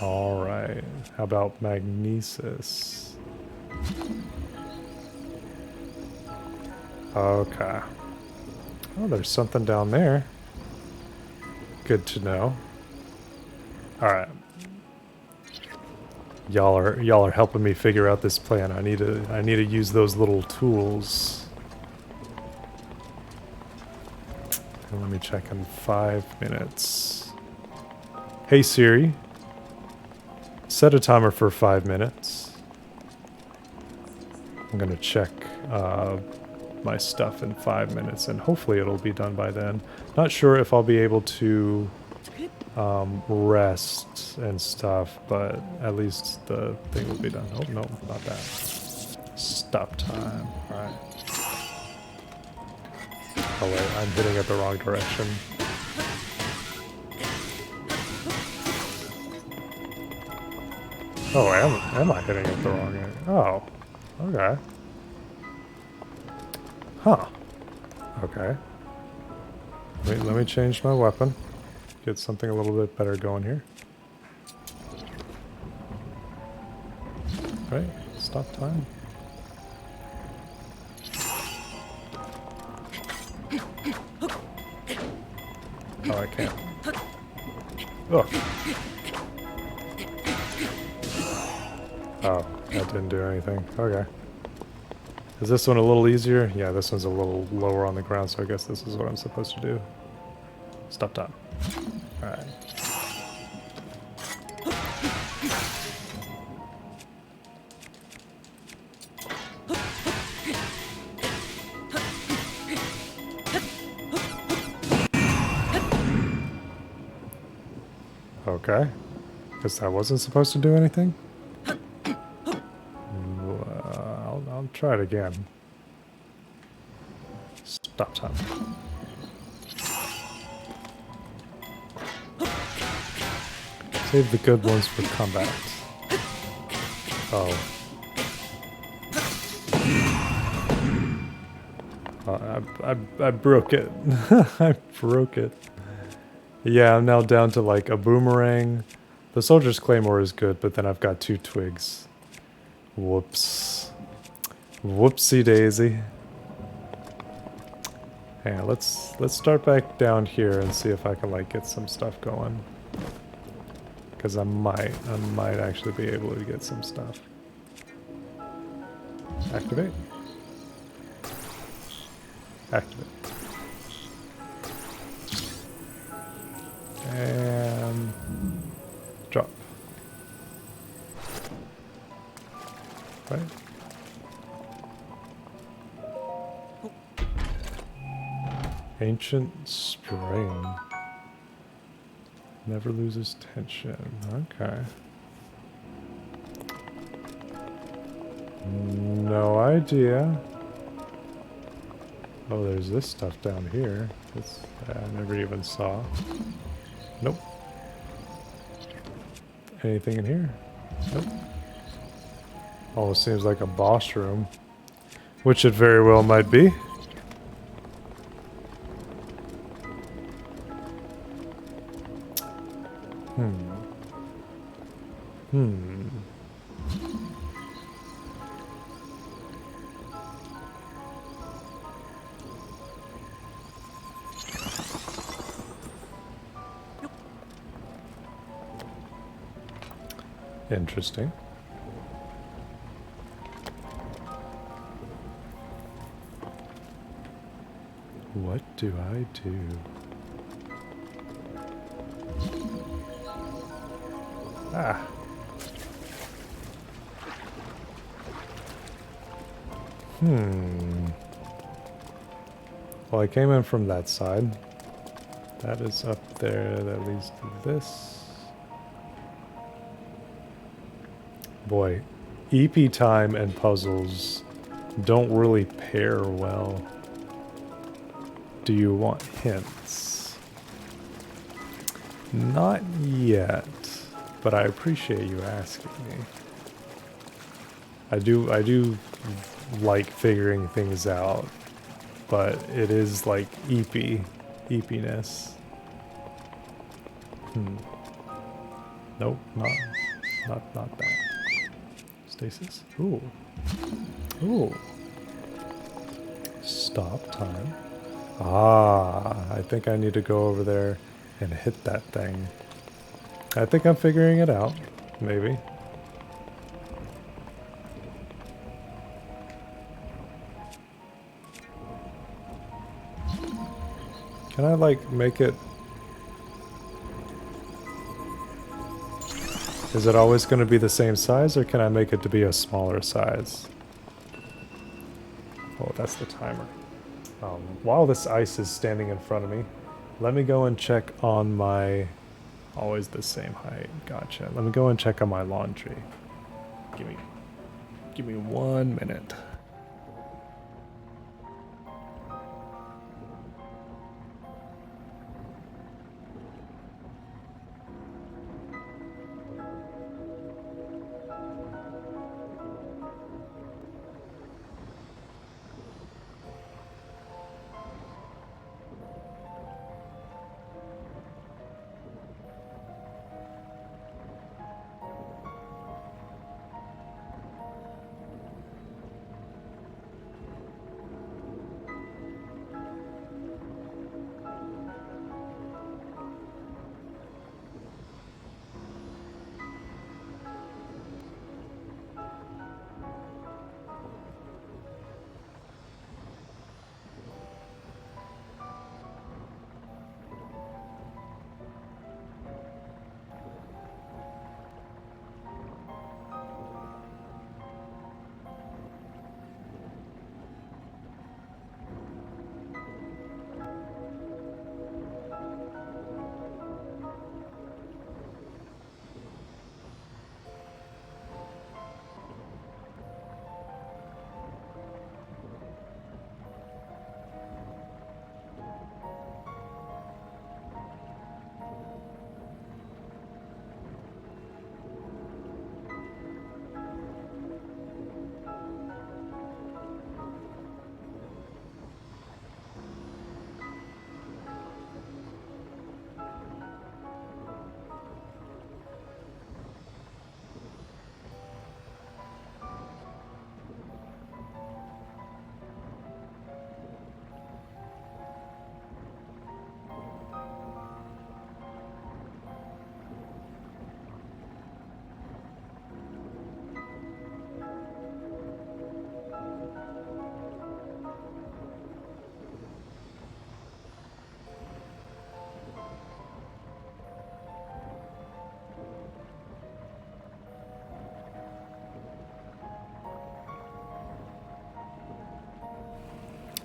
Alright. How about magnesis? Okay. Oh, there's something down there. Good to know. Alright. Y'all are helping me figure out this plan. I need to use those little tools. And let me check in 5 minutes. Hey Siri. Set a timer for 5 minutes. I'm gonna check my stuff in 5 minutes and hopefully it'll be done by then. Not sure if I'll be able to rest and stuff, but at least the thing will be done. Oh no, not that. Stop time. Alright. Oh wait, I'm hitting it the wrong direction. Oh, am I hitting it the wrong way? Oh, okay. Huh. Okay. Wait, let me change my weapon. Get something a little bit better going here. Right, stop time. Oh, I can't. Ugh. Oh, that didn't do anything. Okay. Is this one a little easier? Yeah, this one's a little lower on the ground, so I guess this is what I'm supposed to do. Stop time. Alright. Okay. Guess that wasn't supposed to do anything? I'll try it again. Stop time. Save the good ones for combat. Oh. I broke it. I broke it. Yeah, I'm now down to like a boomerang. The soldier's claymore is good, but then I've got 2 twigs. Whoops. Whoopsie daisy. Hang on, let's start back down here and see if I can like get some stuff going. Because I might actually be able to get some stuff. Activate. Activate. And drop. Right. Ancient spring. Never loses tension. Okay. No idea. Oh, there's this stuff down here. This I never even saw. Nope. Anything in here? Nope. Almost seems like a boss room. Which it very well might be. Interesting. What do I do? Ah. Well, I came in from that side. That is up there. That leads to this. Boy, EP time and puzzles don't really pair well. Do you want hints? Not yet, but I appreciate you asking me. I do like figuring things out, but it is like EP-ness. Nope, not that. Stasis. Ooh. Ooh. Stop time. Ah, I think I need to go over there and hit that thing. I think I'm figuring it out. Maybe. Can I, like, make it... Is it always going to be the same size, or can I make it to be a smaller size? Oh, that's the timer. While this ice is standing in front of me, let me go and check on my... Always the same height. Gotcha. Let me go and check on my laundry. Give me 1 minute.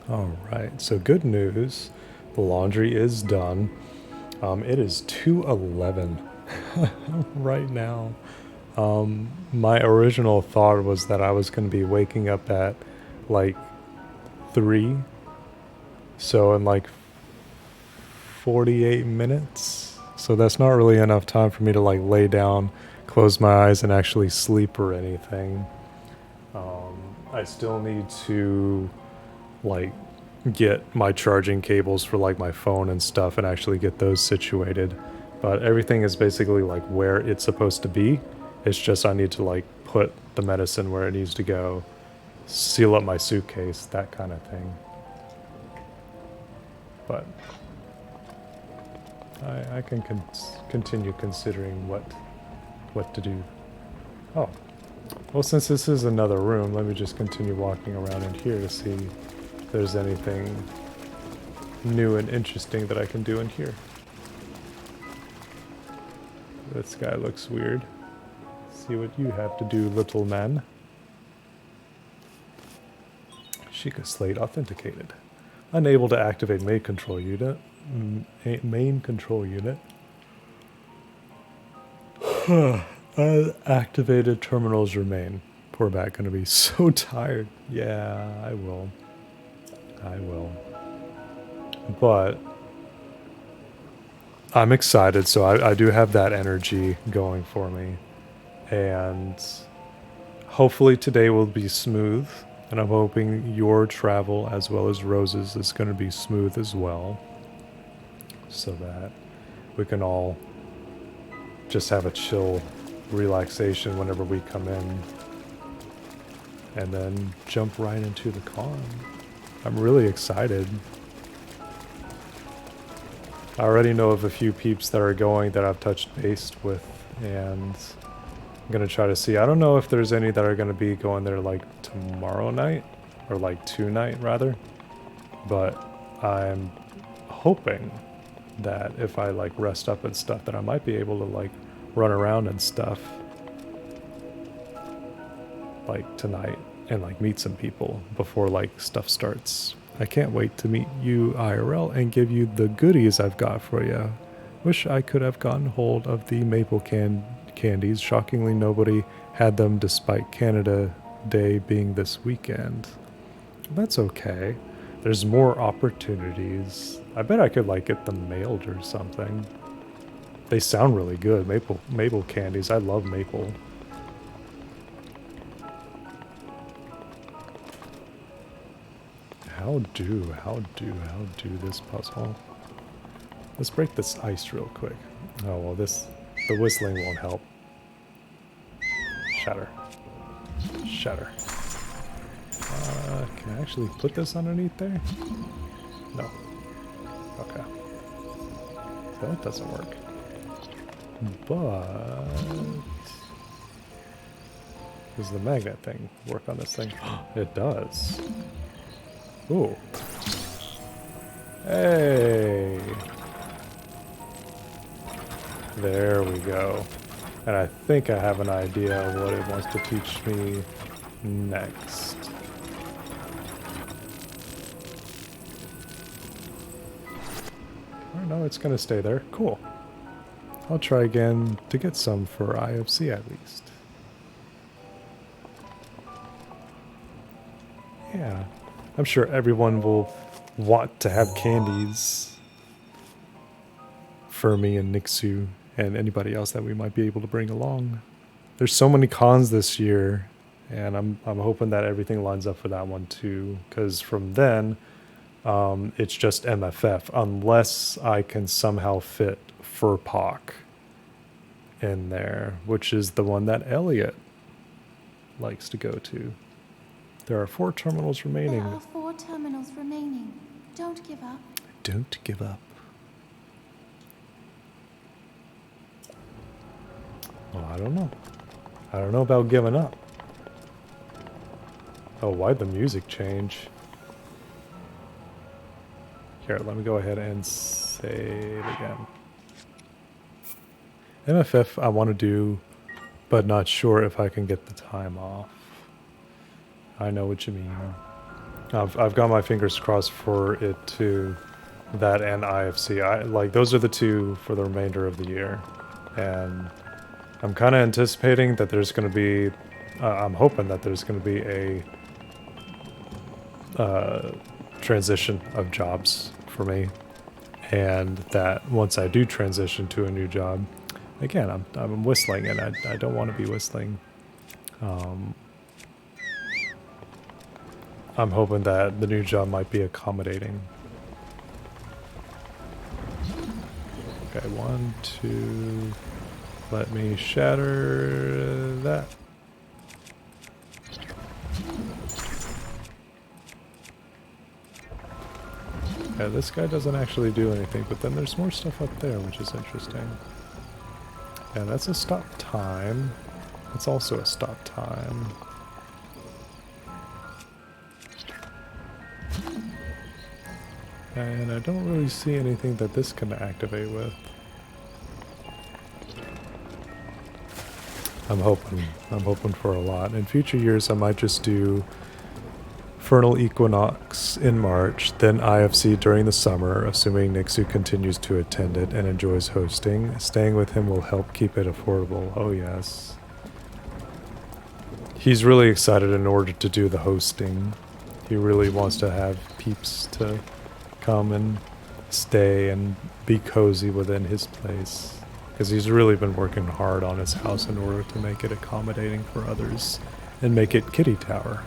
Alright, so good news. The laundry is done. It is 2:11 right now. My original thought was that I was going to be waking up at like 3. So in like 48 minutes. So that's not really enough time for me to like lay down, close my eyes, and actually sleep or anything. I still need to like get my charging cables for like my phone and stuff and actually get those situated, but everything is basically like where it's supposed to be. It's just I need to like put the medicine where it needs to go, seal up my suitcase, that kind of thing. But I can continue considering what to do. Oh, well, since this is another room, let me just continue walking around in here to see if there's anything new and interesting that I can do in here. This guy looks weird. See what you have to do, little man. Sheikah Slate authenticated. Unable to activate main control unit. Main control unit. Activated terminals remain. Poor Bat gonna be so tired. Yeah, I will. But I'm excited, so I do have that energy going for me. And hopefully today will be smooth. And I'm hoping your travel as well as Rose's is going to be smooth as well. So that we can all just have a chill relaxation whenever we come in. And then jump right into the con. I'm really excited. I already know of a few peeps that are going that I've touched base with, and I'm gonna try to see. I don't know if there's any that are gonna be going there like tomorrow night, or like tonight rather, but I'm hoping that if I like rest up and stuff, that I might be able to like run around and stuff like tonight and like meet some people before like stuff starts. I can't wait to meet you IRL and give you the goodies I've got for you. Wish I could have gotten hold of the maple candies. Shockingly, nobody had them despite Canada Day being this weekend. That's okay. There's more opportunities. I bet I could like get them mailed or something. They sound really good. Maple candies. I love maple. How do this puzzle? Let's break this ice real quick. Oh well, the whistling won't help. Shatter. Shatter. Can I actually put this underneath there? No. Okay. So that doesn't work. But does the magnet thing work on this thing? It does. Ooh. Hey. There we go. And I think I have an idea of what it wants to teach me next. Oh no, it's gonna stay there. Cool. I'll try again to get some for IFC at least. Yeah. I'm sure everyone will want to have candies for me and Nixu and anybody else that we might be able to bring along. There's so many cons this year, and I'm hoping that everything lines up for that one too, because from then it's just MFF unless I can somehow fit Furpok in there, which is the one that Elliot likes to go to. There are 4 terminals remaining. There are 4 terminals remaining. Don't give up. Don't give up. Well, I don't know. I don't know about giving up. Oh, why'd the music change? Here, let me go ahead and save again. MFF I want to do, but not sure if I can get the time off. I know what you mean. I've got my fingers crossed for it too. That and IFC. Like those are the 2 for the remainder of the year. And I'm kind of anticipating that there's going to be... I'm hoping that there's going to be a transition of jobs for me. And that once I do transition to a new job... Again, I'm whistling and I don't want to be whistling. I'm hoping that the new job might be accommodating. Okay, 1, 2... Let me shatter that. Yeah, this guy doesn't actually do anything, but then there's more stuff up there, which is interesting. And that's a stop time. It's also a stop time. And I don't really see anything that this can activate with. I'm hoping for a lot. In future years, I might just do Vernal Equinox in March, then IFC during the summer, assuming Nixu continues to attend it and enjoys hosting. Staying with him will help keep it affordable. Oh yes. He's really excited in order to do the hosting. He really wants to have peeps to come and stay and be cozy within his place. Because he's really been working hard on his house in order to make it accommodating for others and make it kitty tower.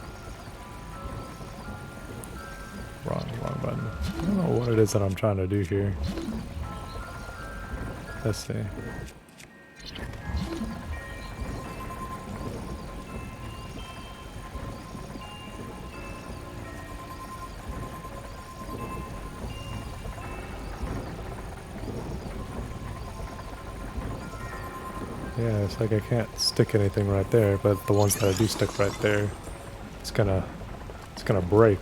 Wrong button. I don't know what it is that I'm trying to do here. Let's see. Yeah, it's like I can't stick anything right there, but the ones that I do stick right there, it's gonna break.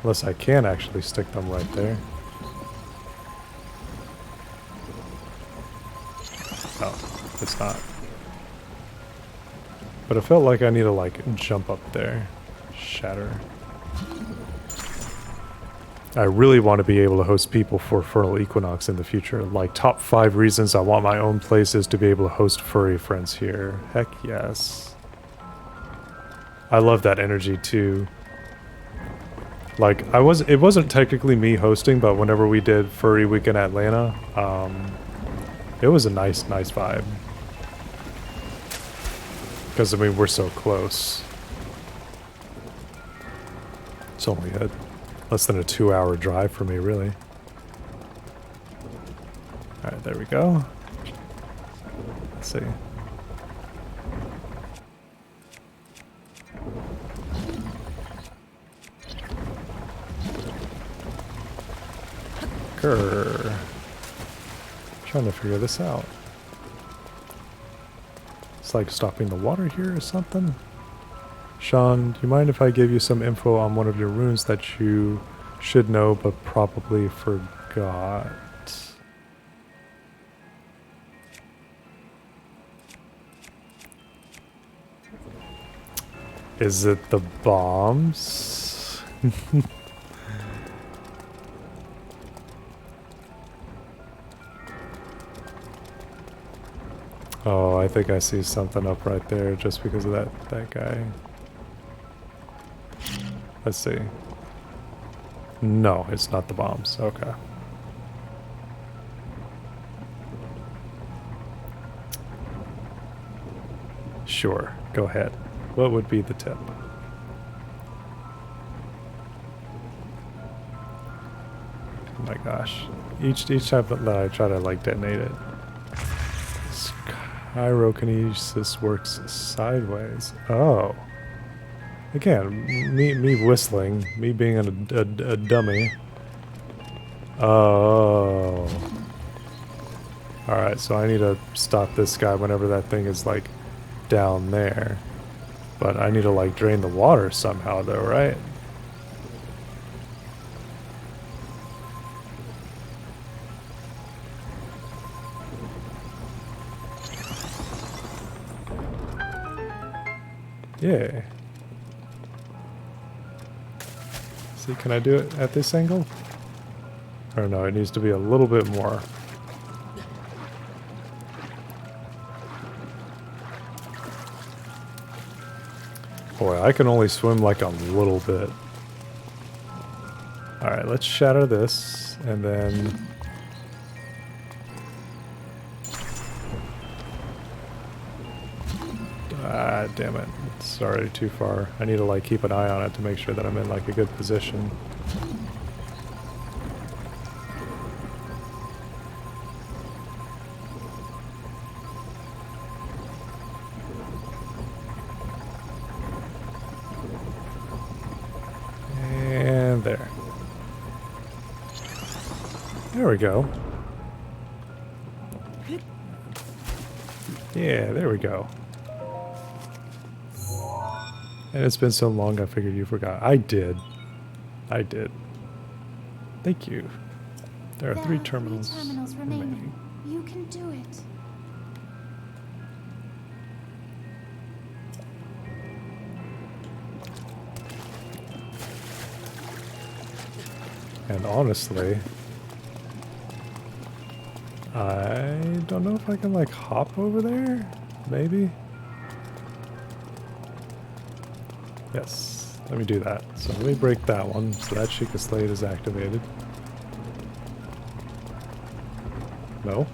Unless I can actually stick them right there. No, it's not. But it felt like I need to like jump up there. Shatter. I really want to be able to host people for Infernal Equinox in the future. Like, top 5 reasons I want my own place is to be able to host furry friends here. Heck yes. I love that energy too. Like, it wasn't technically me hosting, but whenever we did Furry Week in Atlanta, it was a nice vibe. Because, I mean, we're so close. It's only less than a 2-hour drive for me, really. Alright, there we go. Let's see. Grr. Trying to figure this out. It's like stopping the water here or something. Sean, do you mind if I give you some info on one of your runes that you should know but probably forgot? Is it the bombs? Oh, I think I see something up right there just because of that guy. Let's see. No, it's not the bombs. Okay. Sure, go ahead. What would be the tip? Oh my gosh. Each time that I try to like detonate it, pyrokinesis works sideways. Oh. Again, me whistling, me being a dummy. Oh. Alright, so I need to stop this guy whenever that thing is like down there. But I need to like drain the water somehow though, right? Yeah. See, can I do it at this angle? Or no, it needs to be a little bit more. Boy, I can only swim like a little bit. Alright, let's shatter this, and then... Ah, damn it. It's already too far. I need to like keep an eye on it to make sure that I'm in like a good position. And there. There we go. Yeah, there we go. And it's been so long I figured you forgot. I did. I did. Thank you. There are three terminals remaining. You can do it. And honestly, I don't know if I can like hop over there. Maybe. Yes, let me do that. So let me break that one, so that Sheikah Slate is activated. No?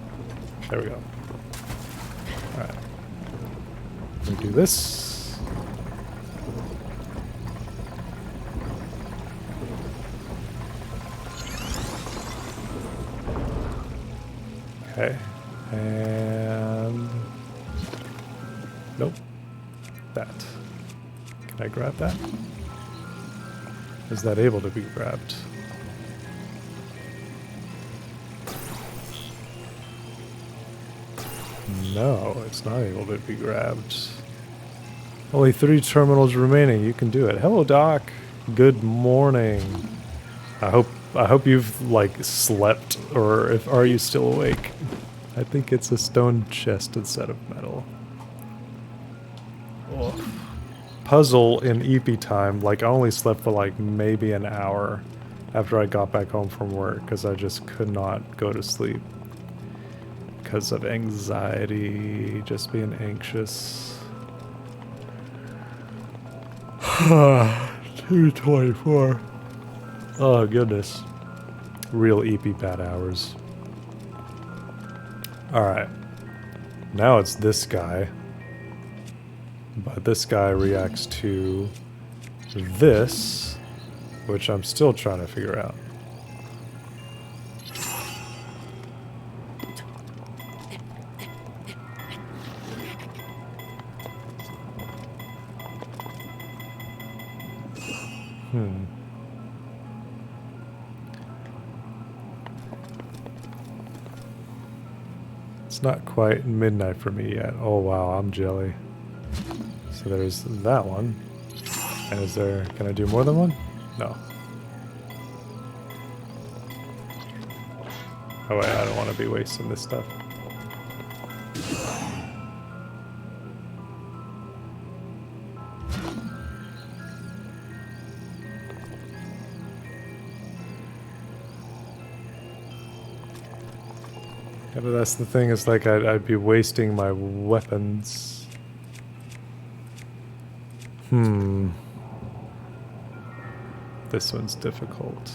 There we go. Alright. Let me do this. Okay. And... Nope. That. Can I grab that? Is that able to be grabbed? No, it's not able to be grabbed. Only 3 terminals remaining. You can do it. Hello, Doc. Good morning. I hope you've like slept, or if are you still awake? I think it's a stone chest instead of metal. Oh. Puzzle in EP time. Like I only slept for like maybe an hour after I got back home from work because I just could not go to sleep because of anxiety, just being anxious. 2:24. Oh goodness. Real EP bad hours. Alright. Now it's this guy. But this guy reacts to this, which I'm still trying to figure out. It's not quite midnight for me yet. Oh wow, I'm jelly. So there's that one. And is there... can I do more than one? No. Oh wait, I don't want to be wasting this stuff. Yeah, but that's the thing, is like I'd be wasting my weapons. This one's difficult.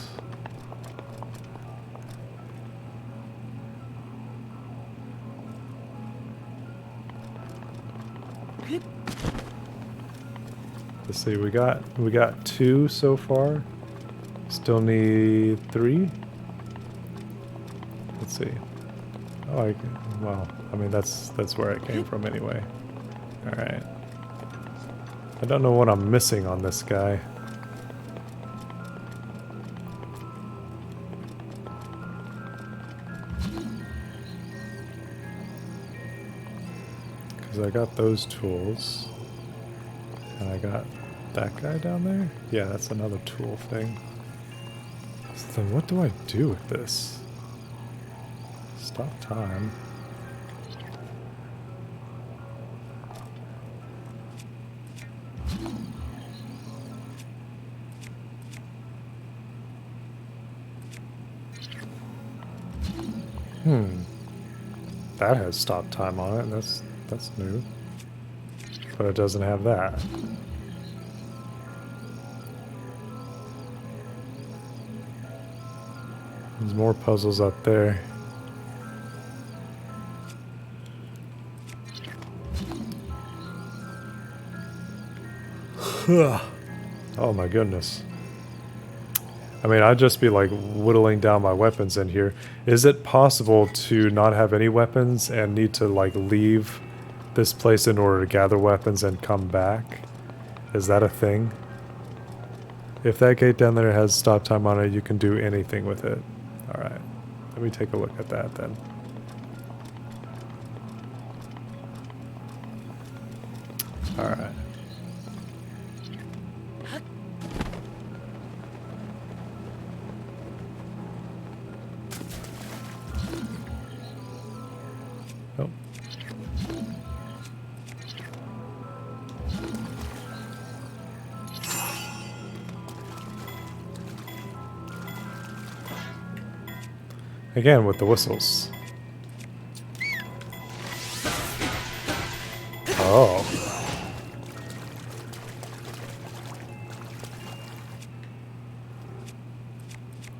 Let's see, we got 2 so far. Still need 3. Let's see. Oh, well, I mean that's where it came from anyway. All right. I don't know what I'm missing on this guy. Because I got those tools. And I got that guy down there? Yeah, that's another tool thing. So then what do I do with this? Stop time. That has stop time on it. That's new. But it doesn't have that. There's more puzzles up there. Oh my goodness. I mean, I'd just be like whittling down my weapons in here. Is it possible to not have any weapons and need to like leave this place in order to gather weapons and come back? Is that a thing? If that gate down there has stop time on it, you can do anything with it. Alright, let me take a look at that then. Alright. Oh. Again with the whistles. Oh.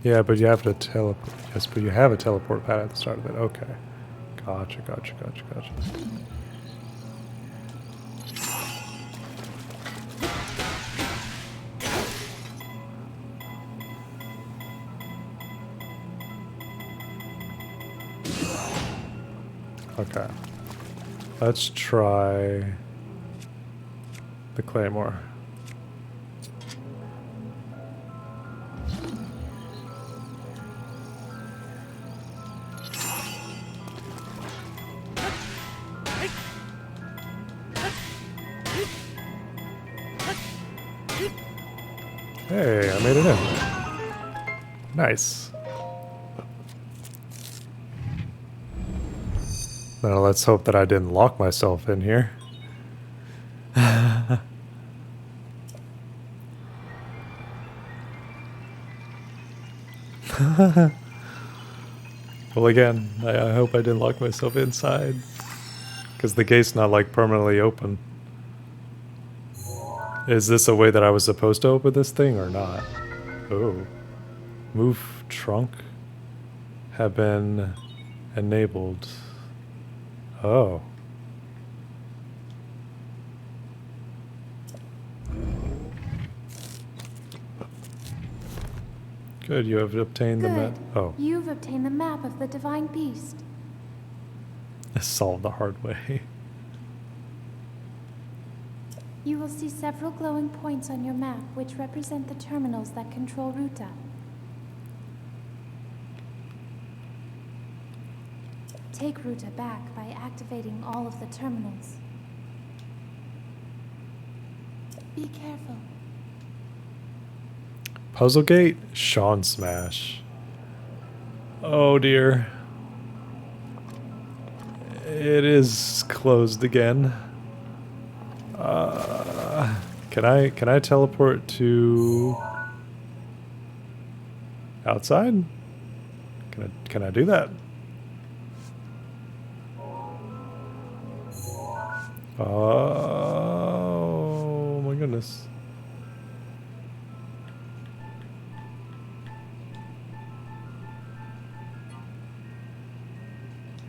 Yeah, but you have to teleport. Yes, but you have a teleport pad at the start of it. Okay. Gotcha, gotcha, gotcha, gotcha. Okay. Let's try the claymore. Hey, I made it in. Nice. Now let's hope that I didn't lock myself in here. Well, again, I hope I didn't lock myself inside. Because the gate's not like permanently open. Is this a way that I was supposed to open this thing or not? Oh. Move trunk have been enabled. Oh. Good, you have obtained the map. Good. Oh, You've obtained the map of the divine beast. solved the hard way. You will see several glowing points on your map which represent the terminals that control Ruta. Take Ruta back by activating all of the terminals. Be careful. Puzzle gate? Sean Smash. Oh dear. It is closed again. Can I teleport to outside? Can I do that? Oh my goodness.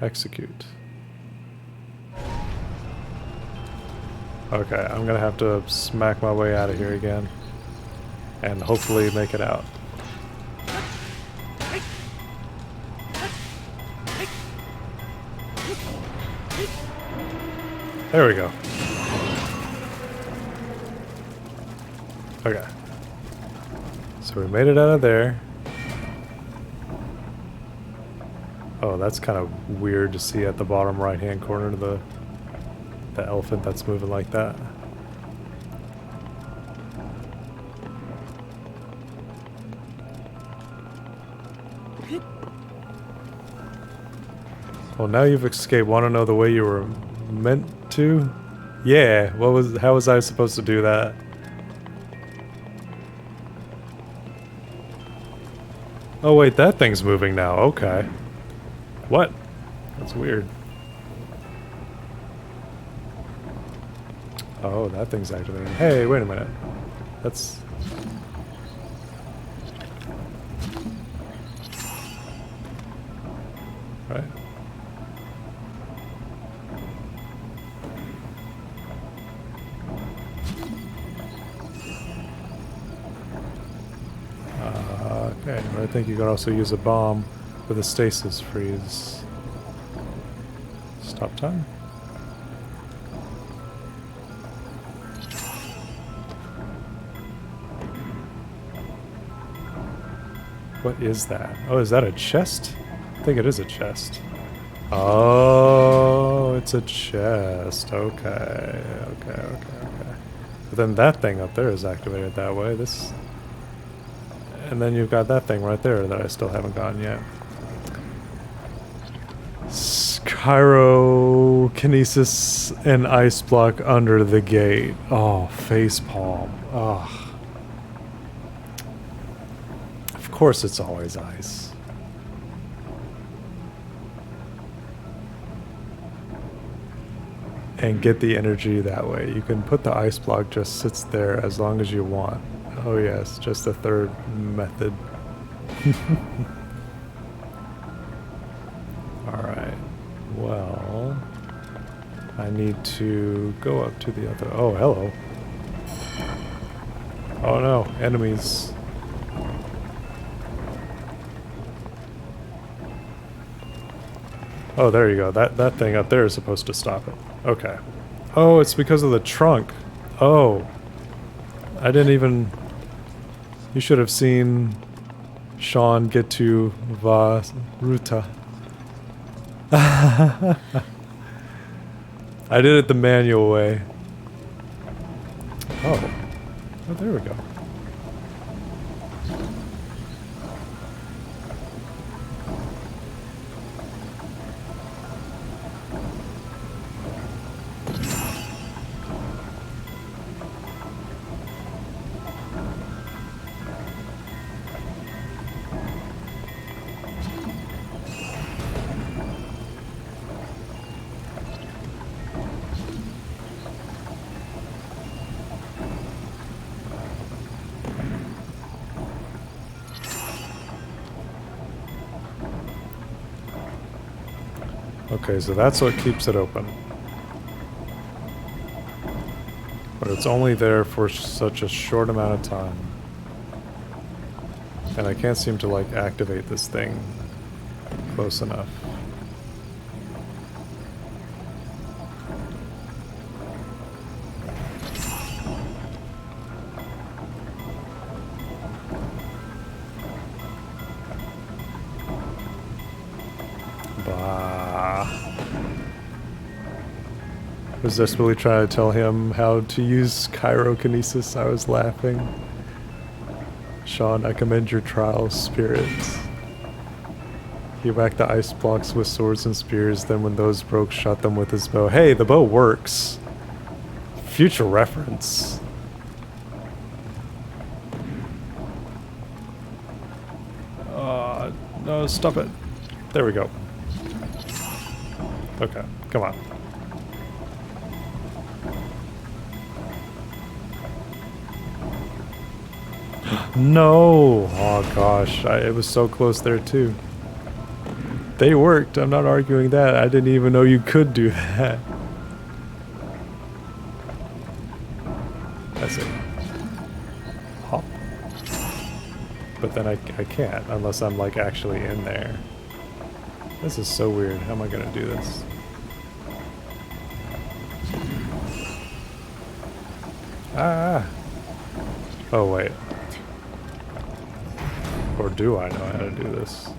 Execute. Okay, I'm gonna have to smack my way out of here again. And hopefully make it out. There we go. Okay. So we made it out of there. Oh, that's kind of weird to see at the bottom right-hand corner of the elephant that's moving like that. Well, now you've escaped. Want to know the way you were meant to? Yeah. How was I supposed to do that? Oh wait, that thing's moving now. Okay. What? That's weird. Oh, that thing's activating. Hey, wait a minute. That's... Right. Okay, I think you could also use a bomb with a stasis freeze. Stop time. What is that? Oh, is that a chest? I think it is a chest. Oh, it's a chest. Okay. But then that thing up there is activated that way. And then you've got that thing right there that I still haven't gotten yet. Pyrokinesis and ice block under the gate. Oh, facepalm. Oh. Of course it's always ice. And get the energy that way. You can put the ice block just sits there as long as you want. Oh yes, just the third method. Alright. Well, I need to go up to the other... Oh, hello. Oh no, enemies. Oh, there you go. That thing up there is supposed to stop it. Okay. Oh, it's because of the trunk. Oh. I didn't even... You should have seen Sean get to Ruta. I did it the manual way. Oh. Oh, there we go. Okay, so that's what keeps it open. But it's only there for such a short amount of time. And I can't seem to, like, activate this thing close enough. Bah. Was this really trying to tell him how to use chirokinesis? I was laughing. Sean, I commend your trial spirits. He whacked the ice blocks with swords and spears, then when those broke, shot them with his bow. Hey, the bow works. Future reference. No, stop it. There we go. Okay, come on. No! Oh gosh, it was so close there too. They worked, I'm not arguing that. I didn't even know you could do that. That's it. Hop. But then I can't unless I'm like actually in there. This is so weird. How am I gonna do this? Ah! Oh wait. Or do I know how to do this?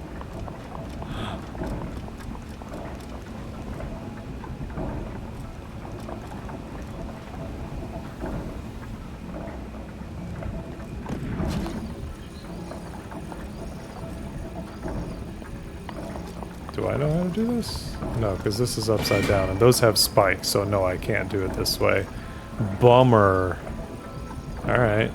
Do I know how to do this? No, because this is upside down, and those have spikes, so no, I can't do it this way. Bummer. Alright.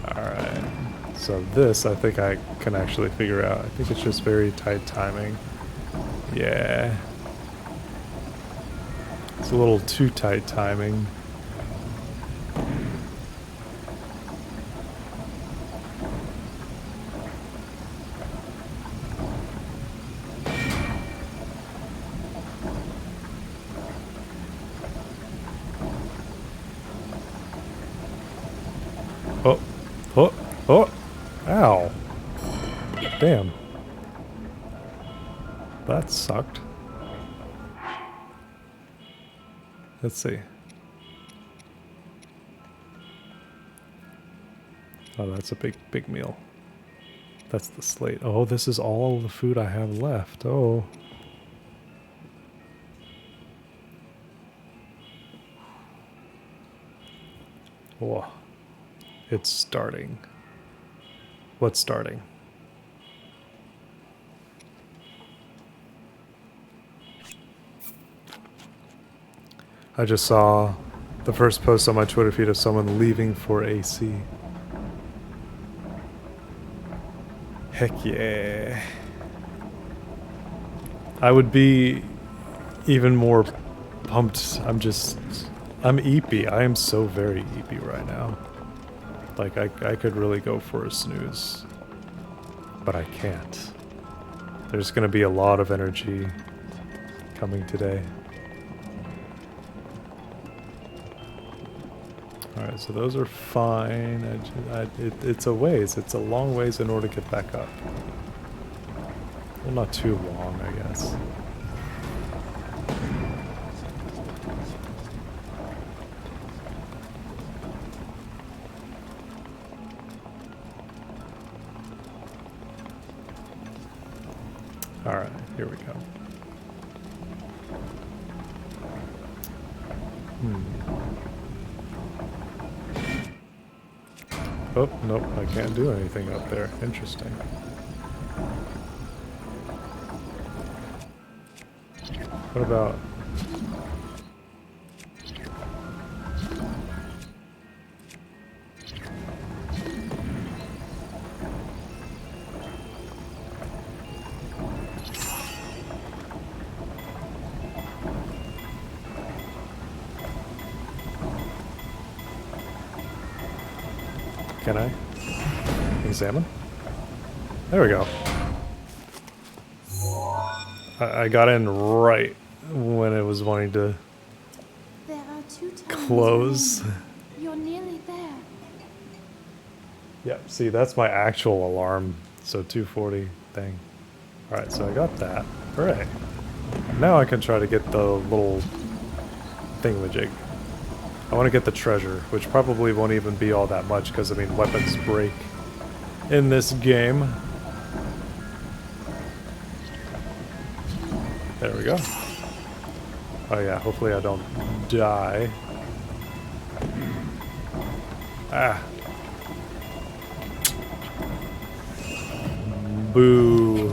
Alright. So this, I think I can actually figure out. I think it's just very tight timing. Yeah. It's a little too tight timing. Oh, oh, oh, ow. Damn. That sucked. Let's see. Oh, that's a big meal. That's the slate. Oh, this is all the food I have left. Oh. Whoa. It's starting. What's starting? I just saw the first post on my Twitter feed of someone leaving for AC. Heck yeah. I would be even more pumped. I'm eepy. I am so very eepy right now. Like, I could really go for a snooze. But I can't. There's gonna be a lot of energy coming today. Alright, so those are fine. It's a ways. It's a long ways in order to get back up. Well, not too long, I guess. Alright, here we go. Oh, nope, I can't do anything up there. Interesting. What about... Can I? Examine? There we go. I got in right when it was wanting to There are 2 towns close. remaining. You're nearly there. Yep, see, that's my actual alarm. So 240 thing. Alright, so I got that. Hooray. Now I can try to get the little thingamajig. I want to get the treasure, which probably won't even be all that much because, I mean, weapons break in this game. There we go. Oh yeah, hopefully I don't die. Ah. Boo.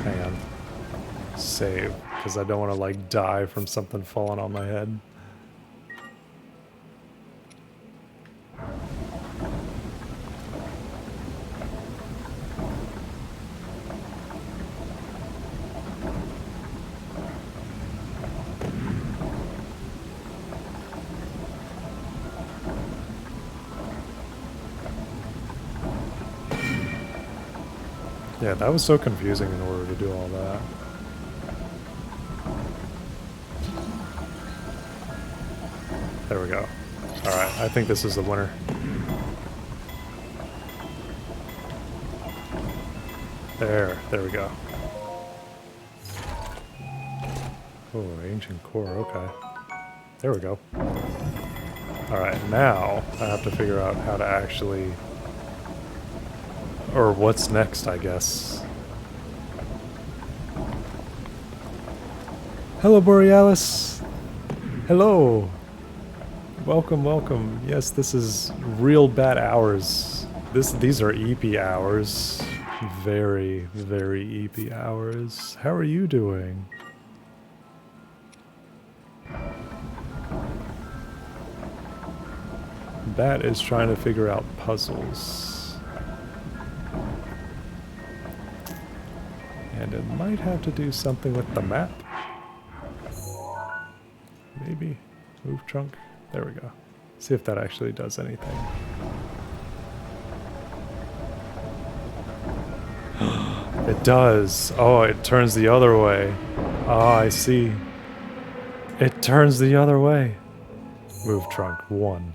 Hang on. Save, because I don't want to, like, die from something falling on my head. Yeah, that was so confusing in order to do all that. There we go. Alright, I think this is the winner. There we go. Oh, ancient core, okay. There we go. Alright, now I have to figure out how to actually... Or what's next, I guess. Hello, Borealis! Hello! Welcome, welcome. Yes, this is real bad hours. These are EP hours. Very, very EP hours. How are you doing? Bat is trying to figure out puzzles. And it might have to do something with the map. Maybe. Move trunk. There we go. See if that actually does anything. It does. Oh, it turns the other way. Oh, I see. It turns the other way. Move trunk 1.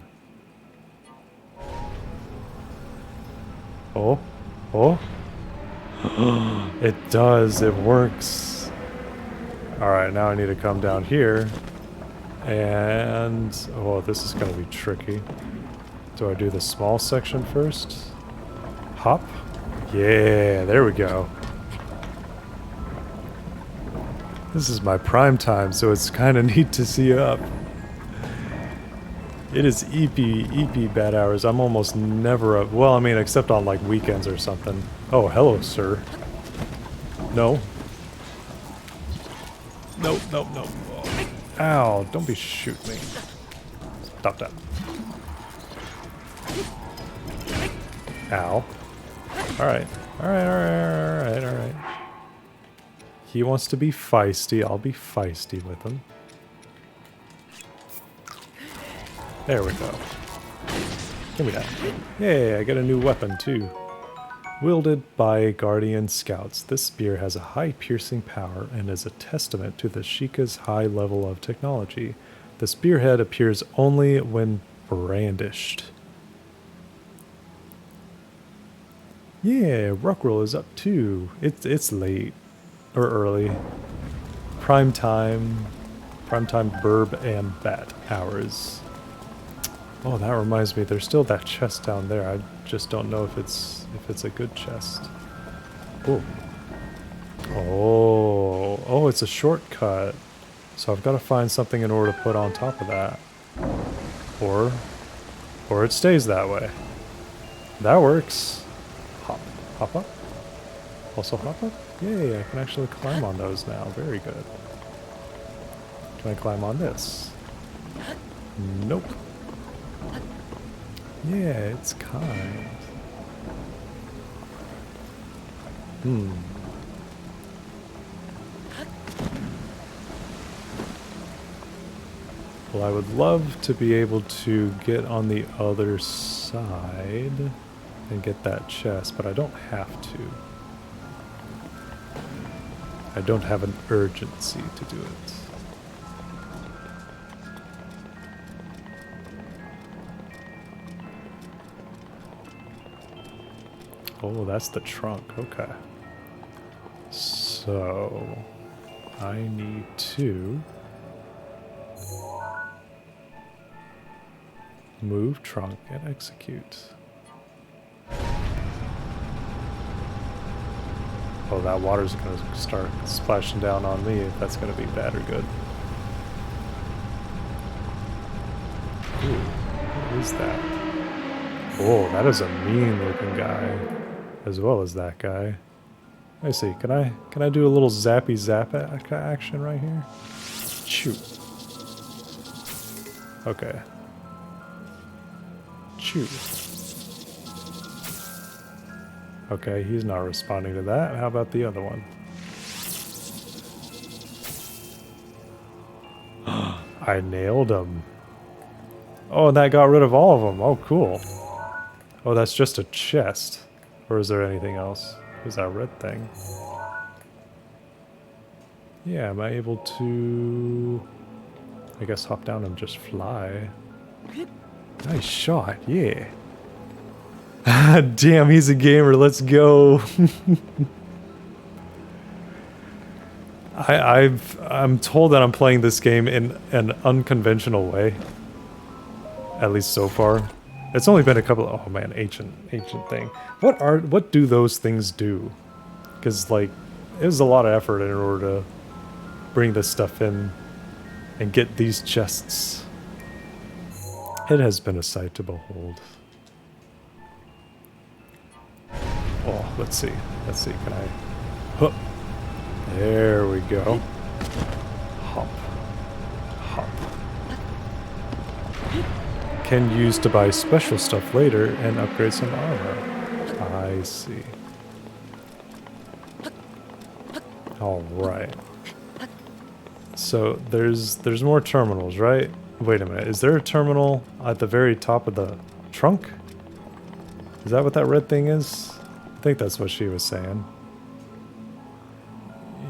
Oh. Oh. It does. It works. Alright, now I need to come down here. And... oh, this is going to be tricky. Do I do the small section first? Hop? Yeah, there we go. This is my prime time, so it's kind of neat to see up. It is EP bad hours. I'm almost never up. Well, I mean, except on like weekends or something. Oh, hello, sir. No. Nope, nope, nope. Ow, don't be shooting me. Stop that. Ow. Alright. Alright. He wants to be feisty. I'll be feisty with him. There we go. Give me that. Yay, I get a new weapon too. Wielded by Guardian Scouts, this spear has a high piercing power and is a testament to the Sheikah's high level of technology. The spearhead appears only when brandished. Yeah, Rockroll is up too. It's late. Or early. Prime time burb and bat hours. Oh, that reminds me, there's still that chest down there. I just don't know if it's a good chest. Oh. Oh, it's a shortcut. So I've got to find something in order to put on top of that. Or it stays that way. That works. Hop up. Also hop up? Yay, I can actually climb on those now. Very good. Can I climb on this? Nope. Yeah, it's kind. Well, I would love to be able to get on the other side and get that chest, but I don't have to. I don't have an urgency to do it. Oh, that's the trunk. Okay. So, I need to move trunk and execute. Oh, that water's gonna start splashing down on me if that's gonna be bad or good. Ooh, what is that? Oh, that is a mean looking guy, as well as that guy. Let me see, can I do a little zappy zap action right here? Shoot. Okay. Shoot. Okay, he's not responding to that. How about the other one? I nailed him. Oh, and that got rid of all of them. Oh, cool. Oh, that's just a chest. Or is there anything else? What's that red thing? Yeah, am I able to... I guess hop down and just fly. Nice shot, yeah. Damn, he's a gamer. Let's go. I'm told that I'm playing this game in an unconventional way. At least so far. It's only been a couple of, oh man, ancient thing. What do those things do? Because like, it was a lot of effort in order to bring this stuff in and get these chests. It has been a sight to behold. Oh, let's see. Can I... Huh. There we go. Hop. Hop. Can use to buy special stuff later and upgrade some armor. I see. Alright. So, there's more terminals, right? Wait a minute, is there a terminal at the very top of the trunk? Is that what that red thing is? I think that's what she was saying.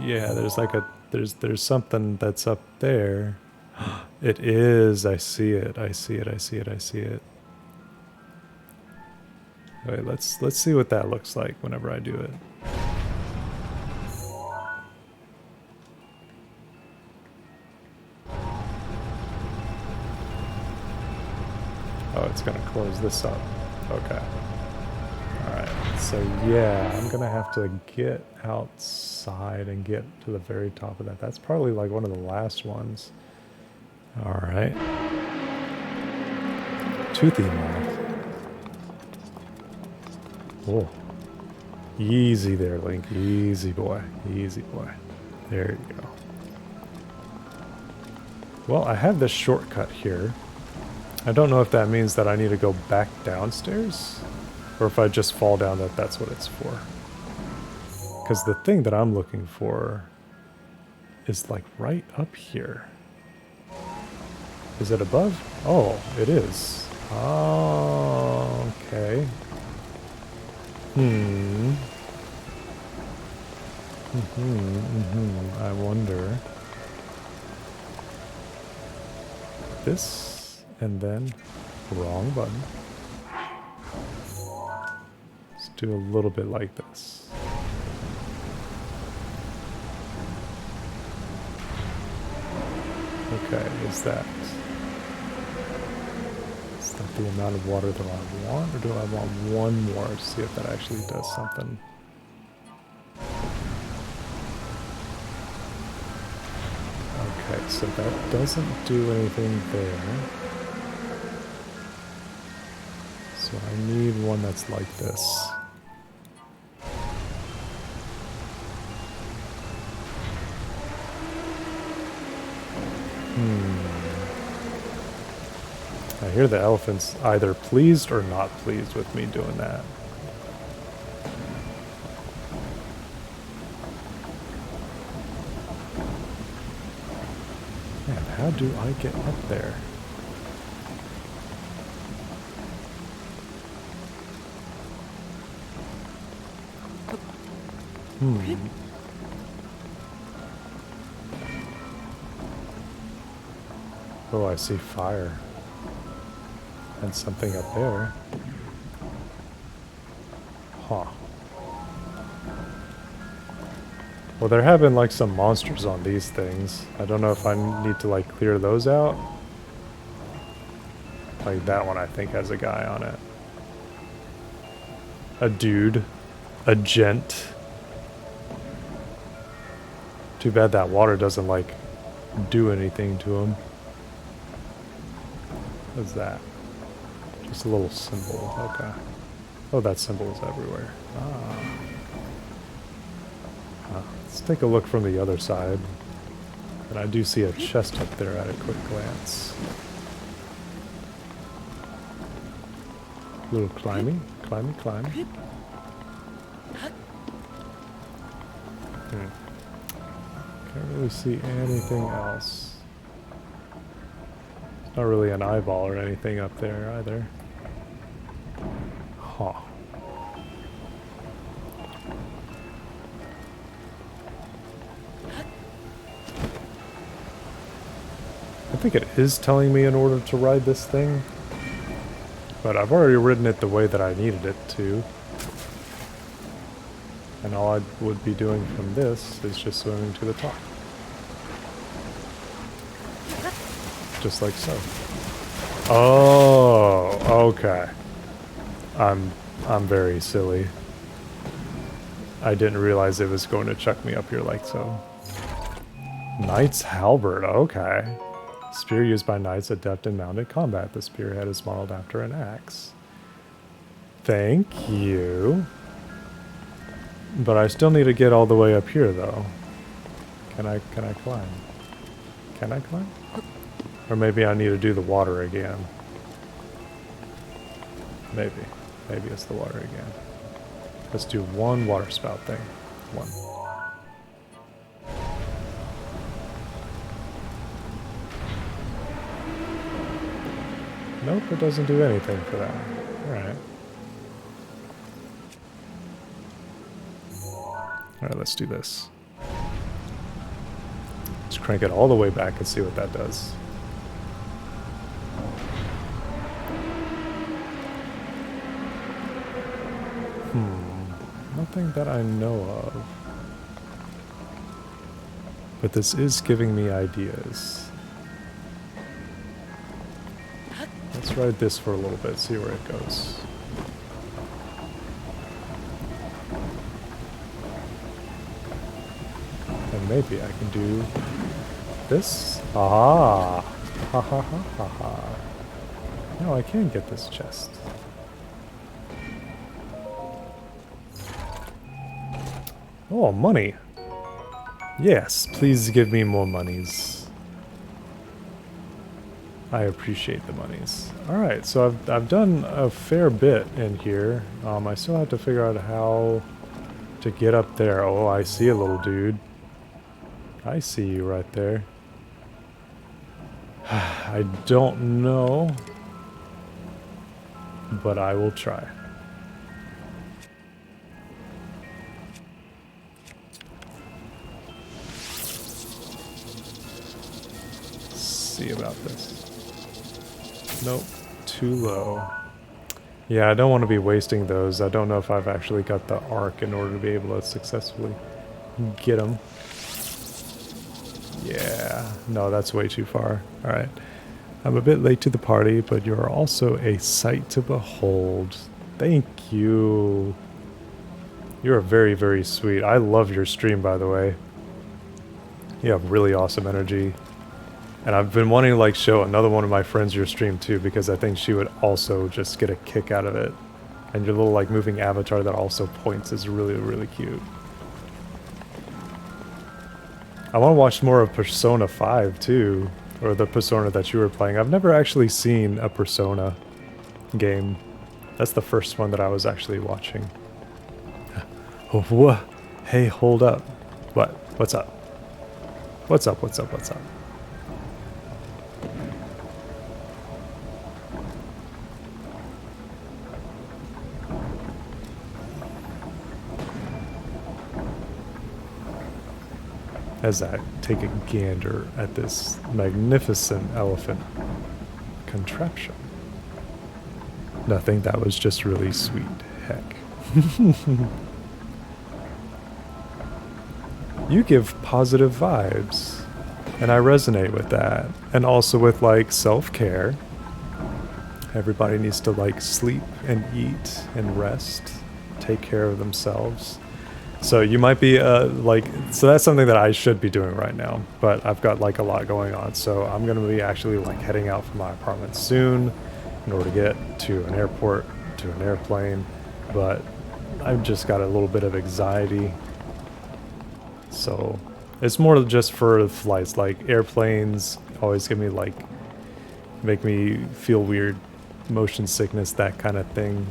Yeah, there's like a there's something that's up there. It is. I see it. Wait, let's see what that looks like whenever I do it. Oh, it's gonna close this up. Okay. Alright, so yeah, I'm gonna have to get outside and get to the very top of that. That's probably like one of the last ones. Alright. Toothy moth. Oh. Easy there, Link. Easy boy. Easy boy. There you go. Well, I have this shortcut here. I don't know if that means that I need to go back downstairs, or if I just fall down that's what it's for. Because the thing that I'm looking for is like right up here. Is it above? Oh, it is. Oh, okay. I wonder. This, and then wrong button. Let's do a little bit like this. Okay, is that the amount of water that I want, or do I want one more to see if that actually does something? Okay, so that doesn't do anything there. So I need one that's like this. I hear the elephant's either pleased or not pleased with me doing that. Yeah, And how do I get up there? Oh, I see fire. And something up there. Huh. Well, there have been like some monsters on these things. I don't know if I need to like clear those out. Like that one I think has a guy on it. A dude. A gent. Too bad that water doesn't like do anything to him. What's that? Just a little symbol. Okay. Oh, that symbol is everywhere. Let's take a look from the other side. And I do see a chest up there at a quick glance. Little climby. Climby. Can't really see anything else. Not really an eyeball or anything up there either. Huh. I think it is telling me in order to ride this thing. But I've already ridden it the way that I needed it to. And all I would be doing from this is just swimming to the top. Just like so. Oh, okay. I'm very silly. I didn't realize it was going to chuck me up here like so. Knight's Halberd, okay. Spear used by knights adept in mounted combat. The spearhead is modeled after an axe. Thank you. But I still need to get all the way up here though. Can I climb? Can I climb? Or maybe I need to do the water again. Maybe it's the water again. Let's do one water spout thing. One. Nope, it doesn't do anything for that. Alright. Alright, let's do this. Let's crank it all the way back and see what that does. Nothing that I know of. But this is giving me ideas. Let's ride this for a little bit, see where it goes. And maybe I can do this. Aha! Ha ha ha ha ha. Now I can get this chest. Oh, money. Yes, please give me more monies. I appreciate the monies. Alright, so I've done a fair bit in here. I still have to figure out how to get up there. Oh, I see a little dude. I see you right there. I don't know, but I will try. See about this. Nope, too low. Yeah, I don't want to be wasting those. I don't know if I've actually got the arc in order to be able to successfully get them. Yeah, no, that's way too far. Alright. I'm a bit late to the party, but you're also a sight to behold. Thank you. You're very, very sweet. I love your stream, by the way. You have really awesome energy. And I've been wanting to like show another one of my friends your stream too, because I think she would also just get a kick out of it. And your little like moving avatar that also points is really, really cute. I want to watch more of Persona 5 too, or the Persona that you were playing. I've never actually seen a Persona game. That's the first one that I was actually watching. Whoa. Hey, hold up. What? What's up? What's up? What's up? What's up? as I take a gander at this magnificent elephant contraption. Nothing, that was just really sweet. Heck. You give positive vibes, and I resonate with that. And also with like self-care. Everybody needs to like sleep and eat and rest, take care of themselves. So you might be so that's something that I should be doing right now, but I've got like a lot going on. So I'm going to be actually like heading out from my apartment soon in order to get to an airport, to an airplane, but I've just got a little bit of anxiety. So it's more just for flights, like airplanes always give me like, make me feel weird, motion sickness, that kind of thing.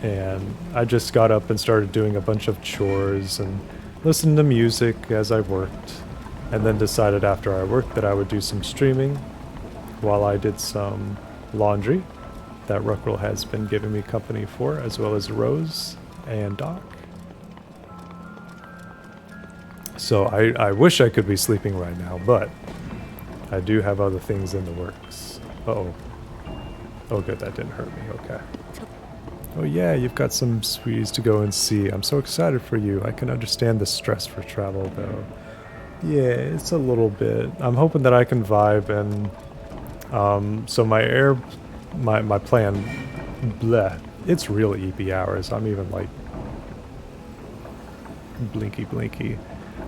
And I just got up and started doing a bunch of chores and listened to music as I worked, and then decided after I worked that I would do some streaming while I did some laundry that Ruckroll has been giving me company for, as well as Rose and Doc. So I wish I could be sleeping right now, but I do have other things in the works. Uh-oh. Oh good, that didn't hurt me, okay. Oh yeah, you've got some sweeties to go and see. I'm so excited for you. I can understand the stress for travel though. Yeah, it's a little bit. I'm hoping that I can vibe and so my plan, bleh, it's real EP hours. I'm even like blinky.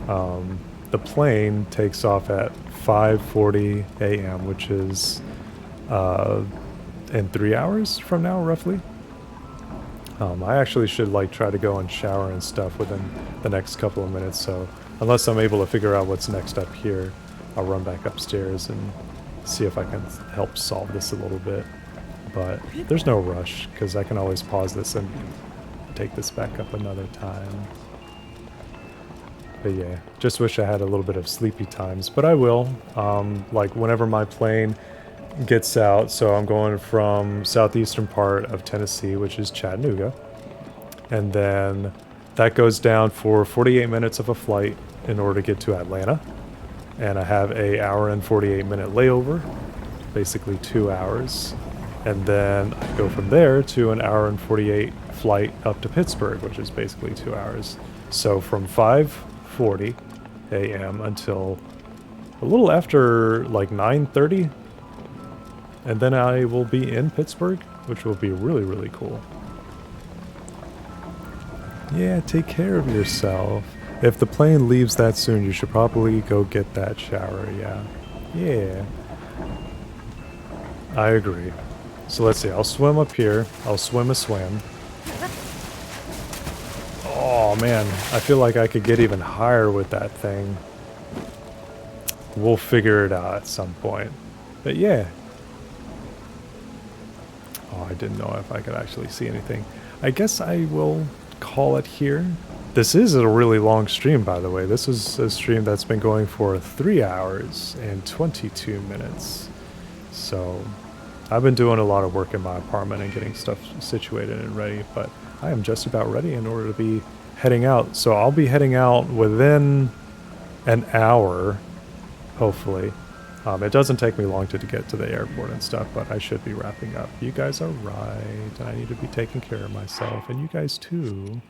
The plane takes off at 5:40 a.m., which is in 3 hours from now, roughly. I actually should like try to go and shower and stuff within the next couple of minutes. So unless I'm able to figure out what's next up here, I'll run back upstairs and see if I can help solve this a little bit. But there's no rush because I can always pause this and take this back up another time. But yeah, just wish I had a little bit of sleepy times, but I will. Like whenever my plane gets out, so I'm going from southeastern part of Tennessee, which is Chattanooga, and then that goes down for 48 minutes of a flight in order to get to Atlanta, and I have a hour and 48-minute layover, basically 2 hours, and then I go from there to an hour and 48 flight up to Pittsburgh, which is basically 2 hours. So from 5:40 a.m. until a little after like 9:30, and then I will be in Pittsburgh, which will be really, really cool. Yeah, take care of yourself. If the plane leaves that soon, you should probably go get that shower, yeah. Yeah. I agree. So let's see, I'll swim up here. I'll swim a swim. Oh man, I feel like I could get even higher with that thing. We'll figure it out at some point. But yeah. Oh, I didn't know if I could actually see anything. I guess I will call it here. This is a really long stream, by the way. This is a stream that's been going for 3 hours and 22 minutes. So I've been doing a lot of work in my apartment and getting stuff situated and ready, but I am just about ready in order to be heading out. So I'll be heading out within an hour, hopefully. It doesn't take me long to get to the airport and stuff, but I should be wrapping up. You guys are right, and I need to be taking care of myself, and you guys too.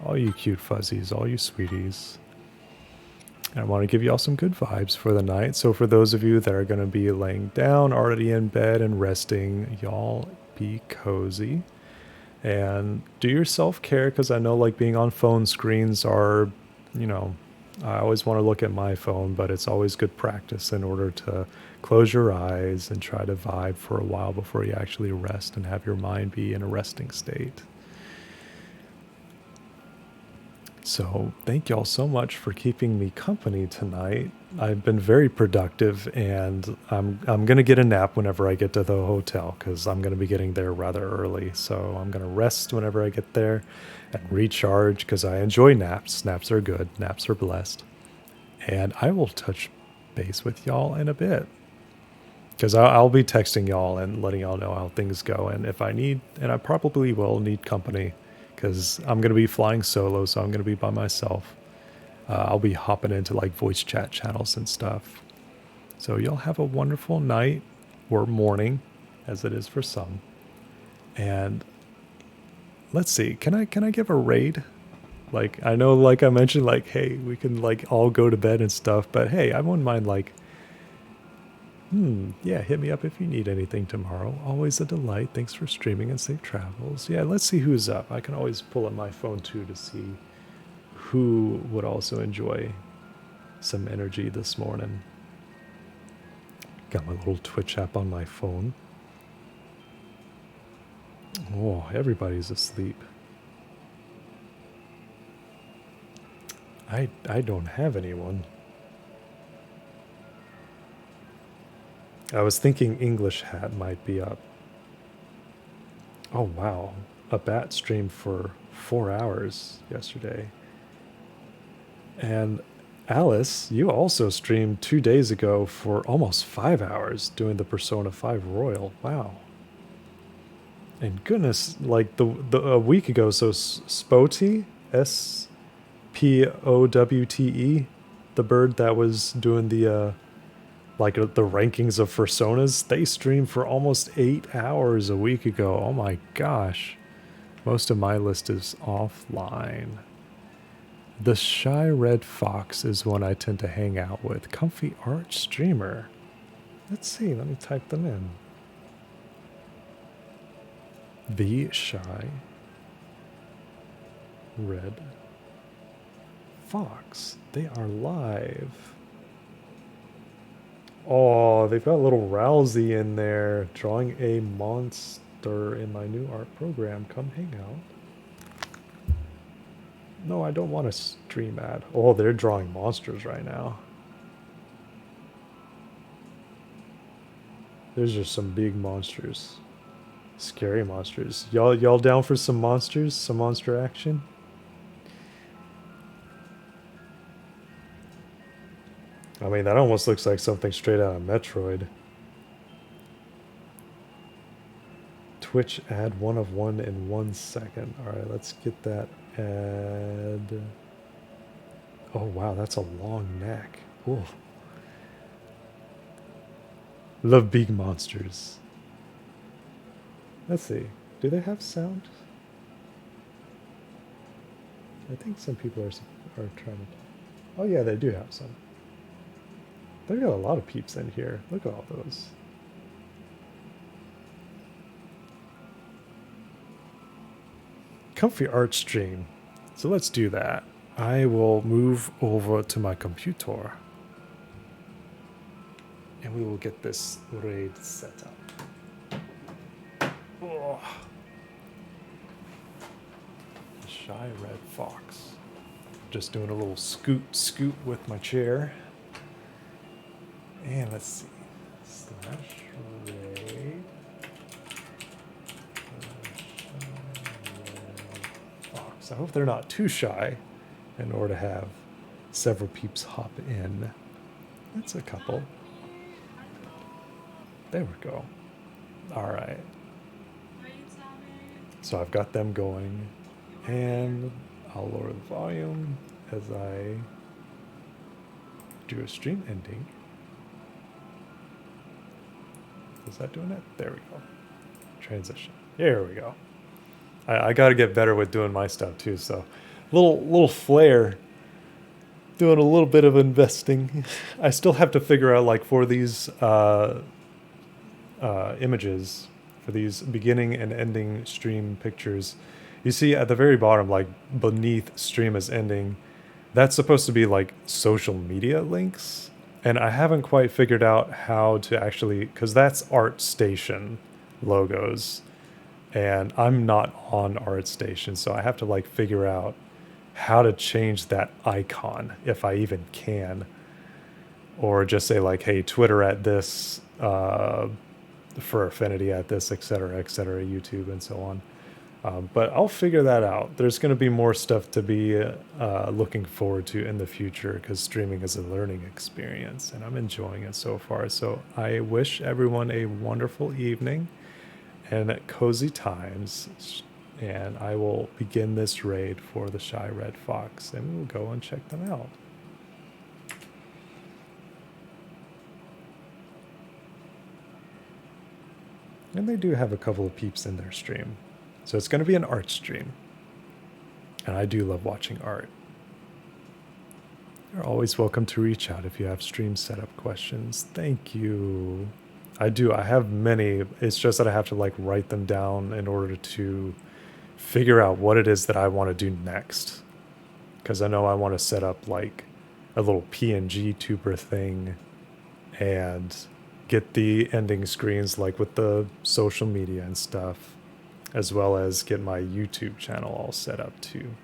All you cute fuzzies, all you sweeties. I want to give y'all some good vibes for the night. So for those of you that are going to be laying down, already in bed and resting, y'all be cozy. And do your self-care, because I know like being on phone screens are, you know, I always want to look at my phone, but it's always good practice in order to close your eyes and try to vibe for a while before you actually rest and have your mind be in a resting state. So thank y'all so much for keeping me company tonight. I've been very productive, and I'm going to get a nap whenever I get to the hotel because I'm going to be getting there rather early. So I'm going to rest whenever I get there and recharge because I enjoy naps. Naps are good. Naps are blessed. And I will touch base with y'all in a bit because I'll be texting y'all and letting y'all know how things go. And if I need, and I probably will need company, because I'm going to be flying solo, so I'm going to be by myself. I'll be hopping into like voice chat channels and stuff. So y'all have a wonderful night or morning, as it is for some. And let's see, can I give a raid? Like, I know, like I mentioned, like, hey, we can like all go to bed and stuff, but hey, I wouldn't mind like, yeah, hit me up if you need anything tomorrow. Always a delight. Thanks for streaming and safe travels. Yeah, let's see who's up. I can always pull up my phone too to see who would also enjoy some energy this morning. Got my little Twitch app on my phone. Oh, everybody's asleep. I don't have anyone. I was thinking English Hat might be up. Oh wow, a bat streamed for 4 hours yesterday. And Alice, you also streamed 2 days ago for almost 5 hours doing the Persona 5 Royal. Wow. And goodness, like a week ago, so Spotty, Spowte, the bird that was doing the the rankings of Personas, they streamed for almost 8 hours a week ago. Oh my gosh. Most of my list is offline. The Shy Red Fox is one I tend to hang out with. Comfy Art Streamer. Let's see, let me type them in. The Shy Red Fox. They are live. Oh, they've got a little Rousey in there. Drawing a monster in my new art program. Come hang out. No, I don't want a stream ad. Oh, they're drawing monsters right now. There's just some big monsters. Scary monsters. Y'all down for some monsters? Some monster action? I mean, that almost looks like something straight out of Metroid. Twitch ad 1 of 1 in 1 second. Alright, let's get that ad. Oh wow, that's a long neck. Ooh. Love big monsters. Let's see. Do they have sound? I think some people are trying to... Oh yeah, they do have some. They've got a lot of peeps in here. Look at all those. Comfy art stream. So let's do that. I will move over to my computer. And we will get this raid set up. Oh. The Shy Red Fox. Just doing a little scoot with my chair. And let's see. Slash raid. Fox. I hope they're not too shy in order to have several peeps hop in. That's a couple. There we go. Alright. So I've got them going. And I'll lower the volume as I do a stream ending. Is that doing it? There we go. Transition. There we go. I got to get better with doing my stuff too. So, little flair. Doing a little bit of investing. I still have to figure out, like, for these images, for these beginning and ending stream pictures. You see at the very bottom, like beneath stream is ending, that's supposed to be like social media links. And I haven't quite figured out how to actually, because that's ArtStation logos. And I'm not on ArtStation, so I have to like figure out how to change that icon, if I even can. Or just say like, hey, Twitter at this, for Affinity at this, etc., YouTube, and so on. But I'll figure that out. There's going to be more stuff to be looking forward to in the future, because streaming is a learning experience and I'm enjoying it so far. So I wish everyone a wonderful evening and cozy times. and I will begin this raid for the Shy Red Fox, and we will go and check them out. And they do have a couple of peeps in their stream. So it's going to be an art stream. And I do love watching art. You're always welcome to reach out if you have stream setup questions. Thank you. I do. I have many. It's just that I have to like write them down in order to figure out what it is that I want to do next. Because I know I want to set up like a little PNG tuber thing and get the ending screens like with the social media and stuff, as well as get my YouTube channel all set up too.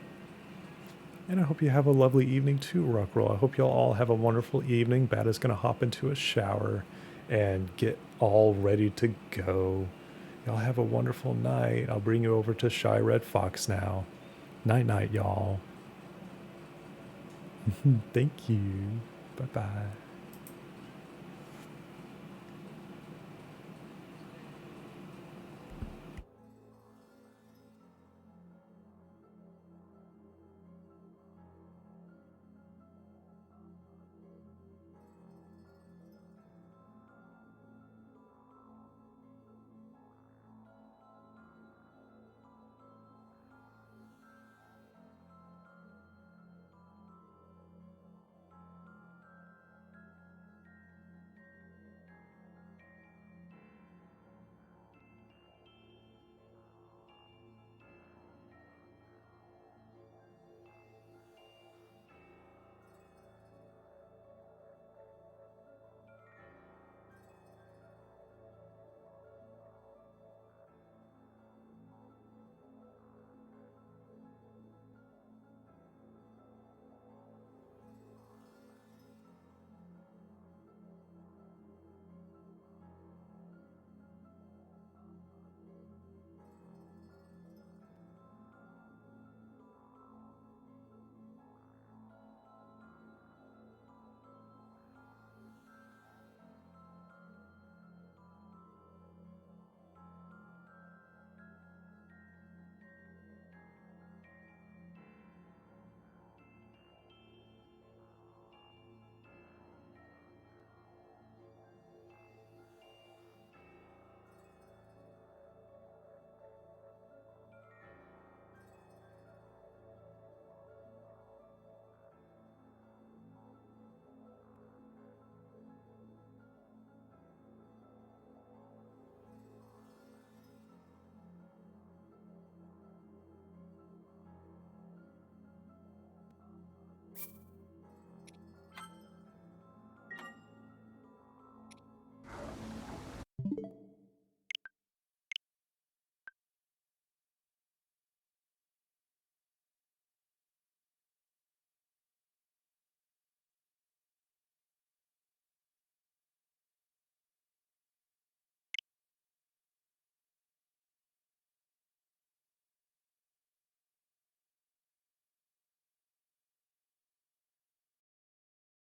And I hope you have a lovely evening too, Rockroll. I hope y'all all have a wonderful evening. Bat is going to hop into a shower and get all ready to go. Y'all have a wonderful night. I'll bring you over to Shy Red Fox now. Night night, y'all. Thank you. Bye-bye.